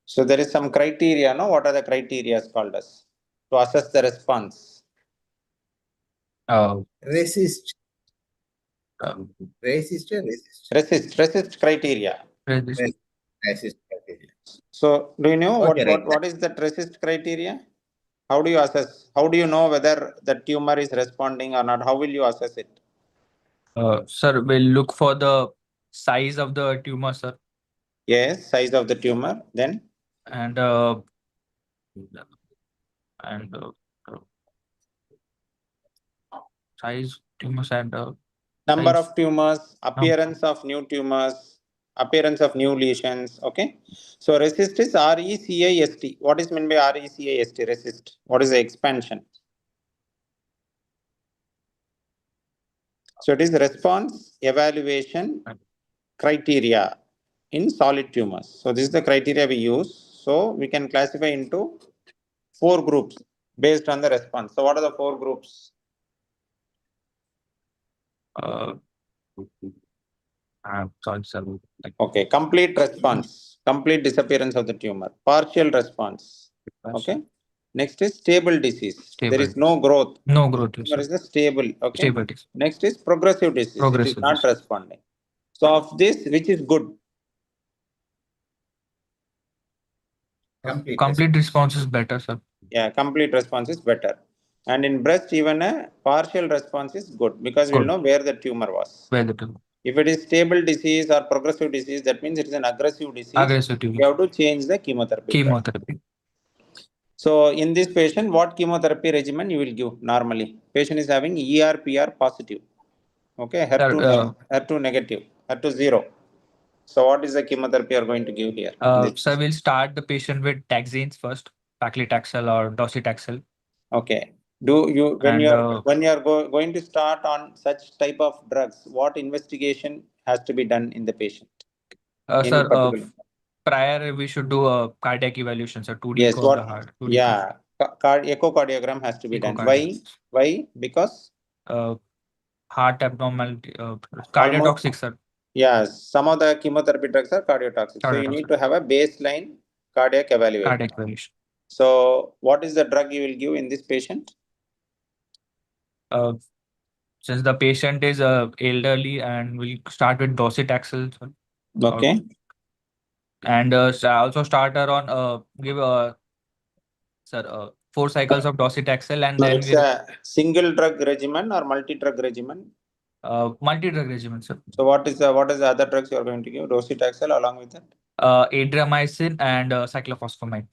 So there is some criteria, no? What are the criteria called as to assess the response? Resist criteria. Resist criteria. So do you know what is that resist criteria? How do you assess? How do you know whether the tumor is responding or not? How will you assess it? Sir, we'll look for the size of the tumor, sir. Yes, size of the tumor. Then? And size, tumors, and number of tumors, appearance of new tumors, appearance of new lesions. Okay. So resist is RECIST. What is meant by RECIST? Resist. What is the expansion? So it is response evaluation criteria in solid tumors. So this is the criteria we use. So we can classify into 4 groups based on the response. So what are the 4 groups? Sorry, sir. Okay, complete response, complete disappearance of the tumor, partial response. Okay. Next is stable disease. There is no growth. No growth. Tumor is a stable. Okay. Stable disease. Next is progressive disease. It is Progressive not disease. responding. So of this, which is good? Complete response is better, sir. Yeah, complete response is better. And in breast, even a partial response is good because we'll Good. know where the tumor was. Where the tumor. If it is stable disease or progressive disease, that means it is an aggressive disease. Aggressive We tumor. have to change the chemotherapy. Chemotherapy. So in this patient, what chemotherapy regimen you will give normally? Patient is having ER/PR positive. Okay, HER2 negative, HER2 0. So what is the chemotherapy you are going to give here? So we'll start the patient with taxanes first, paclitaxel or docetaxel. Okay. Do you when you are going to start on such type of drugs, what investigation has to be done in the patient? Sir, prior we should do a cardiac evaluation, sir. 2D Yes, echo of the heart. Yeah, echocardiogram has to be done. Why? Because heart abnormality, cardiotoxic, sir. Yes, some of the chemotherapy drugs are cardiotoxic. So you need to have a baseline cardiac evaluation. So what is the drug you will give in this patient? Since the patient is elderly, and we'll start with docetaxel. Okay. And also start her on give 4 cycles of docetaxel, and then it's a single drug regimen or multi-drug regimen? Multi-drug regimen, sir. So what is the other drugs you are going to give? Docetaxel along with that? Adriamycin and cyclophosphamide.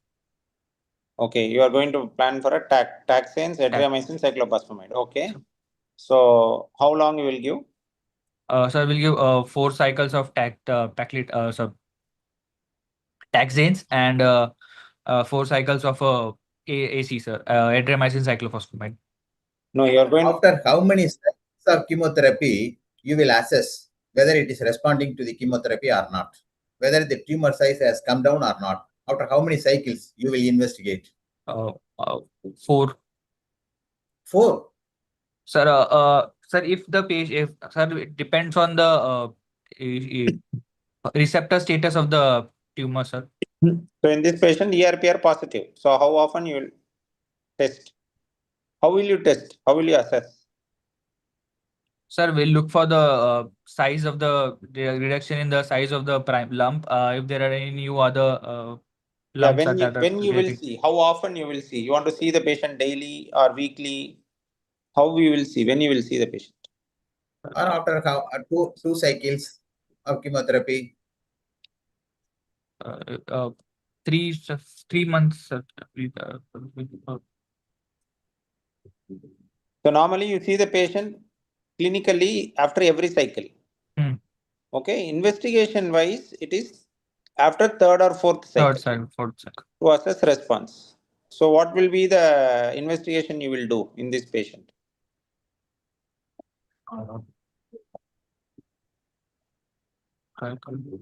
Okay, you are going to plan for a taxanes, adriamycin, cyclophosphamide. Okay. So how long you will give? Sir, we'll give 4 cycles of taxanes and 4 cycles of AC, sir. Adriamycin cyclophosphamide. No, you are going. After how many cycles of chemotherapy you will assess whether it is responding to the chemotherapy or not, whether the tumor size has come down or not. After how many cycles you will investigate? 4. 4. Sir, sir, if the patient, sir, it depends on the receptor status of the tumor, sir. So in this patient, ER/PR positive. So how often you will test? How will you test? How will you assess? Sir, we'll look for the size of the reduction in the size of the prime lump. If there are any new other lumps when you will see, how often you will see? You want to see the patient daily or weekly? How you will see? When you will see the patient? Or after two cycles of chemotherapy? 3 months. So normally you see the patient clinically after every cycle. Okay, investigation wise, it is after 3rd or 4th cycle. 4th cycle. To assess response. So what will be the investigation you will do in this patient?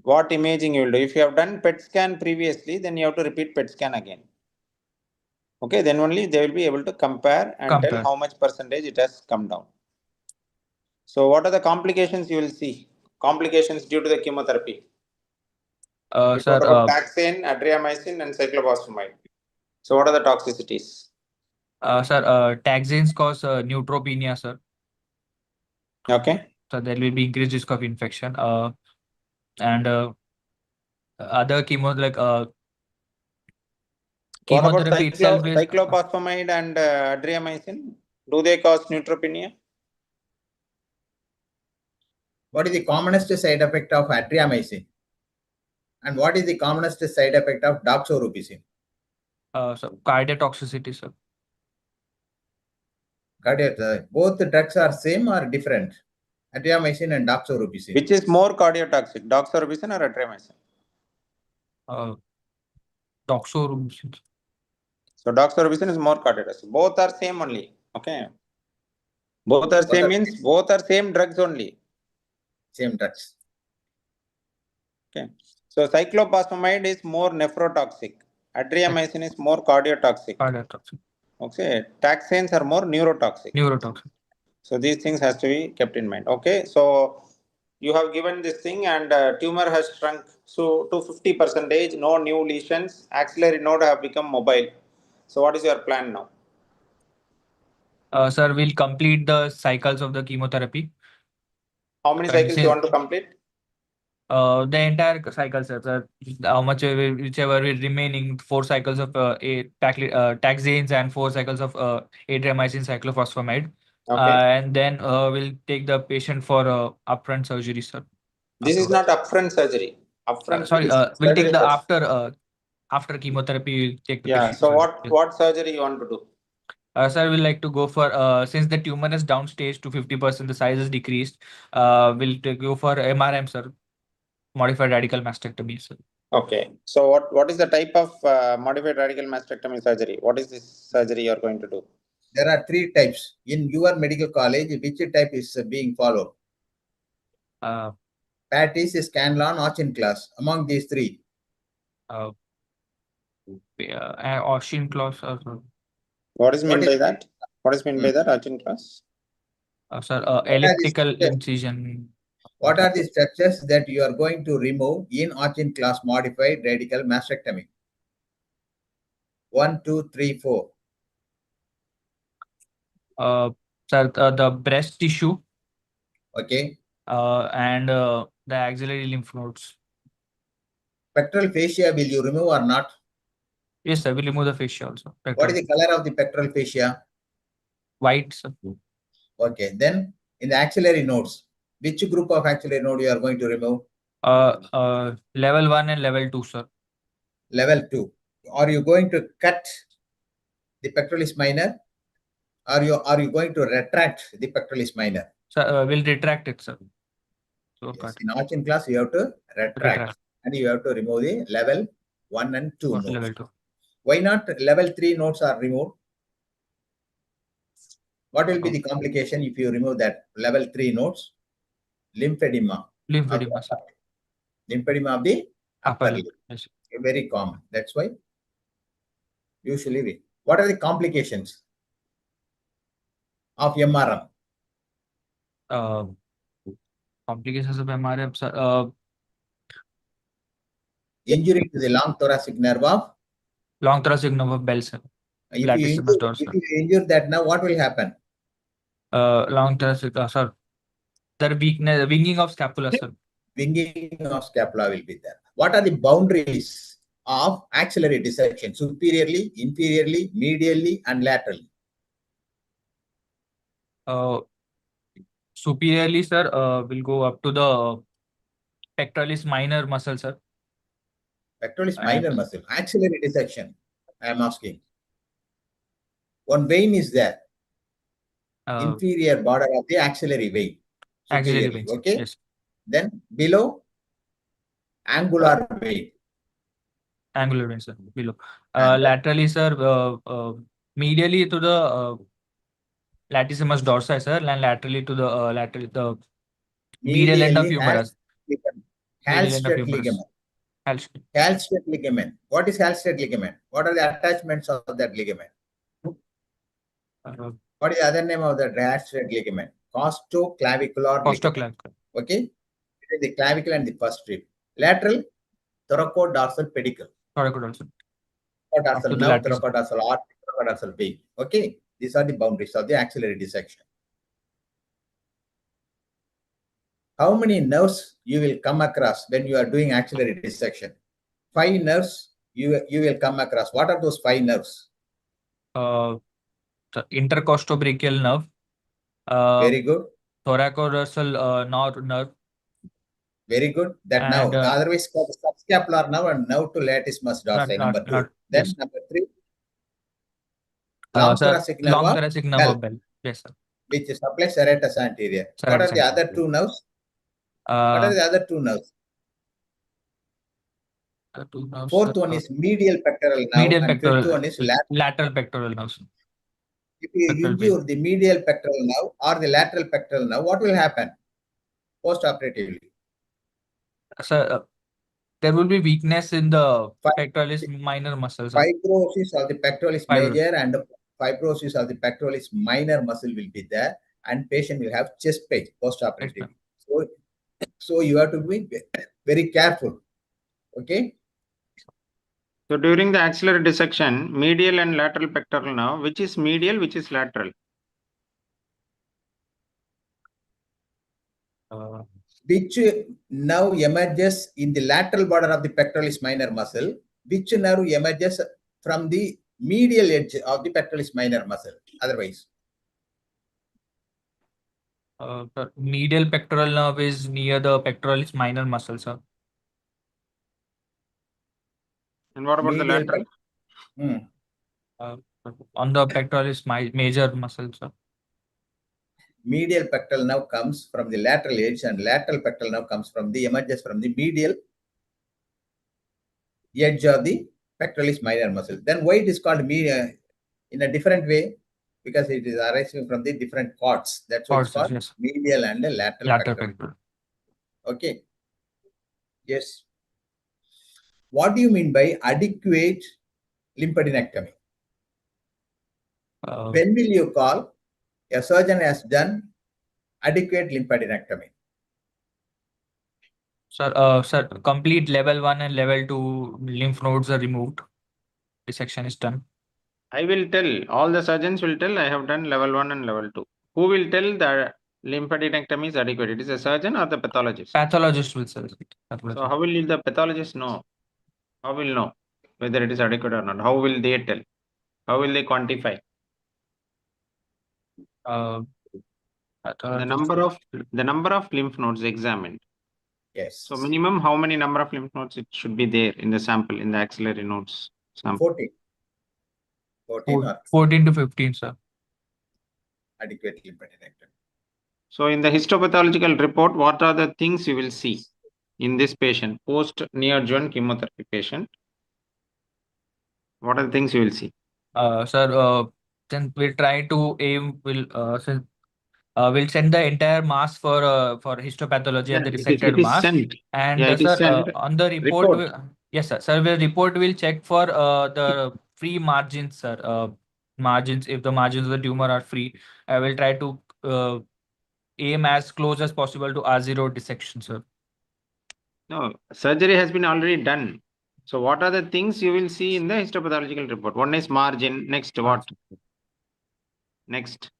What imaging you will do? If you have done PET scan previously, then you have to repeat PET scan again. Okay, then only they will be able to compare and tell how much percentage it has come down. So what are the complications you will see? Complications due to the chemotherapy? Sir, taxane, adriamycin and cyclophosphamide. So what are the toxicities? Sir, taxanes cause neutropenia, sir. Okay. So there will be increased risk of infection. And other chemo like chemotherapy itself is cyclophosphamide and adriamycin. Do they cause neutropenia? What is the commonest side effect of adriamycin? And what is the commonest side effect of doxorubicin? So cardiotoxicity, sir. Both the drugs are same or different? Adriamycin and doxorubicin. Which is more cardiotoxic, doxorubicin or adriamycin? Doxorubicin. So doxorubicin is more cardiotoxic. Both are same only. Okay. Both are Both same are means both are same drugs only. same drugs. Okay. So cyclophosphamide is more nephrotoxic. Adriamycin is more cardiotoxic. Cardiotoxic. Okay. Taxanes are more neurotoxic. Neurotoxic. So these things has to be kept in mind. Okay. So you have given this thing and tumor has shrunk so to 50%, no new lesions, axillary node have become mobile. So what is your plan now? Sir, we'll complete the cycles of the chemotherapy. How many cycles you want to complete? The entire cycle, sir. How much whichever will remaining 4 cycles of taxanes and 4 cycles of adriamycin cyclophosphamide. Okay. And then we'll take the patient for upfront surgery, sir. This is not upfront surgery. Upfront Sorry, is we'll take the surgery. after chemotherapy. We'll take the Yeah. patient. So for surgery. what surgery you want to do? Sir, we'd like to go for since the tumor is downstage to 50%, the size is decreased. We'll go for MRM, sir. Modified radical mastectomy, sir. Okay. So what is the type of modified radical mastectomy surgery? What is this surgery you are going to do? There are 3 types. In your medical college, which type is being followed? Patties, Scanlon, Archin class. Among these 3. Austrian class, What is meant by that? What is meant by that, Arjun class? sir, elliptical incision. What are the structures that you are going to remove in Archin class modified radical mastectomy? 1, 2, 3, 4. Sir, the breast tissue. Okay. And the axillary lymph nodes. Pectoral fascia, will you remove or not? Yes, sir. We'll remove the fascia also. What is the color of the pectoral fascia? White, sir. Okay. Then in the axillary nodes, which group of axillary node you are going to remove? Level 1 and level 2, sir. Level 2. Are you going to cut the pectoralis minor? Are you going to retract the pectoralis minor? Sir, we'll retract it, sir. So yes. In Archin class, you have to retract. And you have to remove the level 1 and 2 nodes. Level 2. Why not level 3 nodes are removed? What will be the complication if you remove that level 3 nodes? Lymphedema. Lymphedema, sir. Lymphedema of the upper lip. Yes. Very common. That's why usually what are the complications of MRM? Complications of MRM, sir. Injury to the long thoracic nerve of Bell, sir. If you injure that now, what will happen? Long thoracic, sir. The weakness, winging of scapula, sir. Winging of scapula will be there. What are the boundaries of axillary dissection? Superiorly, inferiorly, medially, and laterally? Superiorly, sir, will go up to the pectoralis minor muscle, sir. Pectoralis minor muscle. Axillary dissection, I am asking. One vein is there. Inferior border of the axillary vein. Axillary vein. Okay. Yes. Then below, angular vein. Angular vein, sir. Below. Laterally, sir, medially to the latissimus dorsi, sir, and laterally to the medial end of humerus. Halstead ligament. Halstead ligament. What is Halstead ligament? What are the attachments of that ligament? What is the other name of the Halstead ligament? Costoclavicular ligament. Okay. It is the clavicle and the first rib. Lateral, thoracodorsal pedicle. Thoracodorsal. Thoracodorsal nerve, thoracodorsal artery, thoracodorsal vein. Okay. These are the boundaries of the axillary dissection. How many nerves you will come across when you are doing axillary dissection? 5 nerves you will come across. What are those 5 nerves? The intercostobrachial nerve. Very good. Thoracodorsal nerve. Very good. That nerve. The otherwise called subscapular nerve and nerve to latissimus dorsi. Number 2. Then yes. Number 3. Long thoracic nerve of Bell. Yes, sir. Which supplies serratus anterior. What are the other 2 nerves? What are the other 2 nerves? Fourth one is medial pectoral nerve and fifth one is lateral pectoral nerve. If you Pectoral vein. injure the medial pectoral nerve or the lateral pectoral nerve, what will happen post-operatively? Sir, there will be weakness in the Fi- pectoralis minor muscles. Sir. Fibrosis of the pectoralis Fibrosis. major and fibrosis of the pectoralis minor muscle will be there, and patient will have chest pain post-operatively. So you have to be very careful. Okay. So during the axillary dissection, medial and lateral pectoral nerve, which is medial, which is lateral? Which nerve emerges in the lateral border of the pectoralis minor muscle? Which nerve emerges from the medial edge of the pectoralis minor muscle? Otherwise, Sir, medial pectoral nerve is near the pectoralis minor muscle, sir. And what about the medial lateral? On the pectoralis major muscle, sir. Medial pectoral nerve comes from the lateral edge, and lateral pectoral nerve comes from the emerges from the medial edge of the pectoralis minor muscle. Then why it is called medial in a different way? Because it is arising from the different cords. That's why it's called Yes. medial and lateral Lateral pectoral. pectoral. Okay. Yes. What do you mean by adequate lymphadenectomy? When will you call a surgeon has done adequate lymphadenectomy? Sir, complete level 1 and level 2 lymph nodes are removed. Dissection is done. I will tell, all the surgeons will tell I have done level 1 and level 2. Who will tell the lymphadenectomy is adequate? It is a surgeon or the pathologist? Pathologist will say. So how will the pathologist know? How will know whether it is adequate or not? How will they tell? How will they quantify? The number of lymph nodes examined. Yes. So minimum how many number of lymph nodes it should be there in the sample, in the axillary nodes sample? 14 to 15, sir. Adequate lymphadenectomy. So in the histopathological report, what are the things you will see in this patient, post neoadjuvant chemotherapy patient? What are the things you will see? Sir, then we'll try to aim, we'll send the entire mass for histopathology and the resected mass. Sent. And Yeah, it is sir, sent. on the report, Report. yes, sir. Sir, the report will check for the free margins, sir. Margins, if the margins of the tumor are free, I will try to aim as close as possible to R0 dissection, sir. No, surgery has been already done. So what are the things you will see in the histopathological report? One is margin. Next, what? Next.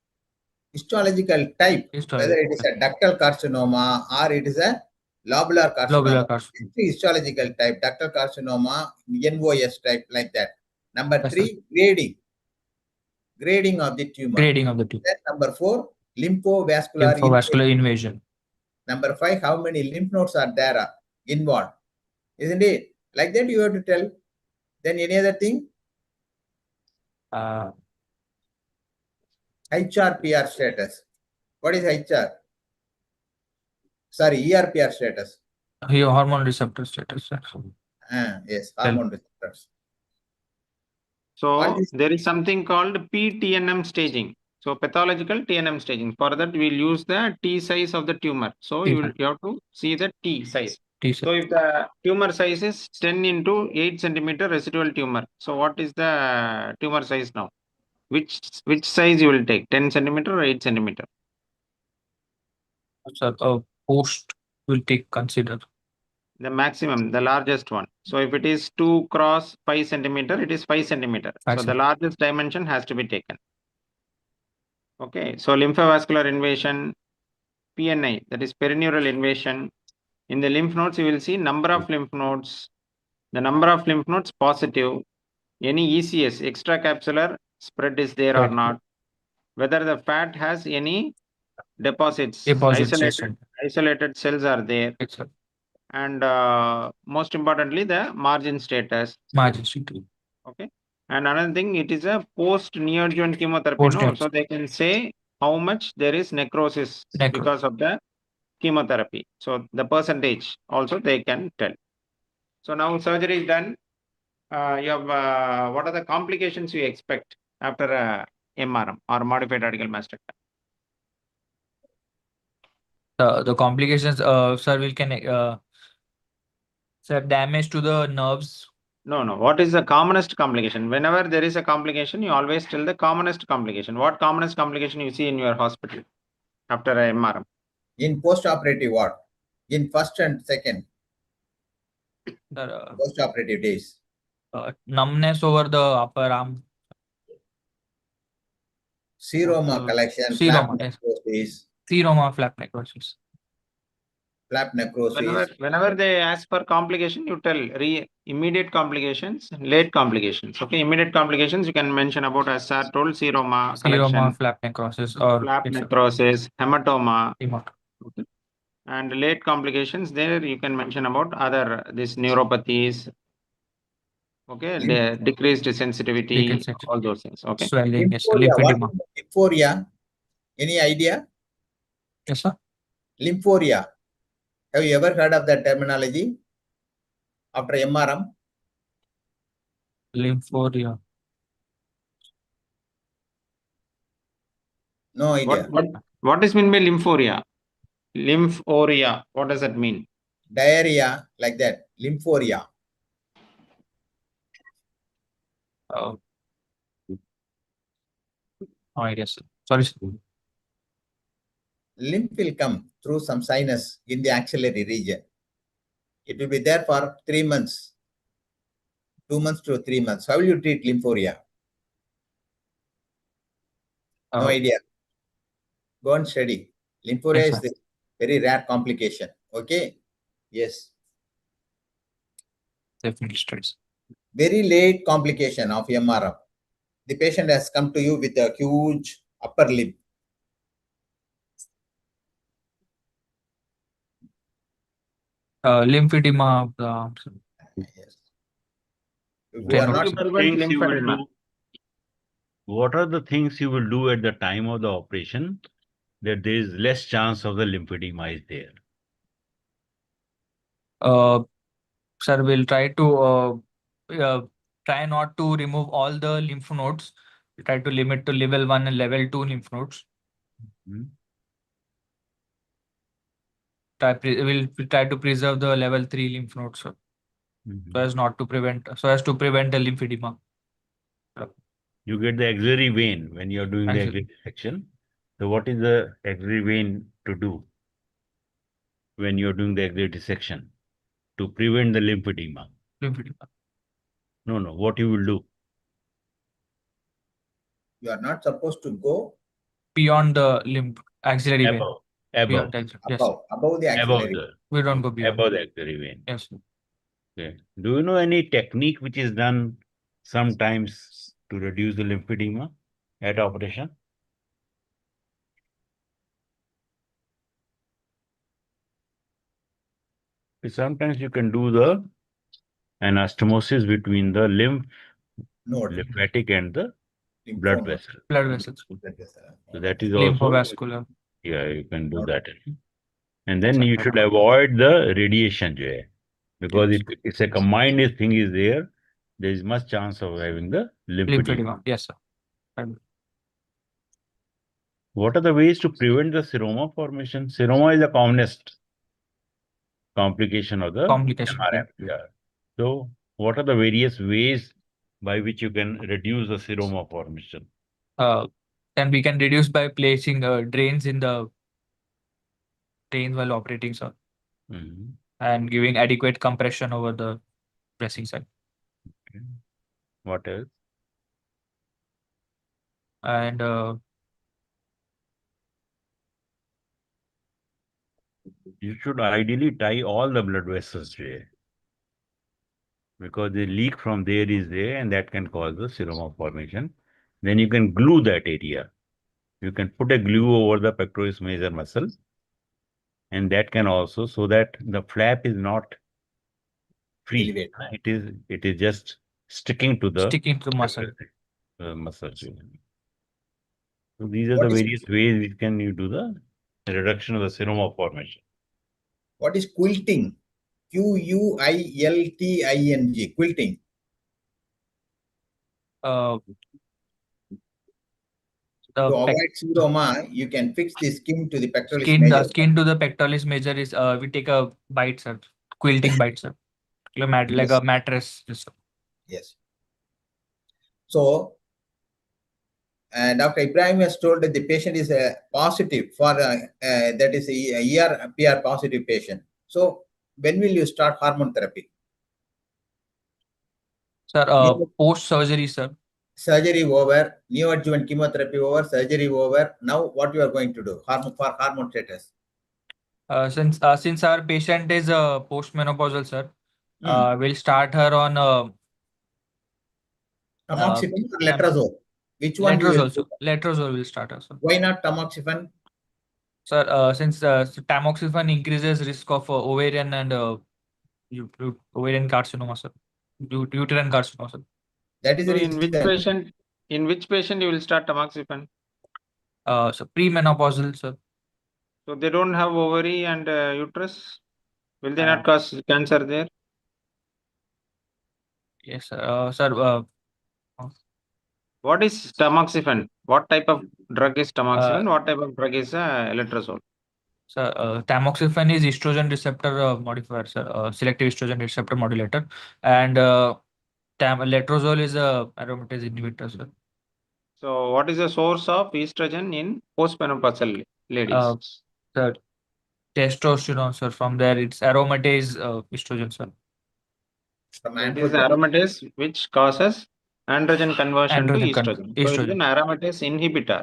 Histological type, whether it is a ductal carcinoma or it is a lobular carcinoma. Histological type, ductal carcinoma, NOS type, like that. Number 3, grading of the tumor. Grading of the tumor. Then number 4, lymphovascular invasion. Number 5, how many lymph nodes are there involved? Isn't it? Like that you have to tell. Then any other thing? HR-PR status. What is HR? Sorry, ER-PR status. Hormone receptor status, sir. Yes, hormone receptors. So there is something called PTNM staging. So pathological TNM staging. For that, we'll use the T size of the tumor. So you have to see the T size. So if the tumor size is 10 into 8 centimeter residual tumor. So what is the tumor size now? Which size you will take? 10 centimeter or 8 centimeter? Sir, post will take consider. The maximum, the largest one. So if it is 2 cross 5 centimeter, it is 5 centimeter. So the largest dimension has to be taken. Okay, so lymphovascular invasion, PNI, that is perineural invasion. In the lymph nodes, you will see number of lymph nodes. The number of lymph nodes positive. Any ECS, extracapsular spread is there or not. Whether the fat has any deposits. Isolated cells are there. And most importantly, the margin status. Okay. And another thing, it is a post neoadjuvant chemotherapy. No? So they can say how much there is necrosis because of the chemotherapy. So the percentage also they can tell. So now surgery is done. You have what are the complications you expect after MRM or modified radical mastectomy. The complications, sir, sir, damage to the nerves. No. What is the commonest complication? Whenever there is a complication, you always tell the commonest complication. What commonest complication you see in your hospital after a MRM? In post-operative ward, in first and second Sir, post-operative days. numbness over the upper arm. Seroma collection, flap Seroma, yes. necrosis, Seroma flap necrosis. flap necrosis. Whenever they ask for complication, you tell immediate complications, late complications. Okay, immediate complications you can mention about, as sir told, seroma collection, Seroma flap necrosis or flap yes, sir. necrosis, hematoma. Hemat. Okay. And late complications, there you can mention about other these neuropathies. Okay, decreased sensitivity, Decreased sensitivity. all those things. Okay. Swelling, yes, Lymphoria, what lymphedema. is lymphoria? Any idea? Yes, sir. Lymphoria. Have you ever heard of that terminology after MRM? Lymphoria. No idea. What is mean by lymphoria? Lymphoria, what does that mean? Diarrhea, like that. Lymphoria. Oh, yes, sir. Sorry, sir. Lymph will come through some sinus in the axillary region. It will be there for 3 months. 2 months to 3 months. How will you treat lymphoria? No idea. Go and study. Lymphoria Yes, is the very rare complication. Okay? Yes. Definitely studies. Very late complication of MRM. The patient has come to you with a huge upper lip. Lymphedema of the arms. Yes. If you are not Things you will do. What are the things you will do at the time of the operation that there is less chance of the lymphedema is there? Sir, we'll try to try not to remove all the lymph nodes. We try to limit to level 1 and level 2 lymph nodes. Hmm. We'll try to preserve the level 3 lymph nodes, sir, so as to prevent the lymphedema. You get the axillary vein when you are doing the axillary dissection. So what is the axillary vein to do when you are doing the axillary dissection to prevent the lymphedema? No. What you will do? You are not supposed to go beyond the lymph axillary vein. Above the axillary. We don't go beyond. Above the axillary vein. Yes. Okay. Do you know any technique which is done sometimes to reduce the lymphedema at operation? Sometimes you can do the anastomosis between the lymphatic and the blood vessel. Blood vessels. So that is also lymphovascular. Yeah, you can do that. And then you should avoid the radiation, because if it's a combined thing is there is much chance of having the lymphedema. Yes, sir. What are the ways to prevent the seroma formation? Seroma is the commonest complication of the MRM. Yeah. So what are the various ways by which you can reduce the seroma formation? And we can reduce by placing drains in the drains while operating, sir. And giving adequate compression over the dressing side. Okay. What else? And you should ideally tie all the blood vessels there, because the leak from there is there and that can cause the seroma formation. Then you can glue that area. You can put a glue over the pectoralis major muscle, and that can also, so that the flap is not free. It is just sticking to the muscle. muscle. So these are the various ways you can do the reduction of the seroma formation. What is quilting? Quilting. Quilting. To avoid seroma, you can fix the skin to the pectoralis Skin major. skin to the pectoralis major is we take a bite, sir. Quilting bite, sir. Like Yes. a mattress. Yes, sir. Yes. So, Dr. Ibrahim has told that the patient is positive for that is a ER-PR positive patient. So, when will you start hormone therapy? Sir, post surgery, sir. Surgery over, neoadjuvant chemotherapy over, surgery over. Now, what you are going to do? For hormone status. Since our patient is postmenopausal, sir, we'll start her on Tamoxifen or letrozole? Which one you will? letrozole. Letrozole will start her, sir. Why not tamoxifen? Sir, since tamoxifen increases risk of ovarian and ovarian carcinoma, sir. Uterine carcinoma, sir. That is So the in which patient you will start tamoxifen? So premenopausal, sir. So they don't have ovary and uterus. Will they not cause cancer there? Yes, sir. Sir, What is tamoxifen? What type of drug is tamoxifen? What type of drug is letrozole? sir, tamoxifen is estrogen receptor modifier, sir. Selective estrogen receptor modulator, and letrozole is a aromatase inhibitor, sir. So what is the source of estrogen in postmenopausal ladies? Sir, testosterone, sir. From there, it's aromatase estrogen, sir. from So it is the androgen. aromatase which causes androgen conversion to Androgen estrogen. So it is an aromatase inhibitor.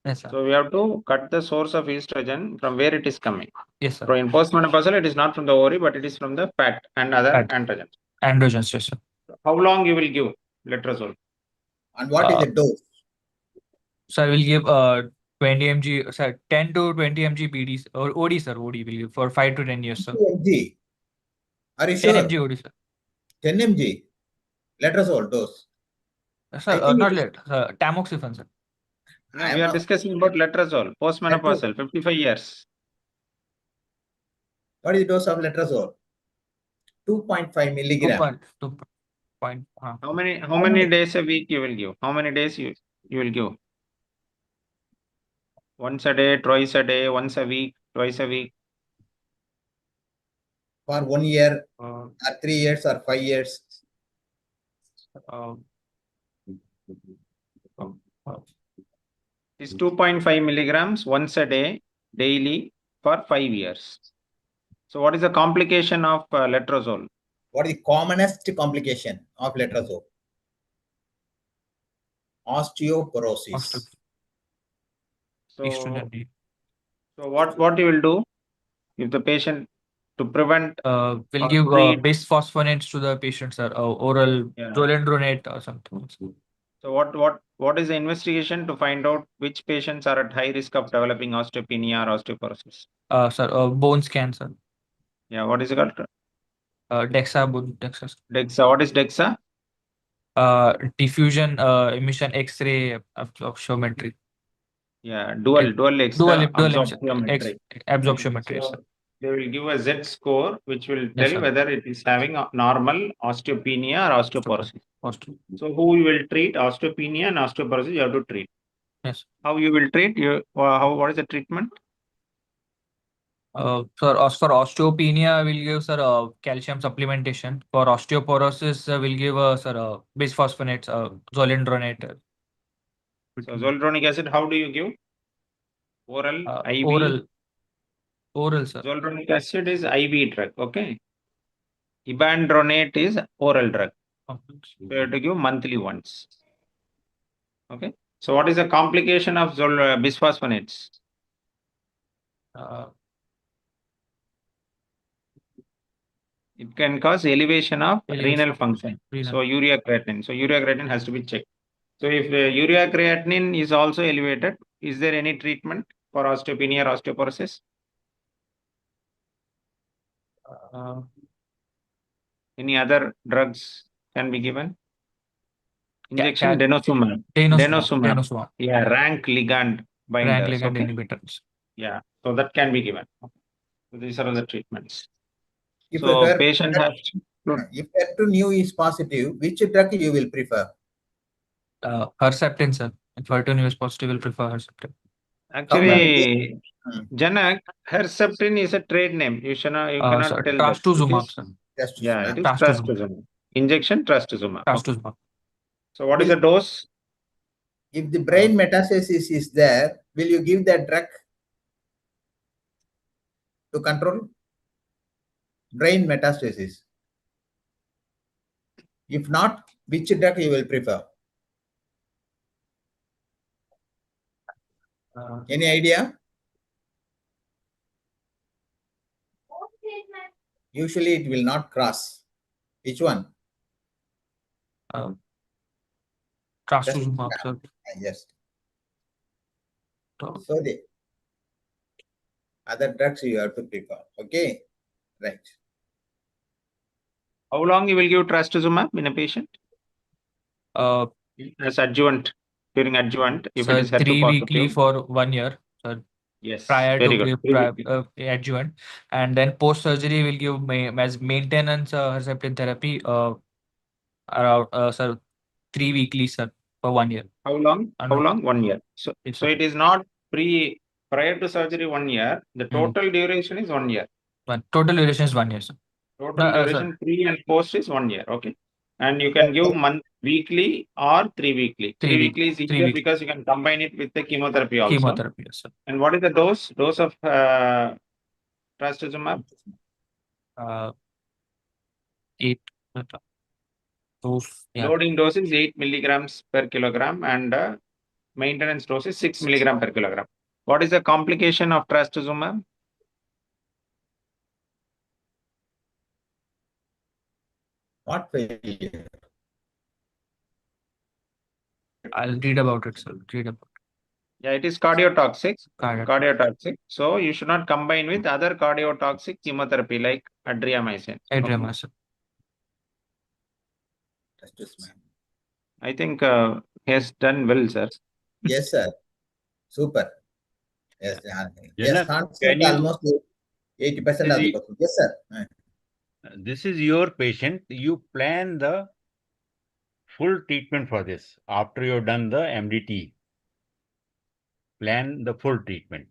Yes, sir. So we have to cut the source of estrogen from where it is coming. Yes, sir. So in postmenopausal, it is not from the ovary, but it is from the fat and other Fat. androgens. Androgens, yes, sir. How long you will give letrozole? And what is the dose? So I will give 20 mg, sir, 10 to 20 mg BDs or OD, sir. OD will give for 5 to 10 years, sir. 2 mg. Are you 10 sure? mg OD, sir. 10 mg letrozole dose. Sir, think not it is- let tamoxifen, sir. No, we are discussing about letrozole, postmenopausal, 55 years. What is the dose of letrozole? 2.5 milligram. 2.2. How many days a week you will give? How many days you will give? Once a day, twice a day, once a week, twice a week. For 1 year, Uh, or 3 years, or 5 years. It's 2.5 milligrams once a day, daily for 5 years. So what is the complication of letrozole? What is the commonest complication of letrozole? Osteoporosis. So what you will do if the patient to prevent we'll or give treat- bisphosphonates to the patient, sir. Oral zoledronate or something. So what is the investigation to find out which patients are at high risk of developing osteopenia or osteoporosis? Sir, bone scan, sir. Yeah, what is it called? DEXA. DEXA. What is DEXA? Diffusion emission X-ray absorptiometry. Yeah, dual Dual emission absorptiometry. absorptiometry, So sir. they will give a Z score, which will tell whether it is having a normal osteopenia or osteoporosis. So who you will treat? Osteopenia and osteoporosis you have to treat. Yes. How you will treat? What is the treatment? For osteopenia, we'll give, sir, calcium supplementation. For osteoporosis, we'll give, sir, bisphosphonates, zoledronate. So zoledronic acid, how do you give? Oral, IV? Oral, sir. Zoledronic acid is IV drug, okay? Ibandronate is oral drug. So you have to give monthly once. Okay. So what is the complication of bisphosphonates? It can cause elevation of renal function. So urea creatinine. So urea creatinine has to be checked. So if urea creatinine is also elevated, is there any treatment for osteopenia or osteoporosis? Any other drugs can be given? Injection denosumab. Yeah, rank ligand binders. Inhibitors. Yeah, so that can be given. So these are the treatments. If So patient has if HER2 new is positive, which drug you will prefer? Herceptin, sir. If HER2 is positive, will prefer Herceptin. Actually, Hmm. Janak, Herceptin is a trade name. You cannot Sir, tell that. Trastuzumab, sir. Yeah, it is Trastuzumab. trastuzumab. Injection trastuzumab. Okay. Trastuzumab. So what is the dose? If the brain metastasis is there, will you give that drug to control brain metastasis? If not, which drug you will prefer? Any idea? Usually it will not cross. Which one? Trastuzumab, sir. Yes. So, So the other drugs you have to prefer. Okay. Right. How long you will give trastuzumab in a patient? As adjuvant, during adjuvant, if it is HER2 3 weekly positive. for 1 year, sir. Yes, Prior very to good. adjuvant, and then post surgery will give as maintenance Herceptin therapy around sir 3 weekly, sir, for 1 year. How long? I How know. long? 1 year. So it is not prior to surgery 1 year. The total duration is 1 year. Total duration is 1 year, sir. Total duration pre and post is 1 year. Okay. And you can give weekly or 3 weekly. 3 weekly is easier because you can combine it with the chemotherapy also. Chemotherapy, yes, sir. And what is the dose? Dose of trastuzumab? 8 dose. Yeah. Loading dose is 8 milligrams per kilogram and maintenance dose is 6 milligram per kilogram. What is the complication of trastuzumab? What failure? I'll read about it, sir. Read about it. Yeah, it is cardiotoxic. Cardiotoxic. So you should not combine with other cardiotoxic chemotherapy like adriamycin. Adriamycin. I think he has done well, sir. Yes, sir. Super. Yes, Janak, answered can you- almost 80% of the question. Yes, sir. This is your patient. You plan the full treatment for this after you've done the MDT. Plan the full treatment.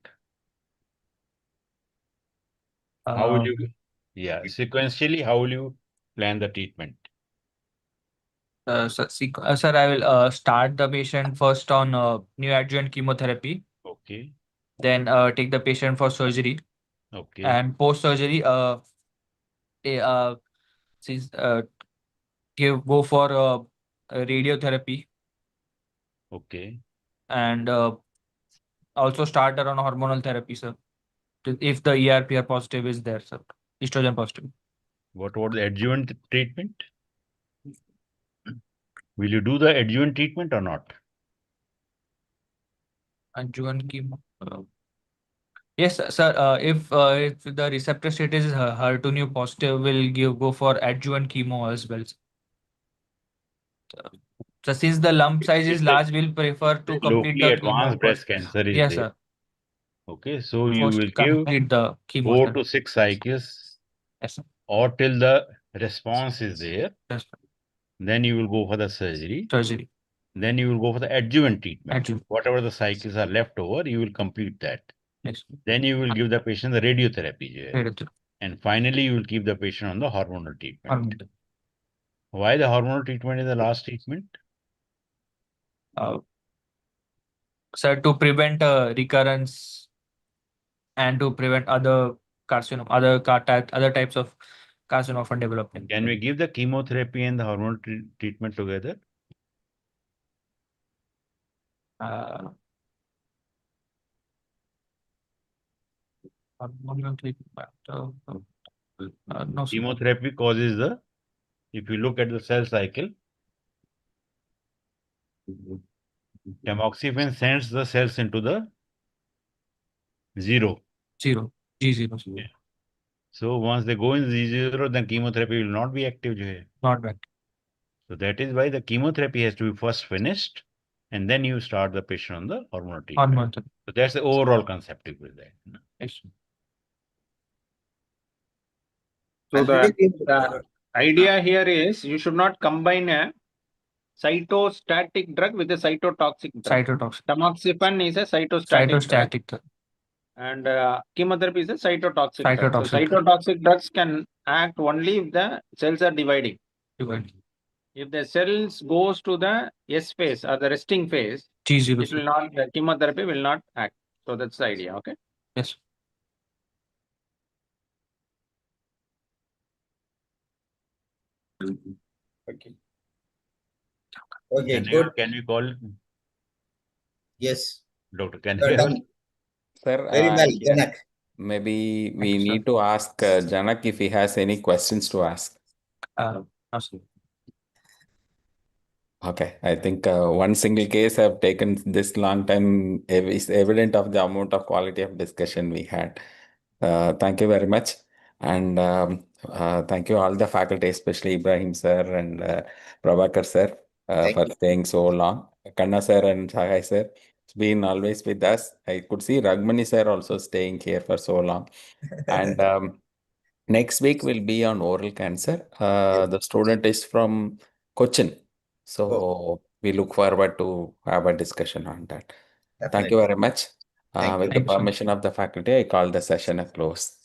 How will you? Yeah, sequentially, how will you plan the treatment? Sir, I will start the patient first on neoadjuvant chemotherapy. Okay. Then take the patient for surgery. Okay. And post surgery, go for radiotherapy. Okay. And also start her on hormonal therapy, sir. If the ERPR positive is there, sir. Estrogen positive. What about the adjuvant treatment? Will you do the adjuvant treatment or not? Adjuvant chemo. Yes, sir. If the receptor status is HER2 positive, we'll go for adjuvant chemo as well. So since the lump size is large, we'll prefer to complete locally the advanced chemo breast first. cancer is Yes, there. sir. Okay, so you First will give complete the chemo. 4 to 6 cycles. Yes, sir. Or till the response is there. Yes, sir. Then you will go for the surgery. Surgery. Then you will go for the adjuvant treatment. Adjuvant. Whatever the cycles are left over, you will complete that. Yes. Then you will give the patient the radiotherapy. Radiotherapy. And finally, you will keep the patient on the hormonal treatment. Hormonal. Why the hormonal treatment is the last treatment? Sir, to prevent recurrence and to prevent other carcinoma, other types of carcinoma from developing. Can we give the chemotherapy and the hormonal treatment together? Hormonal treatment. No, sir. Chemotherapy causes the, if you look at the cell cycle, tamoxifen sends the cells into the zero. G0. Yeah. So once they go in Z0, then chemotherapy will not be active. Not bad. So that is why the chemotherapy has to be first finished, and then you start the patient on the hormonal treatment. Hormonal. So that's the overall concept with that. Yes. So the idea here is you should not combine cytostatic drug with a cytotoxic drug. Cytotoxic. Tamoxifen is a cytostatic drug. Cytostatic drug. And chemotherapy is a cytotoxic drug. So Cytotoxic. cytotoxic drugs can act only if the cells are dividing. Divide. If the cells goes to the S phase or the resting phase, G0. it will not, the chemotherapy will not act. So that's the idea, okay? Yes. Okay. Okay, good. Can we call Yes, Doctor? Can you're we done. Sir, Very well, yeah, Janak. maybe Thank we you, sir. need to ask Janak if he has any questions to ask. Absolutely. Okay, I think one single case have taken this long time is evident of the amount of quality of discussion we had. Thank you very much. And thank you all the faculty, especially Ibrahim sir and Prabhakar sir Thank for you. staying so long. Kanna sir and Sagai sir, it's been always with us. I could see Ragmani sir also staying here for so long. And next week will be on oral cancer. The student is from Cochin. So we look forward to have a discussion on that. Thank you Definitely. very much. Thank With you. the permission of the faculty, I call the session a close.